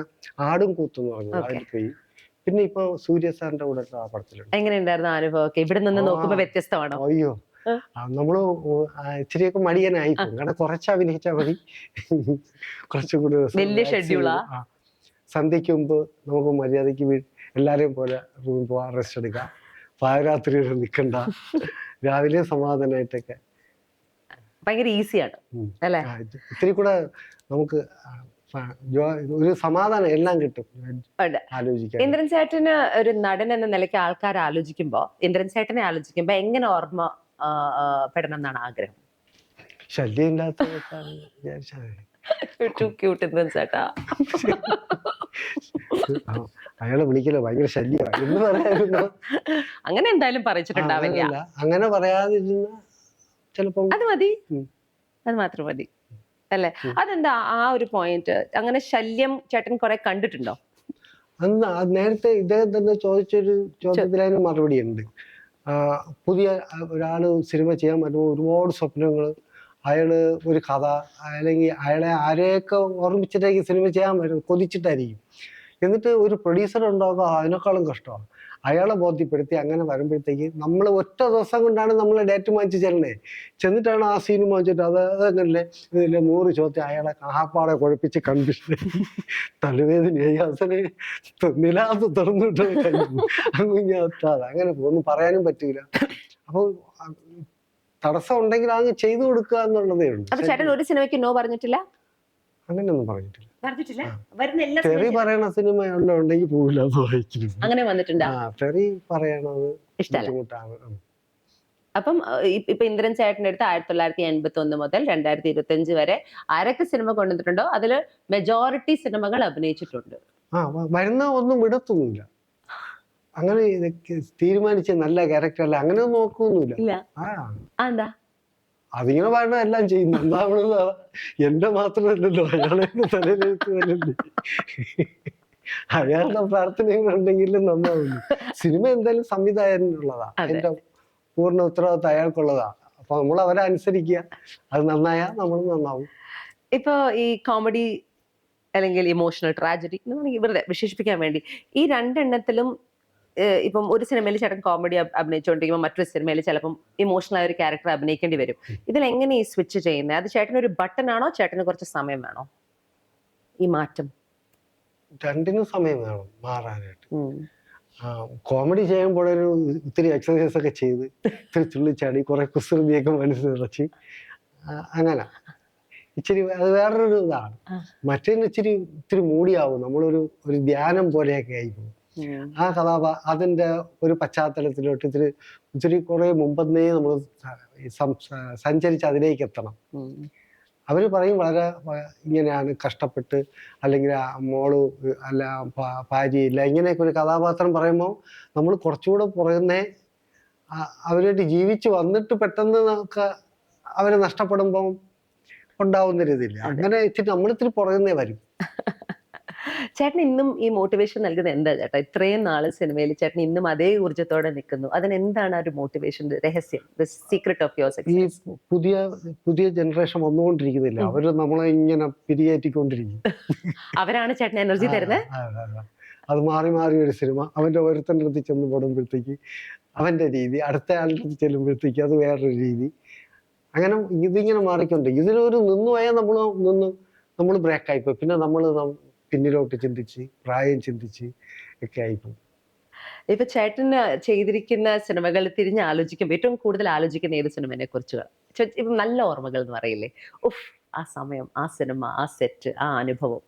ആടും കൂത്തെന്ന് പറഞ്ഞു അതിൽ പോയി. പിന്നെ ഇപ്പൊ സൂര്യ സാറിന്റെ കൂടെ ആ പടത്തിലുണ്ട്. എങ്ങനെയുണ്ടായിരുന്നു അനുഭവം? ഇവിടെ നിന്ന് നോക്കുമ്പോ വ്യത്യസ്തമാണോ? അയ്യോ, നമ്മള് ഇച്ചിരിയൊക്കെ മടിയനായി പോകും. കാരണം കുറച്ച് അഭിനയിച്ചാൽ മതി. കുറച്ചുകൂടി വലിയ ഷെഡ്യൂളാ. സന്ധ്യക്ക് മുമ്പ് നമുക്ക് മര്യാദക്ക് എല്ലാരെയും പോലെ റൂമിൽ പോവാം, റെസ്റ്റ് എടുക്കാം. പാതിരാത്രി നിൽക്കണ്ട, രാവിലെ സമാധാനമായിട്ടൊക്കെ. ഭയങ്കര ഈസിയാണ് അല്ലേ? ഇത്തിരി കൂടെ നമുക്ക് ഒരു സമാധാനം എല്ലാം കിട്ടും ആലോചിക്കാൻ. ഇന്ദ്രൻ ചേട്ടന് ഒരു നടൻ എന്ന നിലയ്ക്ക് ആൾക്കാർ ആലോചിക്കുമ്പോ, ഇന്ദ്രൻ ചേട്ടനെ ആലോചിക്കുമ്പോ എങ്ങനെ ഓർമ്മ പെടണം എന്നാണ് ആഗ്രഹം? ശല്യം ഇല്ലാത്തതാണ് വിചാരിച്ചാൽ Too cute ഇന്ദ്രൻ ചേട്ടാ. അയാളെ വിളിക്കലോ ഭയങ്കര ശല്യമാണ് എന്ന് പറയാതിരുന്നോ? അങ്ങനെ എന്തായാലും പറയിച്ചിട്ടുണ്ടാവില്ല. അങ്ങനെയല്ല, അങ്ങനെ പറയാതിരുന്ന ചിലപ്പം അത് മതി, ഉം. അത് മാത്രം മതി അല്ലെ? അതെന്താ ആ ഒരു പോയിന്റ്? അങ്ങനെ ശല്യം ചേട്ടൻ കുറെ കണ്ടിട്ടുണ്ടോ? അന്ന് നേരത്തെ ഇദ്ദേഹം തന്നെ ചോദിച്ചൊരു ചോദ്യത്തിൽ അതിന് മറുപടി ഉണ്ട്. പുതിയ ഒരാള് സിനിമ ചെയ്യാൻ പറ്റുമ്പോൾ ഒരുപാട് സ്വപ്നങ്ങൾ, അയാള് ഒരു കഥ അല്ലെങ്കിൽ അയാളെ ആരെയൊക്കെ ഓർമ്മിച്ചിട്ടായിരിക്കും സിനിമ ചെയ്യാൻ പറ്റും, കൊതിച്ചിട്ടായിരിക്കും. എന്നിട്ട് ഒരു പ്രൊഡ്യൂസർ ഉണ്ടാകുക അതിനേക്കാളും കഷ്ടമാണ്. അയാളെ ബോധ്യപ്പെടുത്തി അങ്ങനെ വരുമ്പോഴത്തേക്ക് നമ്മൾ ഒറ്റ ദിവസം കൊണ്ടാണ് നമ്മൾ ഡേറ്റ് വാങ്ങിച്ച് ചെല്ലണേ. ചെന്നിട്ടാണ് ആ സീൻ വാങ്ങിച്ചിട്ട് അതങ്ങനല്ലേ ഇതിലെ 100 ചോദ്യം അയാളെ കാപ്പാടെ കുഴപ്പിച്ച് കൺഫ്യൂഷൻ തലവേദനയായി അവസനെ നിലാത്ത് തുറന്നിട്ട് അങ്ങനെ ഒന്നും പറയാനും പറ്റൂല. അപ്പോൾ തടസ്സം ഉണ്ടെങ്കിൽ അങ്ങ് ചെയ്തു കൊടുക്കുക എന്നുള്ളതേ ഉള്ളൂ. അപ്പൊ ചേട്ടൻ ഒരു സിനിമയ്ക്ക് നോ പറഞ്ഞിട്ടില്ല? അങ്ങനെയൊന്നും പറഞ്ഞിട്ടില്ല. പറഞ്ഞിട്ടില്ല? വരുന്ന എല്ലാ തെറി പറയണ സിനിമ ഉണ്ടെങ്കിൽ പോവില്ല എന്ന് വായിക്കുന്നു. അങ്ങനെ വന്നിട്ടുണ്ടോ? തെറി പറയണത് ഇഷ്ടമല്ല. ബുദ്ധിമുട്ടാണ്. അപ്പം ഇപ്പൊ ഇന്ദ്രൻ ചേട്ടൻ്റെ അടുത്ത് 1981 മുതൽ 2025 വരെ ആരൊക്കെ സിനിമ കൊണ്ടുവന്നിട്ടുണ്ടോ അതില് മെജോറിറ്റി സിനിമകൾ അഭിനയിച്ചിട്ടുണ്ട്. വരുന്ന ഒന്നും വിടത്തൊന്നുമില്ല. അങ്ങനെ തീരുമാനിച്ച നല്ല ക്യാരക്ടർ അല്ല, അങ്ങനെ ഒന്നും നോക്കൊന്നുമില്ല. ഇല്ല. എന്താ അതിങ്ങനെ പറയണ എല്ലാം ചെയ്യുന്നു. എന്താണെന്ന് എന്റെ മാത്രമല്ലല്ലോ, അയാളെ തലയിലെഴുത്തുമല്ലേ. അയാളുടെ പ്രാർത്ഥനകൾ ഉണ്ടെങ്കിലും നന്നാവുന്നു. സിനിമ എന്തായാലും സംവിധായകനുള്ളതാ, അതിന്റെ പൂർണ്ണ ഉത്തരവാദിത്വം അയാൾക്കുള്ളതാ. അപ്പൊ നമ്മൾ അവരെ അനുസരിക്കുക, അത് നന്നായാൽ നമ്മൾ നന്നാവും. ഇപ്പൊ ഈ കോമഡി അല്ലെങ്കിൽ ഇമോഷണൽ ട്രാജഡി വെറുതെ വിശേഷിപ്പിക്കാൻ വേണ്ടി ഈ രണ്ടെണ്ണത്തിലും ഇപ്പം ഒരു സിനിമയിൽ ചേട്ടൻ കോമഡി അഭിനയിച്ചുകൊണ്ടിരിക്കുമ്പോൾ മറ്റൊരു സിനിമയിൽ ചിലപ്പം ഇമോഷണൽ ആയ ഒരു ക്യാരക്ടർ അഭിനയിക്കേണ്ടി വരും. ഇതിൽ എങ്ങനെ ഈ സ്വിച്ച് ചെയ്യുന്നത്? അത് ചേട്ടന് ഒരു ബട്ടൺ ആണോ, ചേട്ടന് കുറച്ച് സമയം വേണോ ഈ മാറ്റം? രണ്ടിനും സമയം വേണം മാറാനായിട്ട്. കോമഡി ചെയ്യുമ്പോഴൊരു ഒത്തിരി എക്സസൈസ് ഒക്കെ ചെയ്ത് ഇത്തിരി തുള്ളിച്ചാടി കുറെ കുസൃതിയൊക്കെ മനസ്സിൽ നിറച്ച് അങ്ങനെ ഇച്ചിരി അത് വേറൊരു ഇതാണ്. മറ്റേന്ന് ഇത്തിരി മൂടിയാവും, നമ്മളൊരു ധ്യാനം പോലെയൊക്കെ ആയിപ്പോകും. ആ അതിന്റെ ഒരു പശ്ചാത്തലത്തിലോട്ട് ഇത്തിരി കുറെ മുമ്പന്നേ നമ്മൾ സഞ്ചരിച്ച് അതിലേക്ക് എത്തണം. അവര് പറയും വളരെ ഇങ്ങനെയാണ് കഷ്ടപ്പെട്ട്, അല്ലെങ്കിൽ മോള് അല്ല ഭാര്യയില്ല, ഇങ്ങനെയൊക്കെ ഒരു കഥാപാത്രം പറയുമ്പോൾ നമ്മൾ കുറച്ചുകൂടെ പുറകുന്നേ അവരായിട്ട് ജീവിച്ച് വന്നിട്ട് പെട്ടെന്ന് നമുക്ക് അവരെ നഷ്ടപ്പെടുമ്പം ഉണ്ടാവുന്നൊരിതില്ല. അങ്ങനെ നമ്മളിത്തിരി പുറകുന്നേ വരും. ചേട്ടൻ ഇന്നും ഈ മോട്ടിവേഷൻ നൽകുന്നത് എന്താ ചേട്ടാ? ഇത്രയും നാള് സിനിമയിൽ ചേട്ടൻ ഇന്നും അതേ ഊർജ്ജത്തോടെ നിൽക്കുന്നു. അതിനെന്താണ് ഒരു മോട്ടിവേഷൻ രഹസ്യം, the secret of your success? ഈ പുതിയ ജനറേഷൻ വന്നുകൊണ്ടിരിക്കുന്നില്ല, അവര് നമ്മളെ ഇങ്ങനെ പിരിയേറ്റിക്കൊണ്ടിരിക്കും. അവരാണ് ചേട്ടൻ എനർജി തരുന്നത്. അത് മാറി മാറി ഒരു സിനിമ അവന്റെ ഒരുത്തൻ്റെ അടുത്ത് ചെന്ന് പെടുമ്പോഴത്തേക്ക് അവന്റെ രീതി, അടുത്ത ആളുടെ അടുത്ത് ചെല്ലുമ്പോഴത്തേക്ക് അത് വേറൊരു രീതി, അങ്ങനെ ഇതിങ്ങനെ മാറിക്കൊണ്ട് ഇതിലൊരു നിന്നുപോയാൽ നമ്മൾ ബ്രേക്കായിപ്പോയി. പിന്നെ നമ്മൾ പിന്നിലോട്ട് ചിന്തിച്ച് പ്രായം ചിന്തിച്ച് ഒക്കെ ആയിപ്പോയി. ഇപ്പൊ ചേട്ടന് ചെയ്തിരിക്കുന്ന സിനിമകൾ തിരിഞ്ഞ് ആലോചിക്കുമ്പോൾ ഏറ്റവും കൂടുതൽ ആലോചിക്കുന്ന ഏത് സിനിമയെ കുറിച്ച്? ഇപ്പൊ നല്ല ഓർമ്മകൾ എന്ന് പറയില്ലേ, ഉഫ് ആ സമയം, ആ സിനിമ, ആ സെറ്റ്, ആ അനുഭവം,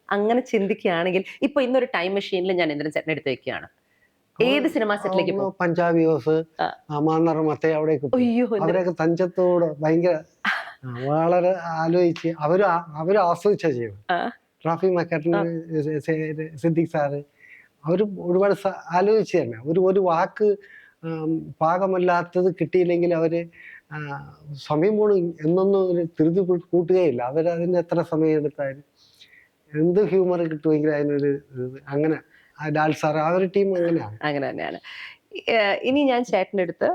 അങ്ങനെ ചിന്തിക്കുകയാണെങ്കിൽ ഇപ്പൊ ഇന്നൊരു ടൈം മെഷീനിൽ ഞാൻ ഇന്ദ്രൻ ചേട്ടനെ എടുത്ത് വെക്കുകയാണ്, ഏത് സിനിമ സെറ്റിലേക്ക് പോകും? പഞ്ചാബി ഹൗസ്, മാന്നറമത്തെ, അവിടെയൊക്കെ അവരൊക്കെ തഞ്ചത്തോട് ഭയങ്കര വളരെ ആലോചിച്ച് അവര് ആസ്വദിച്ചാ ചെയ്യണം. റാഫി മക്കാട്ടിന്, സിദ്ദിഖ് സാറ്, അവർ ഒരുപാട് ആലോചിച്ച് തന്നെ ഒരു വാക്ക് പാകമല്ലാത്തത് കിട്ടിയില്ലെങ്കിൽ അവര് സമയം പോലും എന്നൊന്നും ഒരു ധൃതി കൂട്ടുകയില്ല. അവരതിന് എത്ര സമയം എടുത്താലും എന്ത് ഹ്യൂമർ കിട്ടുമെങ്കിൽ അതിനൊരു അങ്ങനെ ലാൽ സാർ ആ ഒരു ടീം അങ്ങനെയാണ്. അങ്ങനെ തന്നെയാണ്. ഇനി ഞാൻ ചേട്ടൻ്റെ അടുത്ത്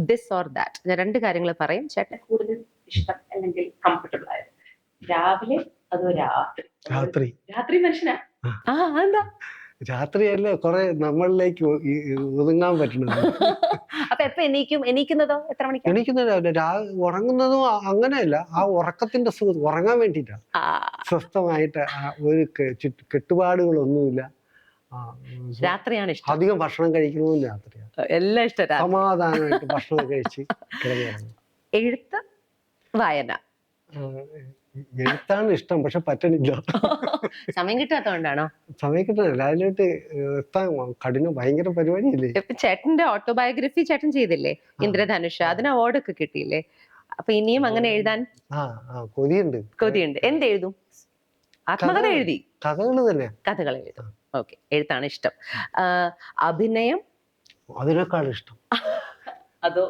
ദിസ് ഓർ ദാറ്റ്, ഞാൻ 2 കാര്യങ്ങൾ പറയും. ചേട്ടന് കൂടുതൽ ഇഷ്ടം അല്ലെങ്കിൽ കംഫർട്ടബിൾ ആയത് രാവിലെ അതോ രാത്രി? മനുഷ്യനാ? എന്താ രാത്രിയല്ലേ കുറെ നമ്മളിലേക്ക് ഒതുങ്ങാൻ പറ്റുന്നത്. അപ്പൊ എപ്പോ എണീക്കുന്നതോ എത്ര മണിക്ക്? എണീക്കുന്നത് ഉറങ്ങുന്നതും അങ്ങനെയല്ല, ആ ഉറക്കത്തിന്റെ സുഖം ഉറങ്ങാൻ വേണ്ടിട്ടാ. സ്വസ്ഥമായിട്ട് ഒരു കെട്ടുപാടുകളൊന്നുമില്ല. രാത്രിയാണ് ഇഷ്ടം. അധികം ഭക്ഷണം കഴിക്കുന്നതും രാത്രിയാണ്. എല്ലാം ഇഷ്ടം. സമാധാനമായിട്ട് ഭക്ഷണം കഴിച്ച് കിടന്നു. എഴുത്ത്, വായന എഴുത്താണ് ഇഷ്ടം, പക്ഷെ പറ്റണില്ല. സമയം കിട്ടാത്തതുകൊണ്ടാണോ? സമയം കിട്ടണില്ല, അതിലോട്ട് എത്താൻ ഭയങ്കര പരിപാടിയില്ലേ. ഇപ്പൊ ചേട്ടന്റെ ഓട്ടോബയോഗ്രഫി ചേട്ടൻ ചെയ്തില്ലേ, ഇന്ദ്രധനുഷ, അതിന് അവാർഡൊക്കെ കിട്ടിയില്ലേ? അപ്പൊ ഇനിയും അങ്ങനെ എഴുതാൻ കൊതിയുണ്ട്. കൊതിയുണ്ട്. എന്തെഴുതും? ആത്മകഥ എഴുതി? കഥകൾ തന്നെ. കഥകൾ എഴുതും. ഓക്കെ, എഴുത്താണ് ഇഷ്ടം. അഭിനയം അതിനേക്കാൾ ഇഷ്ടം. അതോ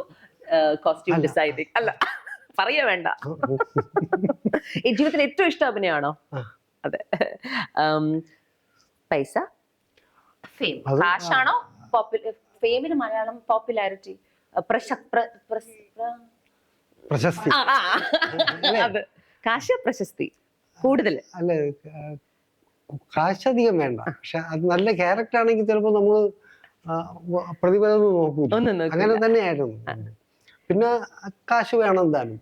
കോസ്റ്റ്യൂം ഡിസൈനിങ്? അല്ല, പറയാ വേണ്ട. ഈ ജീവിതത്തിൽ ഏറ്റവും ഇഷ്ടം അഭിനയമാണോ? അതെ. പൈസ, ഫെയിം, കാശാണോ? ഫെയിമിന് മലയാളം പോപ്പുലാരിറ്റി, പ്രശസ്തി. അത് കാശ്, പ്രശസ്തി കൂടുതൽ. അല്ല, കാശധികം വേണ്ട, പക്ഷെ അത് നല്ല ക്യാരക്ടർ ആണെങ്കിൽ ചിലപ്പോ നമ്മള് പ്രതിഫലം നോക്കൂല. അങ്ങനെ തന്നെയായിരുന്നു. പിന്നെ കാശ് വേണം എന്തായാലും.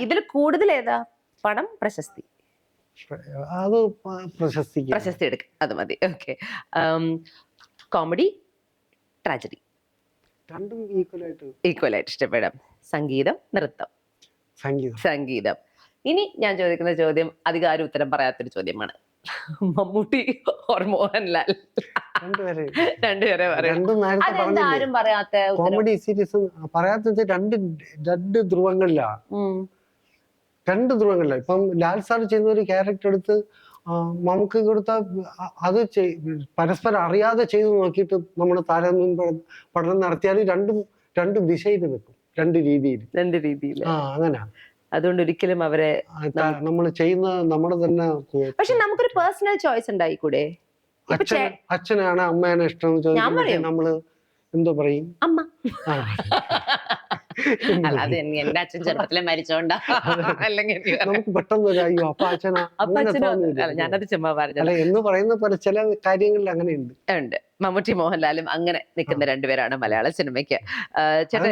ഇതിൽ കൂടുതൽ ഏതാ? പണം, പ്രശസ്തി? അത് പ്രശസ്തി എടുക്കും, അത് മതി. ഓക്കെ. Comedy, tragedy? രണ്ടും ഈക്വൽ ആയിട്ട് ഇഷ്ടപ്പെടാം. സംഗീതം, നൃത്തം? സംഗീതം. ഇനി ഞാൻ ചോദിക്കുന്ന ചോദ്യം അധികം ആരും ഉത്തരം പറയാത്തൊരു ചോദ്യമാണ്. മമ്മൂട്ടി ഓർ മോഹൻലാൽ? രണ്ടുപേരെ ആരും പറയാത്ത കോമഡി സീരീസ് പറയാത്ത രണ്ട് ധ്രുവങ്ങളിലാ. ഇപ്പം ലാൽ സാർ ചെയ്യുന്ന ഒരു ക്യാരക്ടർ എടുത്ത് നമുക്ക് കൊടുത്ത അത് പരസ്പരം അറിയാതെ ചെയ്തു നോക്കിയിട്ട് നമ്മൾ താരതമ്യം പഠനം നടത്തിയാൽ രണ്ടും ദിശയിൽ നിൽക്കും, രണ്ട് രീതിയിൽ. അങ്ങനെ. അതുകൊണ്ട് ഒരിക്കലും അവരെ നമ്മൾ ചെയ്യുന്ന നമ്മുടെ തന്നെ. പക്ഷെ നമുക്കൊരു പേഴ്സണൽ ചോയ്സ് ഉണ്ടായിക്കൂടെ? അച്ഛനാണ് അമ്മേനെ ഇഷ്ടം ചോദിക്കുന്നത്, നമ്മള് എന്തോ പറയും? അമ്മ. അല്ല, അത് എന്റെ അച്ഛൻ ചെറുപ്പത്തിലെ മരിച്ചോണ്ടാ. അല്ലെങ്കിൽ നമുക്ക് പെട്ടെന്ന് അയ്യോ അപ്പ അച്ഛനാ, ഞാനത് ചുമ്മാ പറഞ്ഞത് എന്ന് പറയുന്ന പോലെ ചില കാര്യങ്ങളിൽ അങ്ങനെയുണ്ട്. മമ്മൂട്ടി മോഹൻലാലും അങ്ങനെ നിൽക്കുന്ന രണ്ടുപേരാണ് മലയാള സിനിമയ്ക്ക്.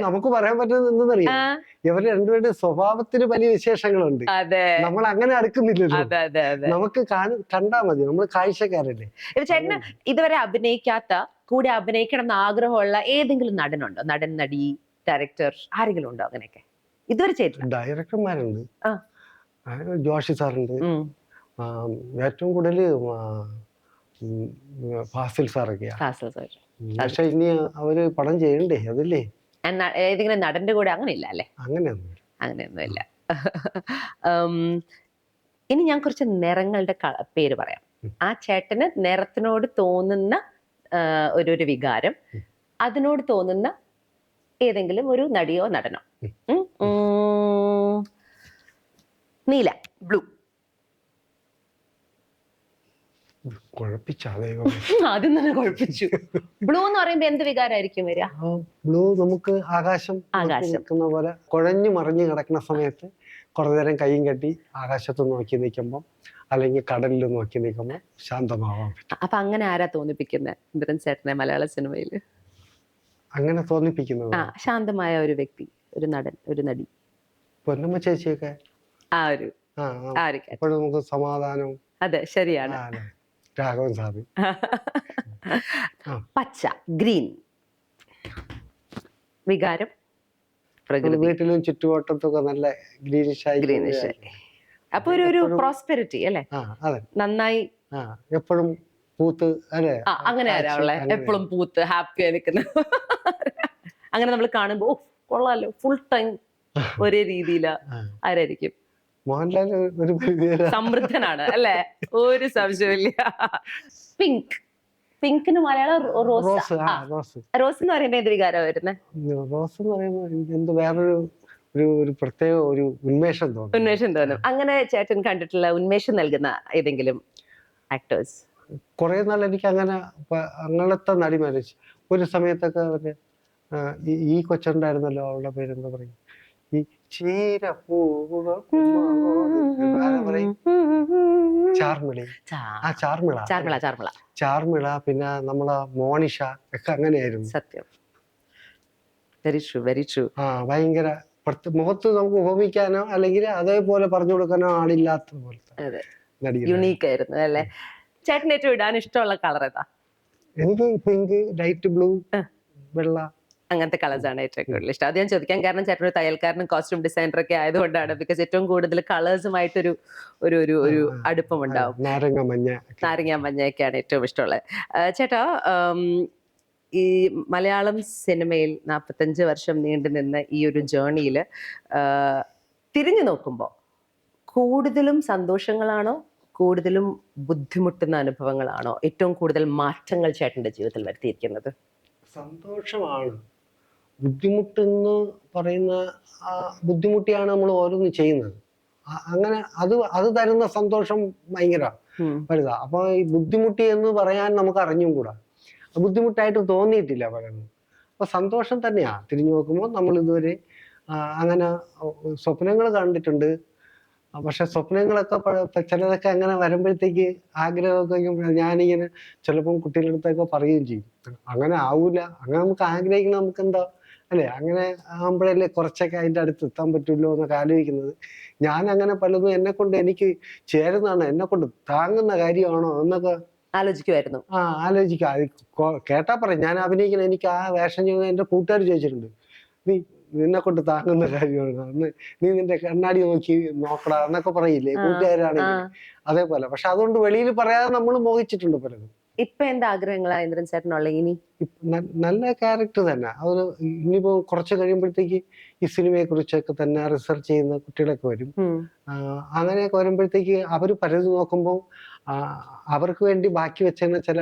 നമുക്ക് പറയാൻ പറ്റുന്നത് എന്തെന്നറിയാം, ഇവരുടെ രണ്ടുപേരുടെ സ്വഭാവത്തിന് വലിയ വിശേഷങ്ങളുണ്ട്. നമ്മൾ അങ്ങനെ അടുക്കുന്നില്ലല്ലോ. നമുക്ക് കണ്ടാ മതി, നമ്മൾ കാഴ്ചക്കാരല്ലേ. ചേട്ടന് ഇതുവരെ അഭിനയിക്കാത്ത, കൂടെ അഭിനയിക്കണം എന്ന് ആഗ്രഹമുള്ള ഏതെങ്കിലും നടനുണ്ടോ? നടൻ, നടി, ഡയറക്ടർ ആരെങ്കിലും ഉണ്ടോ അങ്ങനെയൊക്കെ? ഇതുവരെ ചെയ്തിട്ടില്ല. ഡയറക്ടർമാരുണ്ട്, ജോഷി സാറുണ്ട്, ഏറ്റവും കൂടുതൽ ഫാസിൽ സാറൊക്കെയാ. പക്ഷെ ഇനി അവര് പടം ചെയ്യണ്ടേ, അതല്ലേ. ഏതെങ്കിലും നടന്റെ കൂടെ അങ്ങനെ ഇല്ല അല്ലേ? അങ്ങനെയൊന്നുമില്ല. ഇനി ഞാൻ കുറച്ച് നിറങ്ങളുടെ പേര് പറയാം. ആ ചേട്ടന് നിറത്തിനോട് തോന്നുന്ന ഒരു വികാരം, അതിനോട് തോന്നുന്ന ഏതെങ്കിലും ഒരു നടിയോ നടനോ. നീല, ബ്ലൂ. ആദ്യം തന്നെ കുഴപ്പിച്ചു. ബ്ലൂ എന്ന് പറയുമ്പോ എന്ത് വികാരമായിരിക്കും വരിക? ബ്ലൂ നമുക്ക് ആകാശം നിൽക്കുന്ന പോലെ കുഴഞ്ഞു മറിഞ്ഞു കിടക്കുന്ന സമയത്ത് കുറെ നേരം കൈയും കെട്ടി ആകാശത്ത് നോക്കി നിൽക്കുമ്പോൾ, അല്ലെങ്കിൽ കടലിൽ നോക്കി നിൽക്കുമ്പോൾ ശാന്തമാവാൻ പറ്റും. അപ്പൊ അങ്ങനെ ആരാ തോന്നിപ്പിക്കുന്നത് ഇന്ദ്രൻ ചേട്ടനെ മലയാള സിനിമയില്? അങ്ങനെ തോന്നിപ്പിക്കുന്നത് ശാന്തമായ ഒരു വ്യക്തി, ഒരു നടൻ, ഒരു നടി. പൊന്നമ്മ ചേച്ചിയൊക്കെ എപ്പോഴും നമുക്ക് സമാധാനം. അതെ, ശരിയാണ്. രാഘവൻ സാറ്. പച്ച, ഗ്രീൻ, വികാരം, വീട്ടിലും ചുറ്റുവട്ടത്തൊക്കെ നല്ല ഗ്രീനിഷ്. അപ്പൊ ഒരു പ്രോസ്പെരിറ്റി അല്ലെ? നന്നായി എപ്പോഴും പൂത്ത് അല്ലെ? അങ്ങനെ എപ്പോഴും പൂത്ത് ഹാപ്പി ആയി നിൽക്കുന്ന. അങ്ങനെ നമ്മൾ കാണുമ്പോ കൊള്ളാലോ, ഫുൾ ടൈം ഒരേ രീതിയില ആരായിരിക്കും? മോഹൻലാൽ ഒരു സമൃദ്ധനാണ് അല്ലെ, ഒരു സംശയമില്ല. പിങ്ക്, പിങ്കിന് മലയാളം റോസ്. റോസ് എന്ന് പറയുമ്പോ എന്ത് വികാരം വരുന്നത്? റോസ് എന്ന് പറയുമ്പോൾ എന്ത് വേറൊരു ഒരു പ്രത്യേക ഒരു ഉന്മേഷം തോന്നും. അങ്ങനെ ചേട്ടൻ കണ്ടിട്ടുള്ള ഉന്മേഷം നൽകുന്ന ഏതെങ്കിലും ആക്ടേഴ്സ്? കുറെ നാൾ എനിക്ക് അങ്ങനത്തെ നടിമാര് ഒരു സമയത്തൊക്കെ അവര് ഈ കൊച്ചുണ്ടായിരുന്നല്ലോ, അവളുടെ പേരെന്താ പറയും, ഈ ചാർമിള, പിന്നെ നമ്മളെ മോണിഷ ഒക്കെ അങ്ങനെയായിരുന്നു. സത്യം, വെരി ട്രൂ, വെരി ട്രൂ. ഭയങ്കര മുഖത്ത് നമുക്ക് ഉപമിക്കാനോ അല്ലെങ്കിൽ അതേപോലെ പറഞ്ഞു കൊടുക്കാനോ ആളില്ലാത്ത പോലത്തെ യുണീക്ക് ആയിരുന്നു അല്ലെ. ചേട്ടൻ ഏറ്റവും ഇടാൻ ഇഷ്ടമുള്ള കളർ ഏതാ? എനിക്ക് പിങ്ക്, ലൈറ്റ് ബ്ലൂ, വെള്ള. അങ്ങനത്തെ കളേഴ്സ് ആണ് ഏറ്റവും കൂടുതൽ ഇഷ്ടം. അത് ഞാൻ ചോദിക്കാൻ കാരണം ചേട്ടൻ ഒരു തയ്യൽക്കാരനും കോസ്റ്റ്യൂം ഡിസൈനർ ഒക്കെ ആയതുകൊണ്ടാണ്. ബിക്കോസ് ഏറ്റവും കൂടുതൽ കളേഴ്സുമായിട്ടൊരു ഒരു ഒരു ഒരു അടുപ്പം ഉണ്ടാവും. നാരങ്ങ മഞ്ഞ നാരങ്ങ മഞ്ഞയൊക്കെയാണ് ഏറ്റവും ഇഷ്ടമുള്ളത്. ചേട്ടാ, ഈ മലയാളം സിനിമയിൽ 45 വർഷം നീണ്ടു നിന്ന ഈ ഒരു ജേർണിയിൽ തിരിഞ്ഞു നോക്കുമ്പോൾ കൂടുതലും സന്തോഷങ്ങളാണോ കൂടുതലും ബുദ്ധിമുട്ടുന്ന അനുഭവങ്ങളാണോ ഏറ്റവും കൂടുതൽ മാറ്റങ്ങൾ ചേട്ടന്റെ ജീവിതത്തിൽ വരുത്തിയിരിക്കുന്നത്? സന്തോഷമാണ്. ബുദ്ധിമുട്ടെന്ന് പറയുന്ന ബുദ്ധിമുട്ടിയാണ് നമ്മൾ ഓരോന്ന് ചെയ്യുന്നത്. അങ്ങനെ അത് തരുന്ന സന്തോഷം ഭയങ്കര വലുതാ. അപ്പൊ ഈ ബുദ്ധിമുട്ടി എന്ന് പറയാൻ നമുക്ക് അറിഞ്ഞും കൂടാ, ബുദ്ധിമുട്ടായിട്ട് തോന്നിയിട്ടില്ല പലരും. അപ്പൊ സന്തോഷം തന്നെയാ. തിരിഞ്ഞു നോക്കുമ്പോൾ നമ്മൾ ഇതുവരെ അങ്ങനെ സ്വപ്നങ്ങൾ കണ്ടിട്ടുണ്ട്. പക്ഷെ സ്വപ്നങ്ങളൊക്കെ ചിലതൊക്കെ അങ്ങനെ വരുമ്പോഴത്തേക്ക് ആഗ്രഹമൊക്കെ ഞാനിങ്ങനെ ചിലപ്പം കുട്ടികളുടെ അടുത്തൊക്കെ പറയുകയും ചെയ്യും, അങ്ങനെ ആവൂല, അങ്ങനെ നമുക്ക് ആഗ്രഹിക്കണം, നമുക്ക് എന്താ അല്ലെ, അങ്ങനെ ആകുമ്പോഴല്ലേ കുറച്ചൊക്കെ അതിൻ്റെ അടുത്ത് എത്താൻ പറ്റുമല്ലോ എന്നൊക്കെ ആലോചിക്കുന്നത്. ഞാൻ അങ്ങനെ പലതും എന്നെ കൊണ്ട് എനിക്ക് ചേരുന്നതാണ്, എന്നെ കൊണ്ട് താങ്ങുന്ന കാര്യമാണോ എന്നൊക്കെ ആലോചിക്കുമായിരുന്നു. ആലോചിക്കാം. അത് കേട്ടാ പറയും ഞാൻ അഭിനയിക്കണം, എനിക്ക് ആ വേഷം ചെയ്യുന്ന എൻ്റെ കൂട്ടുകാർ ചോദിച്ചിട്ടുണ്ട്, നിന്നെ കൊണ്ട് താങ്ങുന്ന കാര്യമാണ്, അന്ന് നീ നിന്റെ കണ്ണാടി നോക്കടാ എന്നൊക്കെ പറയില്ലേ കൂട്ടുകാരാണെങ്കിൽ, അതേപോലെ. പക്ഷെ അതുകൊണ്ട് വെളിയിൽ പറയാതെ നമ്മൾ മോഹിച്ചിട്ടുണ്ട് പലതും. ഇപ്പൊ എന്താ ആഗ്രഹങ്ങളാ ഇന്ദ്രൻ ചേട്ടനുള്ള? ഇനി നല്ല ക്യാരക്ടർ തന്നെ. അത് ഇനിയിപ്പോ കുറച്ച് കഴിയുമ്പോഴത്തേക്ക് ഈ സിനിമയെ കുറിച്ചൊക്കെ തന്നെ റിസർച്ച് ചെയ്യുന്ന കുട്ടികളൊക്കെ വരും. അങ്ങനെയൊക്കെ വരുമ്പോഴത്തേക്ക് അവര് പലതും നോക്കുമ്പോൾ അവർക്ക് വേണ്ടി ബാക്കി വെച്ചെന്ന ചില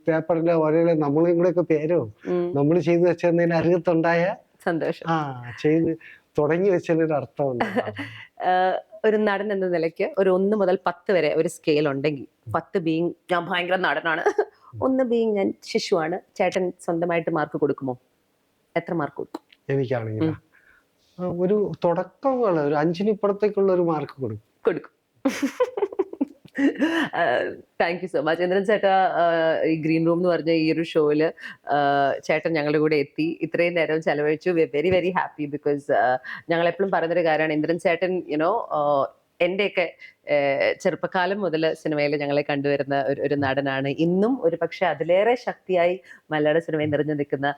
പേപ്പറിലെ ഓരോ നമ്മളെയും കൂടെ ഒക്കെ പേരോ നമ്മൾ ചെയ്തു വെച്ചതിന് അരുകത്തുണ്ടായ സന്തോഷം ചെയ്ത് തുടങ്ങി വെച്ചതിനൊരു അർത്ഥമുണ്ട്. ഒരു നടൻ എന്ന നിലയ്ക്ക് ഒരു 1 മുതൽ 10 വരെ ഒരു സ്കെയിൽ ഉണ്ടെങ്കിൽ 10 ബീങ് ഞാൻ ഭയങ്കര നടനാണ്, 1 ബീങ് ഞാൻ ശിശുവാണ്, ചേട്ടൻ സ്വന്തമായിട്ട് മാർക്ക് കൊടുക്കുമോ? എത്ര മാർക്ക് കൊടുക്കും? എനിക്കാണെങ്കിൽ ഒരു തുടക്കമുള്ള ഒരു 5-ന് ഇപ്പുറത്തേക്കുള്ള ഒരു മാർക്ക് കൊടുക്കും. Thank you so much Indran ചേട്ടാ. ഈ ഗ്രീൻ റൂം എന്ന് പറഞ്ഞ ഈ ഒരു ഷോയില് ചേട്ടൻ ഞങ്ങളുടെ കൂടെ എത്തി, ഇത്രയും നേരം ചെലവഴിച്ചു. We are very very happy. Because ഞങ്ങൾ എപ്പോഴും പറയുന്നൊരു കാര്യമാണ്, ഇന്ദ്രൻ ചേട്ടൻ യുനോ എന്റെയൊക്കെ ചെറുപ്പക്കാലം മുതൽ സിനിമയിൽ ഞങ്ങളെ കണ്ടുവരുന്ന ഒരു നടനാണ്. ഇന്നും ഒരു പക്ഷെ അതിലേറെ ശക്തിയായി മലയാള സിനിമയിൽ നിറഞ്ഞു നിൽക്കുന്ന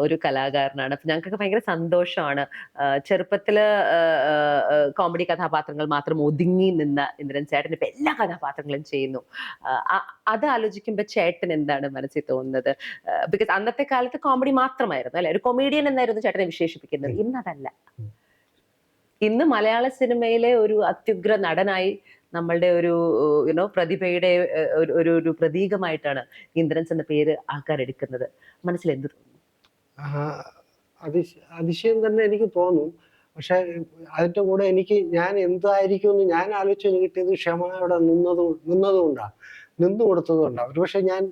ഒരു കലാകാരനാണ്. അപ്പൊ ഞങ്ങൾക്കൊക്കെ ഭയങ്കര സന്തോഷമാണ്. ചെറുപ്പത്തില് കോമഡി കഥാപാത്രങ്ങൾ മാത്രം ഒതുങ്ങി നിന്ന ഇന്ദ്രൻ ചേട്ടൻ ഇപ്പൊ എല്ലാ കഥാപാത്രങ്ങളും ചെയ്യുന്നു. അത് ആലോചിക്കുമ്പോൾ ചേട്ടൻ എന്താണ് മനസ്സിൽ തോന്നുന്നത്? ബിക്കോസ് അന്നത്തെ കാലത്ത് കോമഡി മാത്രമായിരുന്നു അല്ലെ, ഒരു കൊമേഡിയൻ എന്നായിരുന്നു ചേട്ടനെ വിശേഷിപ്പിക്കുന്നത്. ഇന്നതല്ല. ഇന്ന് മലയാള സിനിമയിലെ ഒരു അത്യുഗ്ര നടനായി നമ്മളുടെ ഒരു പ്രതിഭയുടെ ഒരു പ്രതീകമായിട്ടാണ് ഇന്ദ്രൻസ് എന്ന പേര് ആൾക്കാർ എടുക്കുന്നത്. മനസ്സിൽ എന്ത് തോന്നുന്നു? അതിശയം തന്നെ എനിക്ക് തോന്നും. പക്ഷെ അതിന്റെ കൂടെ ഞാൻ എന്തായിരിക്കും എന്ന് ഞാൻ ആലോചിച്ച് കിട്ടിയത് ക്ഷമയോടെ നിന്നു കൊടുത്തതുകൊണ്ടാണ്. ഒരുപക്ഷെ ഞാൻ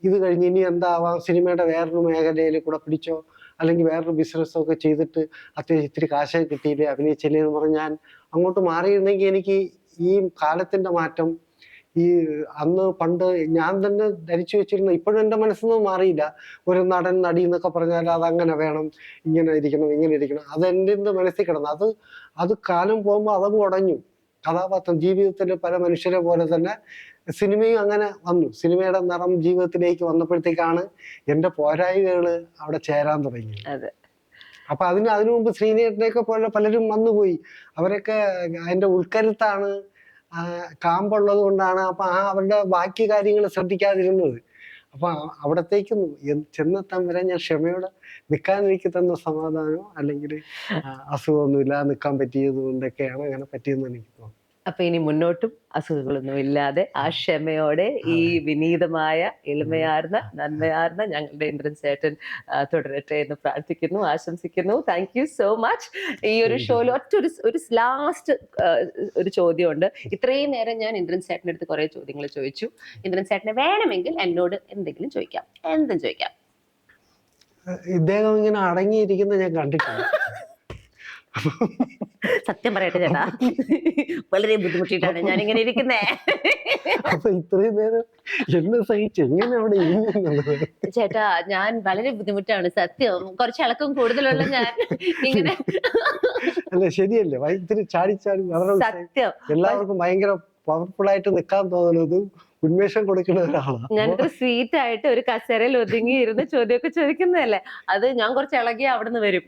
ഇത് കഴിഞ്ഞ് ഇനി എന്താവാം, സിനിമയുടെ വേറൊരു മേഖലയിൽ കൂടെ പിടിച്ചോ അല്ലെങ്കിൽ വേറൊരു ബിസിനസ്സൊക്കെ ചെയ്തിട്ട് അത്യാവശ്യം ഇത്തിരി കാശൊക്കെ കിട്ടിയില്ലേ അഭിനയിച്ചില്ലേ എന്ന് പറഞ്ഞ് ഞാൻ അങ്ങോട്ട് മാറിയിരുന്നെങ്കിൽ എനിക്ക് ഈ കാലത്തിന്റെ മാറ്റം, ഈ അന്ന് പണ്ട് ഞാൻ തന്നെ ധരിച്ചു വെച്ചിരുന്ന, ഇപ്പോഴും എൻ്റെ മനസ്സിൽ മാറിയില്ല, ഒരു നടൻ നടി എന്നൊക്കെ പറഞ്ഞാൽ അതങ്ങനെ വേണം, ഇങ്ങനെ ഇരിക്കണം, അത് എൻ്റെ മനസ്സിൽ കിടന്നു. അത് കാലം പോകുമ്പോൾ അതങ്ങ് ഉടഞ്ഞു. കഥാപാത്രം ജീവിതത്തിൽ പല മനുഷ്യരെ പോലെ തന്നെ സിനിമയും അങ്ങനെ വന്നു. സിനിമയുടെ നിറം ജീവിതത്തിലേക്ക് വന്നപ്പോഴത്തേക്കാണ് എൻ്റെ പോരായ്മകള് അവിടെ ചേരാൻ തുടങ്ങിയത്. അപ്പൊ അതിനു മുമ്പ് ശ്രീനേട്ടനെയൊക്കെ പോലെ പലരും വന്നുപോയി. അവരൊക്കെ അതിന്റെ ഉൾക്കരുത്താണ്, കാമ്പുള്ളത് കൊണ്ടാണ് അപ്പൊ അവരുടെ ബാക്കി കാര്യങ്ങൾ ശ്രദ്ധിക്കാതിരുന്നത്. അപ്പൊ അവിടത്തേക്ക് ചെന്നെത്താൻ വരെ ഞാൻ ക്ഷമയോടെ നിൽക്കാൻ എനിക്ക് തന്ന സമാധാനമോ അല്ലെങ്കിൽ അസുഖമൊന്നുമില്ല നിൽക്കാൻ പറ്റിയത് കൊണ്ടൊക്കെയാണ് അങ്ങനെ പറ്റിയെന്ന് എനിക്ക് തോന്നുന്നു. അപ്പൊ ഇനി മുന്നോട്ടും അസുഖങ്ങളൊന്നും ഇല്ലാതെ ആ ക്ഷമയോടെ ഈ വിനീതമായ എളിമയാർന്ന നന്മയാർന്ന ഞങ്ങളുടെ ഇന്ദ്രൻ ചേട്ടൻ തുടരട്ടെ എന്ന് പ്രാർത്ഥിക്കുന്നു, ആശംസിക്കുന്നു. Thank you so much. ഈ ഒരു ഷോയിൽ ഒരു ലാസ്റ്റ് ഒരു ചോദ്യമുണ്ട്. ഇത്രയും നേരം ഞാൻ ഇന്ദ്രൻ ചേട്ടൻ്റെ അടുത്ത് കുറെ ചോദ്യങ്ങൾ ചോദിച്ചു. ഇന്ദ്രൻ ചേട്ടനെ വേണമെങ്കിൽ എന്നോട് എന്തെങ്കിലും ചോദിക്കാം, എന്തും ചോദിക്കാം. ഇദ്ദേഹം ഇങ്ങനെ അടങ്ങിയിരിക്കുന്ന ഞാൻ കണ്ടിട്ടില്ല. സത്യം പറയട്ടെ ചേട്ടാ, വളരെ ബുദ്ധിമുട്ടിയിട്ടാണ് ഞാൻ ഇങ്ങനെ ഇരിക്കുന്നേ. അപ്പൊ ഇത്രയും നേരം എന്നെ സഹിച്ച് എങ്ങനെ അവിടെ ചേട്ടാ ഞാൻ വളരെ ബുദ്ധിമുട്ടാണ് സത്യം, കുറച്ച് ഇളക്കം കൂടുതലുള്ള ഞാൻ ഇങ്ങനെ. അല്ല ശരിയല്ലേ, ഇത്തിരി ചാടി വളരെ സത്യം എല്ലാവർക്കും ഭയങ്കര പവർഫുൾ ആയിട്ട് നിൽക്കാൻ തോന്നുന്നതും ഉന്മേഷം കൊടുക്കുന്ന ഒരാളാണ്. ഞാനിത്ര സ്വീറ്റ് ആയിട്ട് ഒരു കസേരയിൽ ഒതുങ്ങി ഇരുന്ന് ചോദ്യമൊക്കെ ചോദിക്കുന്നതല്ലേ, അത് ഞാൻ കുറച്ച് ഇളകി അവിടുന്ന് വരും.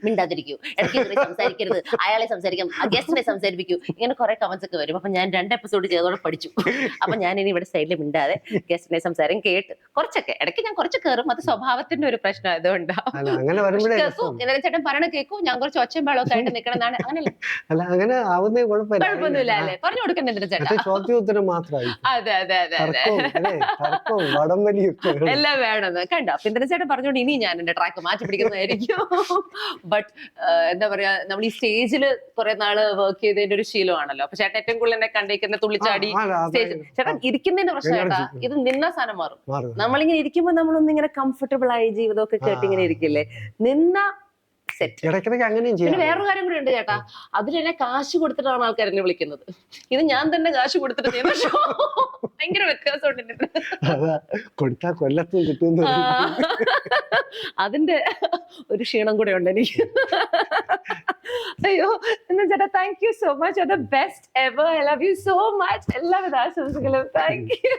മിണ്ടാതിരിക്കൂ, ഇടയ്ക്ക് കയറി സംസാരിക്കരുത്, അയാളെ സംസാരിക്കാം, ഗസ്റ്റിനെ സംസാരിപ്പിക്കൂ, ഇങ്ങനെ കുറെ കമന്റ്സ് ഒക്കെ വരും. അപ്പൊ ഞാൻ 2 എപ്പിസോഡ് ചെയ്തോടെ പഠിച്ചു. അപ്പൊ ഞാൻ ഇനി ഇവിടെ സൈഡിൽ മിണ്ടാതെ ഗസ്റ്റിനെ സംസാരം കേട്ട് കുറച്ചൊക്കെ ഇടയ്ക്ക് ഞാൻ കുറച്ച് കയറും. അത് സ്വഭാവത്തിന്റെ ഒരു പ്രശ്നം ആയതുകൊണ്ടാവും. അല്ല അങ്ങനെ വരുമ്പോഴേ കേൾക്കും, ഇന്നലെ ചേട്ടൻ പറയണ കേൾക്കും, ഞാൻ കുറച്ച് ഒച്ചയും ബഹളമൊക്കെ ആയിട്ട് നിൽക്കണമെന്നാണ്. അങ്ങനെയല്ല, അല്ല അങ്ങനെ ആവുന്നേ കുഴപ്പമൊന്നുമില്ല അല്ലേ, പറഞ്ഞു കൊടുക്കണ്ട എന്തിനാ ചേട്ടാ. ചോദ്യം ഉത്തരം മാത്രമായി അതെ അതെ അതെ അതെ, തർക്കവും വടംവലിയൊക്കെ എല്ലാം വേണമെന്ന് കണ്ടോ. അപ്പൊ ഇന്ദ്രൻ ചേട്ടൻ പറഞ്ഞോണ്ട് ഇനി ഞാൻ എന്റെ ട്രാക്ക് മാറ്റി പിടിക്കുന്നതായിരിക്കും. ബട്ട് എന്താ പറയാ, നമ്മൾ ഈ സ്റ്റേജിൽ കുറെ നാള് വർക്ക് ചെയ്തതിന്റെ ഒരു ശീലമാണല്ലോ. അപ്പൊ ചേട്ടൻ ഏറ്റവും കൂടുതൽ എന്നെ കണ്ടിരിക്കുന്ന തുള്ളിച്ചാടി സ്റ്റേജ്. ചേട്ടൻ ഇരിക്കുന്നതിന്റെ പ്രശ്നം ചേട്ടാ, ഇത് നിന്ന സാധനം മാറും. നമ്മളിങ്ങനെ ഇരിക്കുമ്പോ നമ്മളൊന്നിങ്ങനെ കംഫർട്ടബിൾ ആയി ജീവിതമൊക്കെ കേട്ട് ഇങ്ങനെ ഇരിക്കില്ലേ, നിന്ന സെറ്റ്. ഇടയ്ക്കിടയ്ക്ക് അങ്ങനെയും പിന്നെ ചെയ്യാം. വേറൊരു കാര്യം കൂടി ഉണ്ട് ചേട്ടാ, അതിൽ എന്നെ കാശ് കൊടുത്തിട്ടാണ് ആൾക്കാർ എന്നെ വിളിക്കുന്നത്. ഇത് ഞാൻ തന്നെ കാശ് കൊടുത്തിട്ട് ചെയ്യുന്ന ഷോ. ഭയങ്കര വ്യത്യാസമുണ്ട് ഇതിന്. അതാ കൊടുത്താ കൊല്ലത്തും കിട്ടും. അതിന്റെ ഒരു ക്ഷീണം കൂടെ ഉണ്ട് എനിക്ക്. അയ്യോ എന്നാ ചേട്ടാ, thank you so much, the best ever, I love you so much. എല്ലാവിധ ആശംസകളും. Thank you.